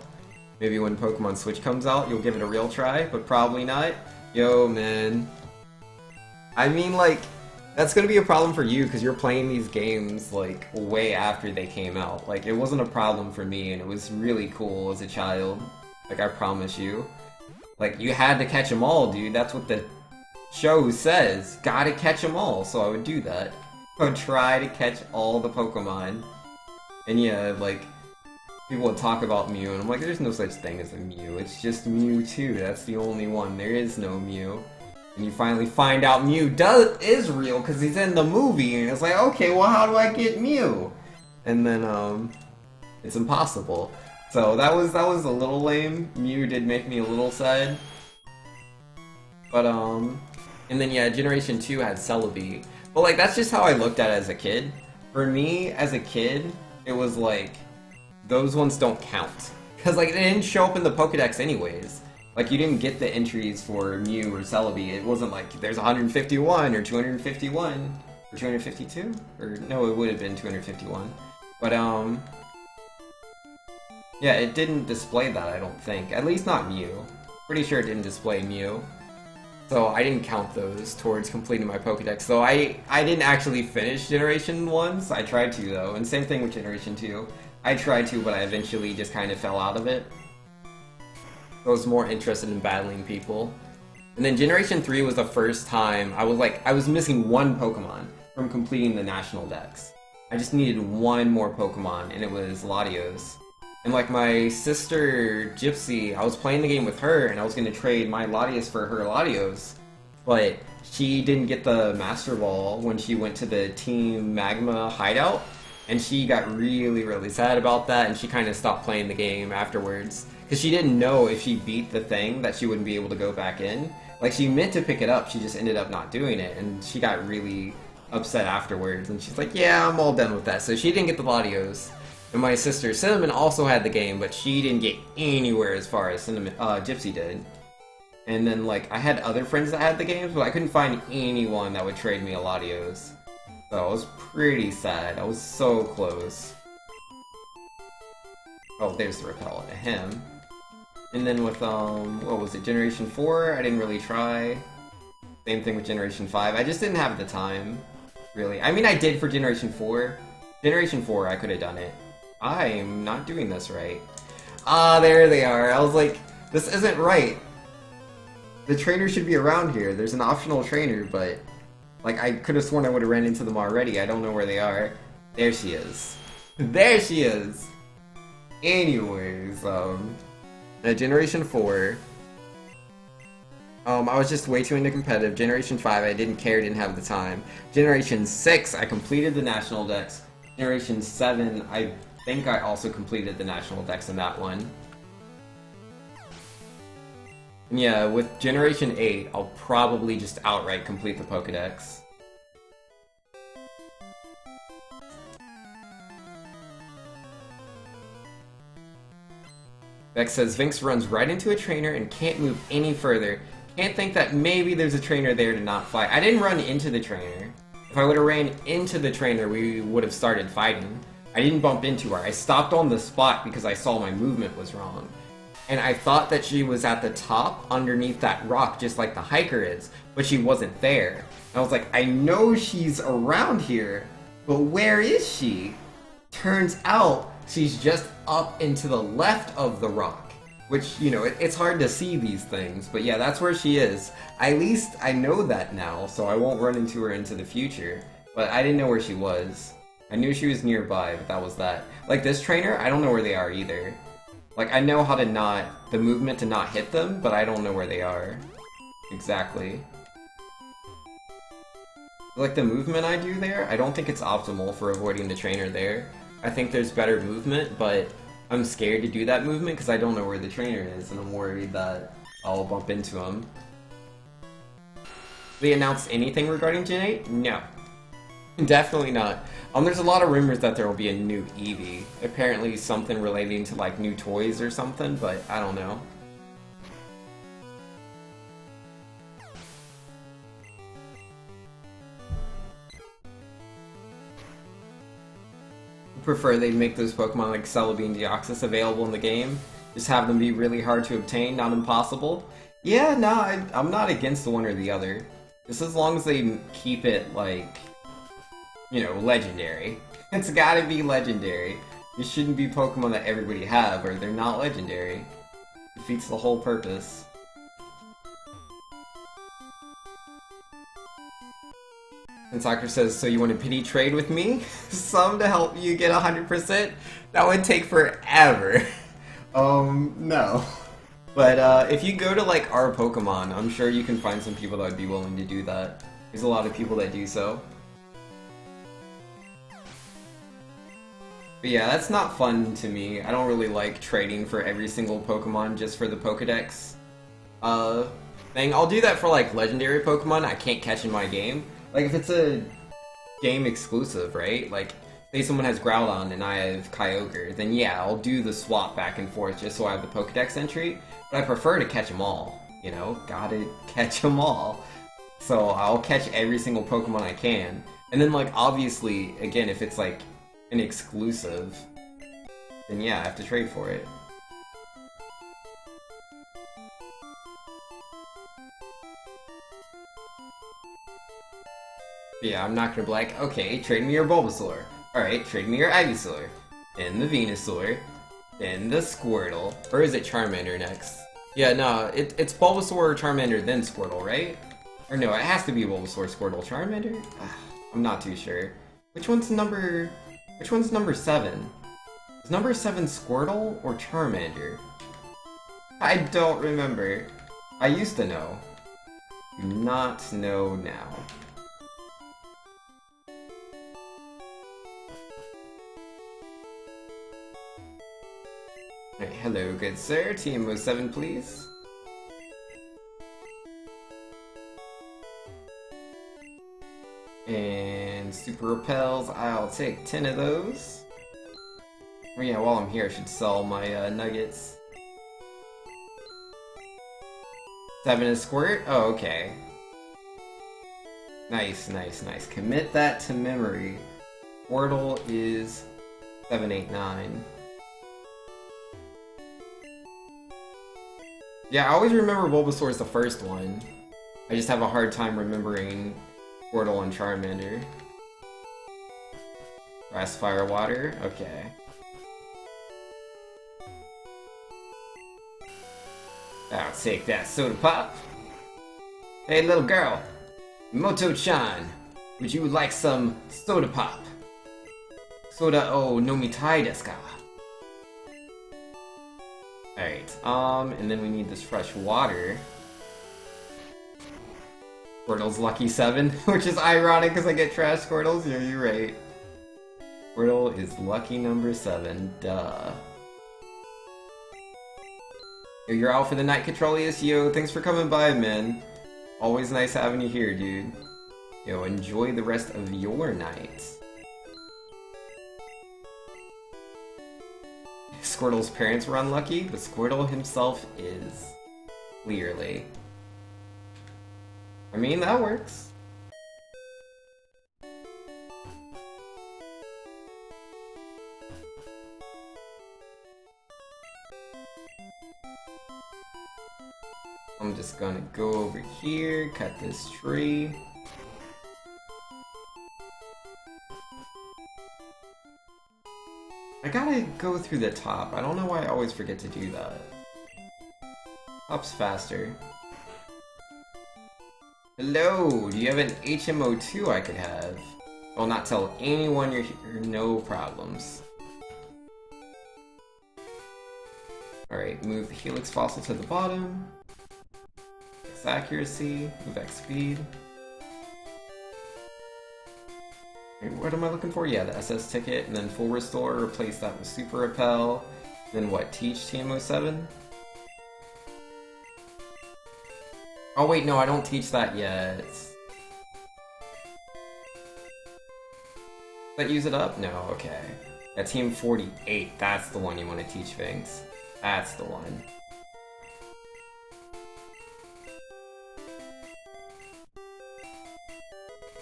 Maybe when Pokemon Switch comes out, you'll give it a real try, but probably not. Yo, man. I mean, like, that's gonna be a problem for you because you're playing these games, like, way after they came out. Like, it wasn't a problem for me, and it was really cool as a child. Like, I promise you. Like, you had to catch them all, dude. That's what the show says. Gotta catch them all, so I would do that. I would try to catch all the Pokemon. And yeah, like, people would talk about Mew, and I'm like, there's no such thing as a Mew. It's just Mewtwo. That's the only one. There is no Mew. And you finally find out Mew is real because he's in the movie, and it's like, okay, well, how do I get Mew? And then, it's impossible. So that was a little lame. Mew did make me a little sad. But, and then, yeah, Generation 2 had Celebi. But, like, that's just how I looked at it as a kid. For me, as a kid, it was like, those ones don't count. Because, like, they didn't show up in the Pokedex anyways. Like, you didn't get the entries for Mew or Celebi. It wasn't like, there's 151 or 251 or 252? Or, no, it would have been 251. But, yeah, it didn't display that, I don't think. At least not Mew. Pretty sure it didn't display Mew. So I didn't count those towards completing my Pokedex. So I didn't actually finish Generation 1, so I tried to, though. And same thing with Generation 2. I tried to, but I eventually just kind of fell out of it. I was more interested in battling people. And then Generation 3 was the first time I was missing one Pokemon from completing the National Dex. I just needed one more Pokemon, and it was Latios. And like my sister Gypsy, I was playing the game with her, and I was going to trade my Latios for her Latios. But she didn't get the Master Ball when she went to the Team Magma hideout. And she got really, really sad about that, and she kind of stopped playing the game afterwards. Because she didn't know if she beat the thing that she wouldn't be able to go back in. Like, she meant to pick it up, she just ended up not doing it, and she got really upset afterwards. And she's like, yeah, I'm all done with that. So she didn't get the Latios. And my sister Cinnamon also had the game, but she didn't get anywhere as far as Gypsy did. And then, like, I had other friends that had the games, but I couldn't find anyone that would trade me a Latios. So I was pretty sad. I was so close. Oh, there's the repel to him. And then with, what was it, Generation 4? I didn't really try. Same thing with Generation 5. I just didn't have the time, really. I mean, I did for Generation 4. Generation 4, I could have done it. I'm not doing this right. Ah, there they are. I was like, this isn't right. The trainer should be around here. There's an optional trainer, but... like, I could have sworn I would have ran into them already. I don't know where they are. There she is. There she is! Anyways, Generation 4. I was just way too into competitive. Generation 5, I didn't care, didn't have the time. Generation 6, I completed the National Dex. Generation 7, I think I also completed the National Dex in that one. And yeah, with Generation 8, I'll probably just outright complete the Pokedex. Beck says, Vinx runs right into a trainer and can't move any further. Can't think that maybe there's a trainer there to not fight. I didn't run into the trainer. If I would have ran into the trainer, we would have started fighting. I didn't bump into her. I stopped on the spot because I saw my movement was wrong. And I thought that she was at the top underneath that rock, just like the hiker is, but she wasn't there. And I was like, I know she's around here, but where is she? Turns out she's just up and to the left of the rock, which, you know, it's hard to see these things, but yeah, that's where she is. At least I know that now, so I won't run into her into the future, but I didn't know where she was. I knew she was nearby, but that was that. Like this trainer, I don't know where they are either. Like I know how to not, the movement to not hit them, but I don't know where they are. Exactly. Like the movement I do there, I don't think it's optimal for avoiding the trainer there. I think there's better movement, but I'm scared to do that movement because I don't know where the trainer is, and I'm worried that I'll bump into him. They announced anything regarding Gen 8? No. Definitely not. There's a lot of rumors that there will be a new Eevee. Apparently something relating to like new toys or something, but I don't know. Prefer they'd make those Pokemon like Celebi and Deoxys available in the game. Just have them be really hard to obtain, not impossible. Yeah, no, I'm not against the one or the other. Just as long as they keep it like, you know, legendary. It's gotta be legendary. It shouldn't be Pokemon that everybody have, or they're not legendary. Defeats the whole purpose. And Soccer says, so you want to pity trade with me? Some to help you get 100%? That would take forever. No. But if you go to like our Pokemon, I'm sure you can find some people that would be willing to do that. There's a lot of people that do so. But yeah, that's not fun to me. I don't really like trading for every single Pokemon just for the Pokedex thing. I'll do that for like legendary Pokemon I can't catch in my game. Like if it's a game exclusive, right? Like say someone has Groudon and I have Kyogre, then yeah, I'll do the swap back and forth just so I have the Pokedex entry. But I prefer to catch them all, you know? Gotta catch them all. So I'll catch every single Pokemon I can. And then like obviously, again, if it's like an exclusive, then yeah, I have to trade for it. Yeah, I'm not gonna be like, okay, trade me your Bulbasaur. Alright, trade me your Ivysaur. Then the Venusaur. Then the Squirtle. Or is it Charmander next? Yeah, no, it's Bulbasaur or Charmander, then Squirtle, right? Or no, it has to be Bulbasaur, Squirtle, Charmander? I'm not too sure. Which one's number 7? Is number 7 Squirtle or Charmander? I don't remember. I used to know. Do not know now. Right, hello, good sir. TMO 7, please. And Super Repels, I'll take 10 of those. Oh yeah, while I'm here, I should sell my nuggets. 7 is Squirt? Oh, okay. Nice, nice, nice. Commit that to memory. Wordle is 789. Yeah, I always remember Bulbasaur is the first one. I just have a hard time remembering Squirtle and Charmander. Grass, Fire, Water? Okay. I'll take that soda pop. Hey little girl, Moto-chan, would you like some soda pop? Soda o nomitai desu ka? Alright, and then we need this fresh water. Squirtle's lucky 7, which is ironic because I get trash Squirtles. Yeah, you're right. Squirtle is lucky number 7, duh. Yo, you're out for the night, Controlius. Yo, thanks for coming by, man. Always nice having you here, dude. Yo, enjoy the rest of your night. Squirtle's parents were unlucky, but Squirtle himself is. Clearly. I mean, that works. I'm just gonna go over here, cut this tree. I gotta go through the top. I don't know why I always forget to do that. Top's faster. Hello, do you have an HMO2 I could have? I'll not tell anyone you're here, no problems. Alright, move the Helix Fossil to the bottom. X accuracy, move X speed. What am I looking for? Yeah, the SS ticket, and then full restore, replace that with super repel. Then what, teach TM07? Oh wait, no, I don't teach that yet. Does that use it up? No, okay. Yeah, TM48, that's the one you want to teach things. That's the one.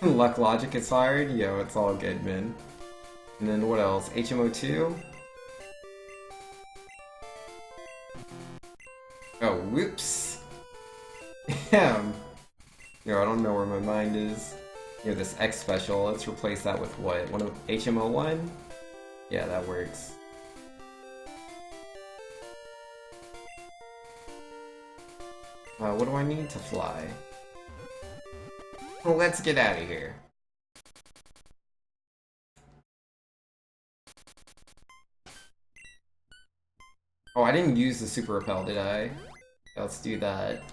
Luck Logic is fired? Yo, it's all good, man. And then what else? HMO2? Oh, whoops. Damn. Yo, I don't know where my mind is. You know, this X special, let's replace that with what? One of HMO1? Yeah, that works. What do I need to fly? Well, let's get out of here. Oh, I didn't use the super repel, did I? Let's do that.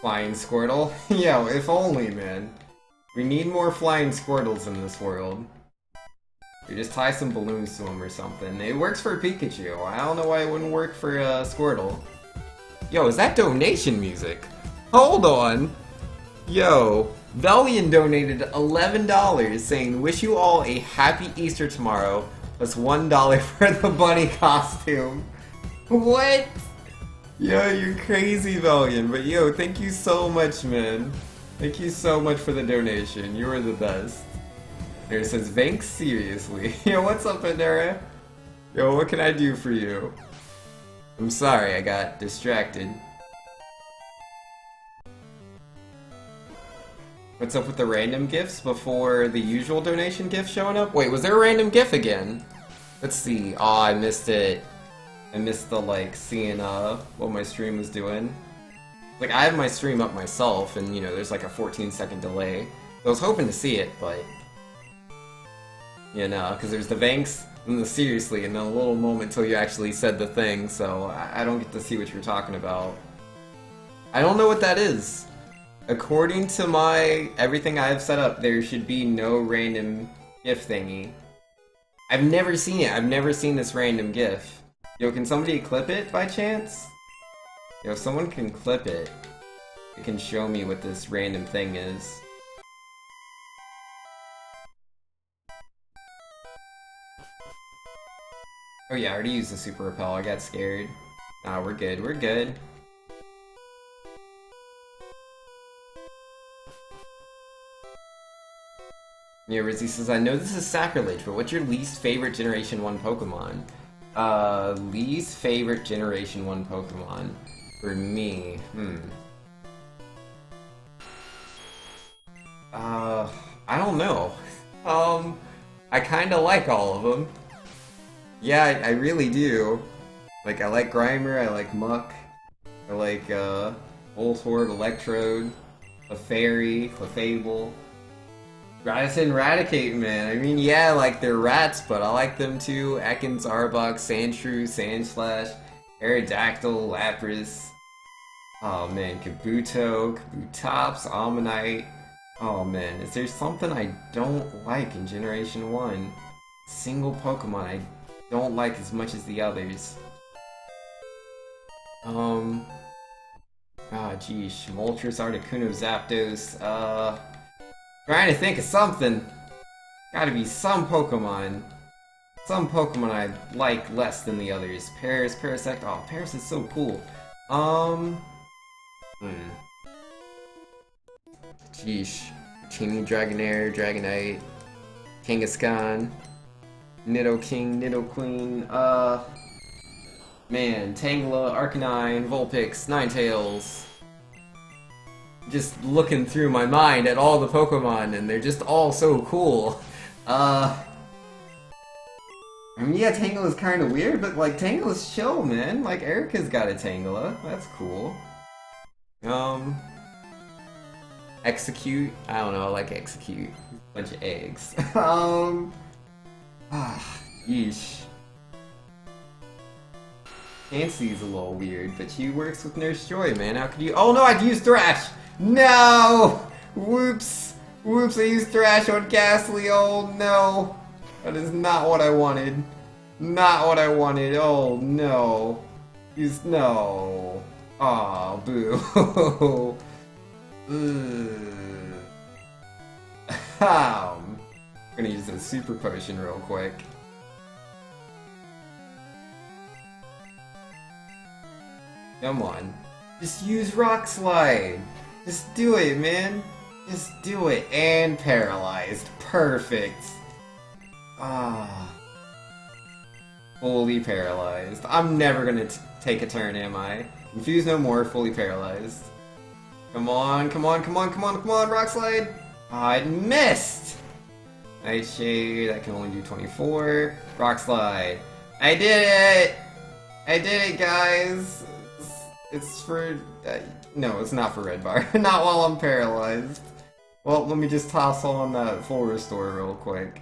Flying Squirtle? Yeah, if only, man. We need more flying Squirtles in this world. You just tie some balloons to them or something. It works for Pikachu. I don't know why it wouldn't work for Squirtle. Yo, is that donation music? Hold on! Yo, Velian donated $11 saying, wish you all a happy Easter tomorrow, plus $1 for the bunny costume. What? Yo, you're crazy, Velian, but yo, thank you so much, man. Thank you so much for the donation. You are the best. There it says, Vanks, seriously. Yo, what's up, Panera? Yo, what can I do for you? I'm sorry, I got distracted. What's up with the random gifts before the usual donation gift showing up? Wait, was there a random gift again? Let's see. Oh, I missed it. I missed the, like, seeing, what my stream was doing. Like, I have my stream up myself, and, you know, there's like a 14-second delay. I was hoping to see it, but... you know, because there's the Vanks and the seriously, and then a little moment till you actually said the thing, so I don't get to see what you're talking about. I don't know what that is. According to my everything I have set up, there should be no random GIF thingy. I've never seen it. I've never seen this random GIF. Yo, can somebody clip it by chance? Yo, if someone can clip it, it can show me what this random thing is. Oh yeah, I already used the super repel. I got scared. Nah, we're good. We're good. Yeah, Rizzy says, I know this is sacrilege, but what's your least favorite Generation 1 Pokemon? Least favorite Generation 1 Pokemon? For me, I don't know. I kinda like all of them. Yeah, I really do. Like, I like Grimer, I like Muck, I like, Voltorb, Electrode, Clefairy, Clefable. Radisson, Raticate, man. I mean, yeah, like, they're rats, but I like them too. Ekans, Arbok, Sandshrew, Sandslash, Aerodactyl, Lapras. Oh man, Kabuto, Kabutops, Ammonite. Oh man, is there something I don't like in Generation 1? Single Pokemon I don't like as much as the others. Ah, geesh. Moltres, Articuno, Zapdos, trying to think of something. Gotta be some Pokemon. Some Pokemon I like less than the others. Paris, Parasect. Oh, Paris is so cool. Geesh. Chainy, Dragonair, Dragonite, Kangaskhan, Nidoking, Nidoqueen, man, Tangela, Arcanine, Vulpix, Ninetales. Just looking through my mind at all the Pokemon, and they're just all so cool. I mean, yeah, Tangela's kind of weird, but, like, Tangela's chill, man. Like, Erica's got a Tangela. That's cool. Execute? I don't know, I like execute. Bunch of eggs. Yeesh. Nancy's a little weird, but she works with Nurse Joy, man. How could you? Oh no, I'd used Thrash! No! Whoops! Whoops, I used Thrash on Ghastly, oh no! That is not what I wanted. Not what I wanted, oh no. He's no. Aw, boo. I'm gonna use a super potion real quick. Come on. Just use Rock Slide. Just do it, man. Just do it. And paralyzed. Perfect. Fully paralyzed. I'm never gonna take a turn, am I? Confuse no more, fully paralyzed. Come on, come on, come on, come on, come on, Rock Slide! I missed! Nightshade, I can only do 24. Rock Slide. I did it! I did it, guys! It's for... no, it's not for Red Bar. Not while I'm paralyzed. Well, let me just toss on that full restore real quick.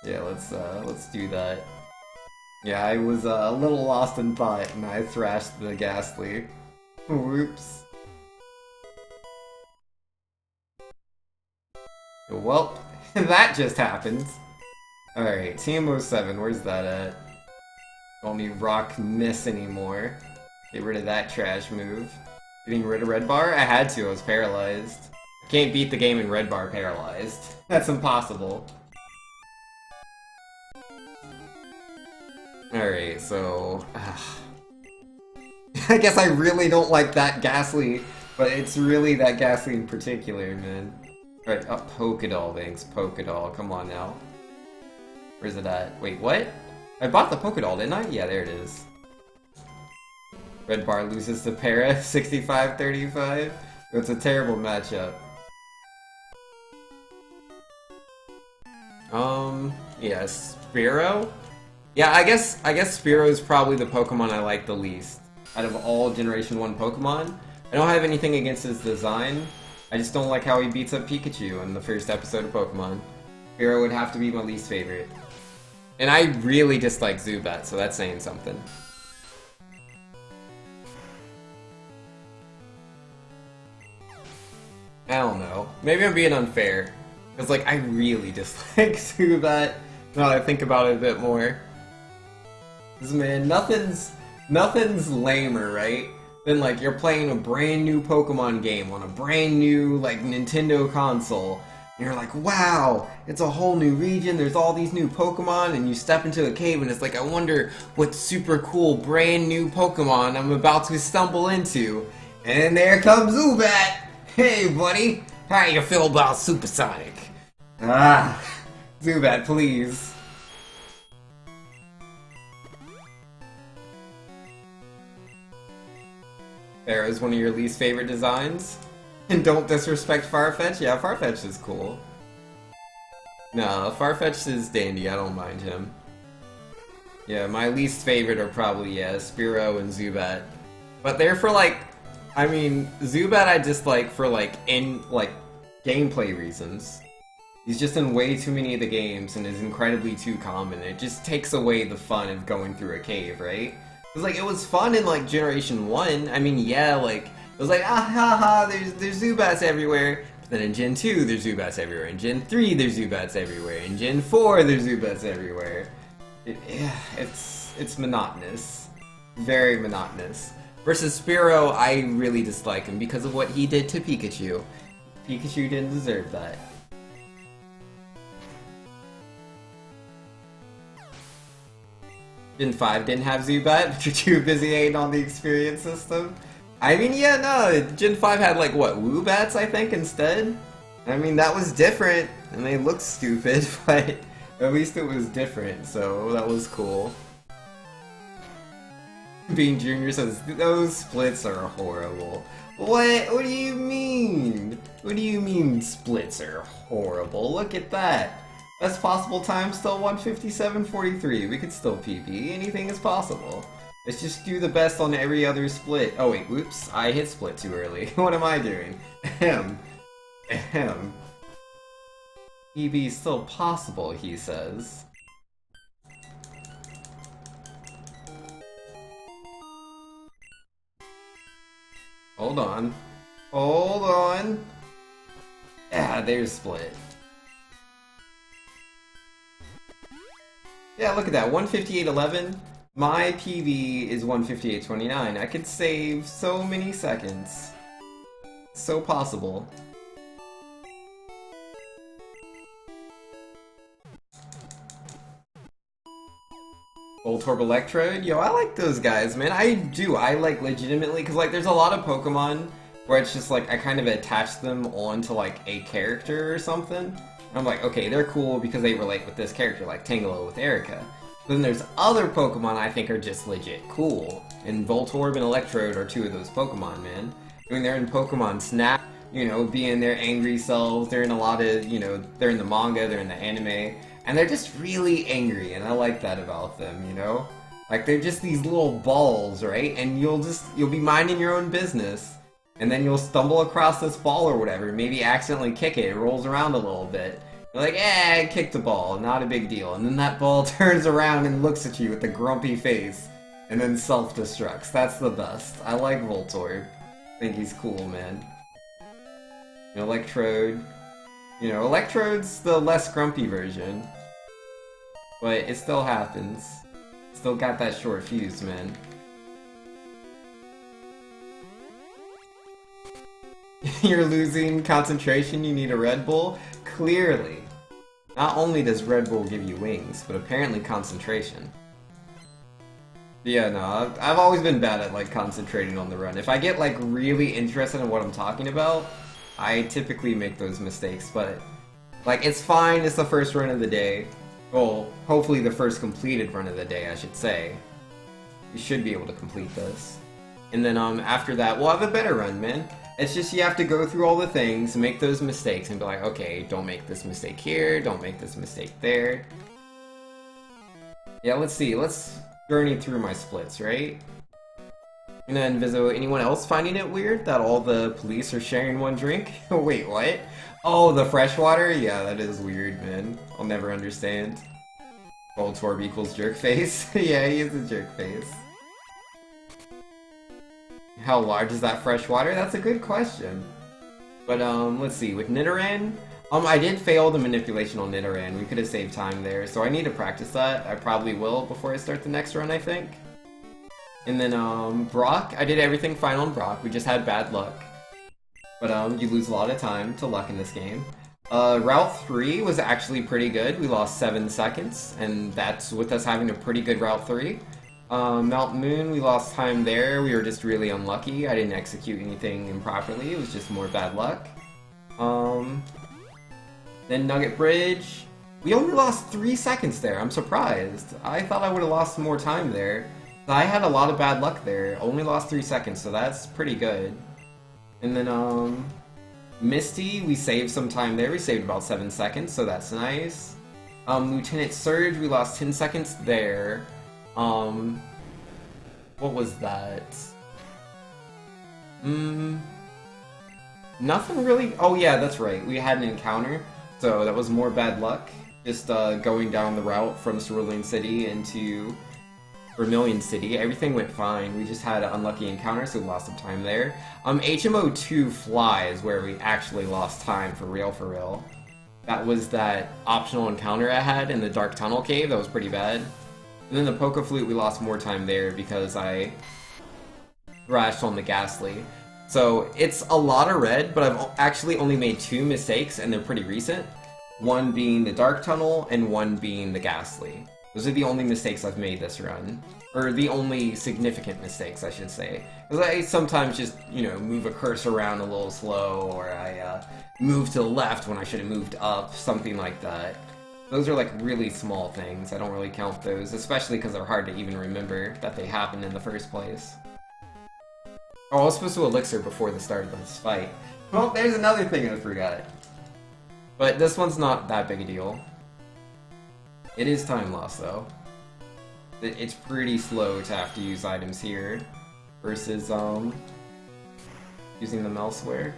Yeah, let's do that. Yeah, I was a little lost in thought, and I thrashed the Ghastly. Whoops. Well, that just happened. Alright, TMO7, where's that at? Don't need Rock Miss anymore. Get rid of that trash move. Getting rid of Red Bar? I had to, I was paralyzed. I can't beat the game in Red Bar paralyzed. That's impossible. Alright, so... I guess I really don't like that Ghastly, but it's really that Ghastly in particular, man. Alright, oh, Pokédoll, thanks. Pokédoll, come on now. Where's it at? Wait, what? I bought the Pokédoll, didn't I? Yeah, there it is. Red Bar loses to Para, 65-35. It's a terrible matchup. Yeah, Spearow? Yeah, I guess Spearow is probably the Pokemon I like the least. Out of all Generation 1 Pokemon. I don't have anything against his design. I just don't like how he beats up Pikachu in the first episode of Pokemon. Spearow would have to be my least favorite. And I really dislike Zubat, so that's saying something. I don't know. Maybe I'm being unfair. Because, like, I really dislike Zubat. Now that I think about it a bit more. Because, man, nothing's lamer, right? Than, like, you're playing a brand new Pokemon game on a brand new, like, Nintendo console. And you're like, wow, it's a whole new region, there's all these new Pokemon, and you step into a cave and it's like, I wonder what super cool brand new Pokemon I'm about to stumble into. And there comes Zubat! Hey, buddy! How you feel about Supersonic? Ah, Zubat, please. There is one of your least favorite designs? And don't disrespect Farfetch? Yeah, Farfetch is cool. No, Farfetch is dandy, I don't mind him. Yeah, my least favorite are probably, yeah, Spearow and Zubat. But they're for, like, I mean, Zubat I dislike for, like, gameplay reasons. He's just in way too many of the games and is incredibly too common. It just takes away the fun of going through a cave, right? Because, like, it was fun in, like, Generation 1. I mean, yeah, like, it was like, ah ha ha, there's Zubats everywhere. But then in Gen 2, there's Zubats everywhere. In Gen 3, there's Zubats everywhere. In Gen 4, there's Zubats everywhere. It's monotonous. Very monotonous. Versus Spearow, I really dislike him because of what he did to Pikachu. Pikachu didn't deserve that. Gen 5 didn't have Zubat, but you're too busy hating on the experience system. I mean, yeah, no, Gen 5 had, like, what, Woobats, I think, instead? I mean, that was different, and they looked stupid, but at least it was different, so that was cool. Being Junior says, those splits are horrible. What? What do you mean? What do you mean splits are horrible? Look at that. Best possible time still 157.43. We could still PB. Anything is possible. Let's just do the best on every other split. Oh wait, whoops. I hit split too early. What am I doing? Ahem. Ahem. EV still possible, he says. Hold on. Hold on. Yeah, there's Split. Yeah, look at that. 158.11. My PB is 158.29. I could save so many seconds. So possible. Voltorb Electrode? Yo, I like those guys, man. I do. I like legitimately, because like there's a lot of Pokemon where it's just like I kind of attach them onto like a character or something. And I'm like, okay, they're cool because they relate with this character, like Tangela with Erica. Then there's other Pokemon I think are just legit cool. And Voltorb and Electrode are two of those Pokemon, man. I mean, they're in Pokemon Snap, you know, being their angry selves. They're in a lot of, you know, they're in the manga, they're in the anime. And they're just really angry, and I like that about them, you know? Like, they're just these little balls, right? And you'll be minding your own business, and then you'll stumble across this ball or whatever, maybe accidentally kick it, it rolls around a little bit. You're like, I kicked the ball, not a big deal. And then that ball turns around and looks at you with a grumpy face, and then self-destructs. That's the best. I like Voltorb. I think he's cool, man. Electrode. You know, Electrode's the less grumpy version. But it still happens. Still got that short fuse, man. You're losing concentration, you need a Red Bull? Clearly. Not only does Red Bull give you wings, but apparently concentration. Yeah, no, I've always been bad at, like, concentrating on the run. If I get, like, really interested in what I'm talking about, I typically make those mistakes, but, like, it's fine, it's the first run of the day. Well, hopefully the first completed run of the day, I should say. You should be able to complete this. And then, after that, we'll have a better run, man. It's just you have to go through all the things, make those mistakes, and be like, okay, don't make this mistake here, don't make this mistake there. Yeah, let's see, let's journey through my splits, right? And then, Viso, anyone else finding it weird that all the police are sharing one drink? Wait, what? Oh, the freshwater? Yeah, that is weird, man. I'll never understand. Voltorb equals jerkface? Yeah, he is a jerkface. How large is that freshwater? That's a good question. But, let's see, with Nidoran, I did fail the manipulation on Nidoran. We could have saved time there, so I need to practice that. I probably will before I start the next run, I think. And then, Brock, I did everything fine on Brock. We just had bad luck. But, you lose a lot of time to luck in this game. Route 3 was actually pretty good. We lost 7 seconds, and that's with us having a pretty good Route 3. Mount Moon, we lost time there. We were just really unlucky. I didn't execute anything improperly. It was just more bad luck. Then Nugget Bridge. We only lost 3 seconds there. I'm surprised. I thought I would have lost more time there. I had a lot of bad luck there. Only lost 3 seconds, so that's pretty good. And then, Misty, we saved some time there. We saved about 7 seconds, so that's nice. Lieutenant Surge, we lost 10 seconds there. What was that? Nothing really. Oh yeah, that's right. We had an encounter, so that was more bad luck. Just going down the route from Cerulean City into Vermilion City. Everything went fine. We just had an unlucky encounter, so we lost some time there. HMO2 Fly is where we actually lost time for real, for real. That was that optional encounter I had in the Dark Tunnel Cave. That was pretty bad. And then the Poke Flute, we lost more time there because I thrashed on the Ghastly. So it's a lot of red, but I've actually only made 2 mistakes, and they're pretty recent. One being the Dark Tunnel, and one being the Ghastly. Those are the only mistakes I've made this run. Or the only significant mistakes, I should say. Because I sometimes just, you know, move a cursor around a little slow, or I move to the left when I should have moved up, something like that. Those are like really small things. I don't really count those, especially because they're hard to even remember that they happened in the first place. Oh, I was supposed to elixir before the start of this fight. Well, there's another thing I forgot. But this one's not that big a deal. It is time loss, though. It's pretty slow to have to use items here versus using them elsewhere.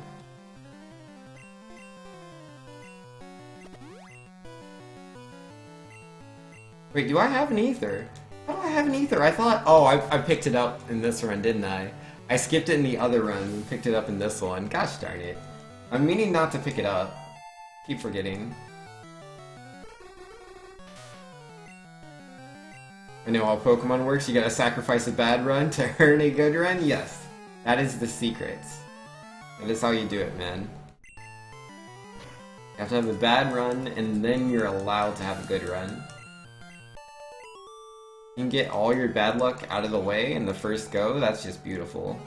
Wait, do I have an ether? How do I have an ether? I thought... Oh, I picked it up in this run, didn't I? I skipped it in the other run and picked it up in this one. Gosh darn it. I'm meaning not to pick it up. Keep forgetting. I know how Pokemon works. You gotta sacrifice a bad run to earn a good run? Yes. That is the secret. That is how you do it, man. You have to have a bad run, and then you're allowed to have a good run. You can get all your bad luck out of the way in the first go. That's just beautiful.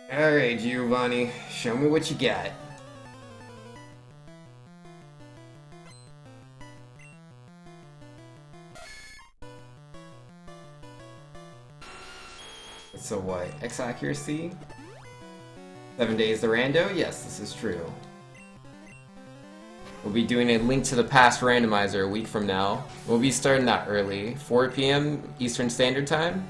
Alright, Giovanni, show me what you got. So what? X accuracy? 7 days to rando? Yes, this is true. We'll be doing a Link to the Past randomizer a week from now. We'll be starting that early, 4 p.m. Eastern Standard Time.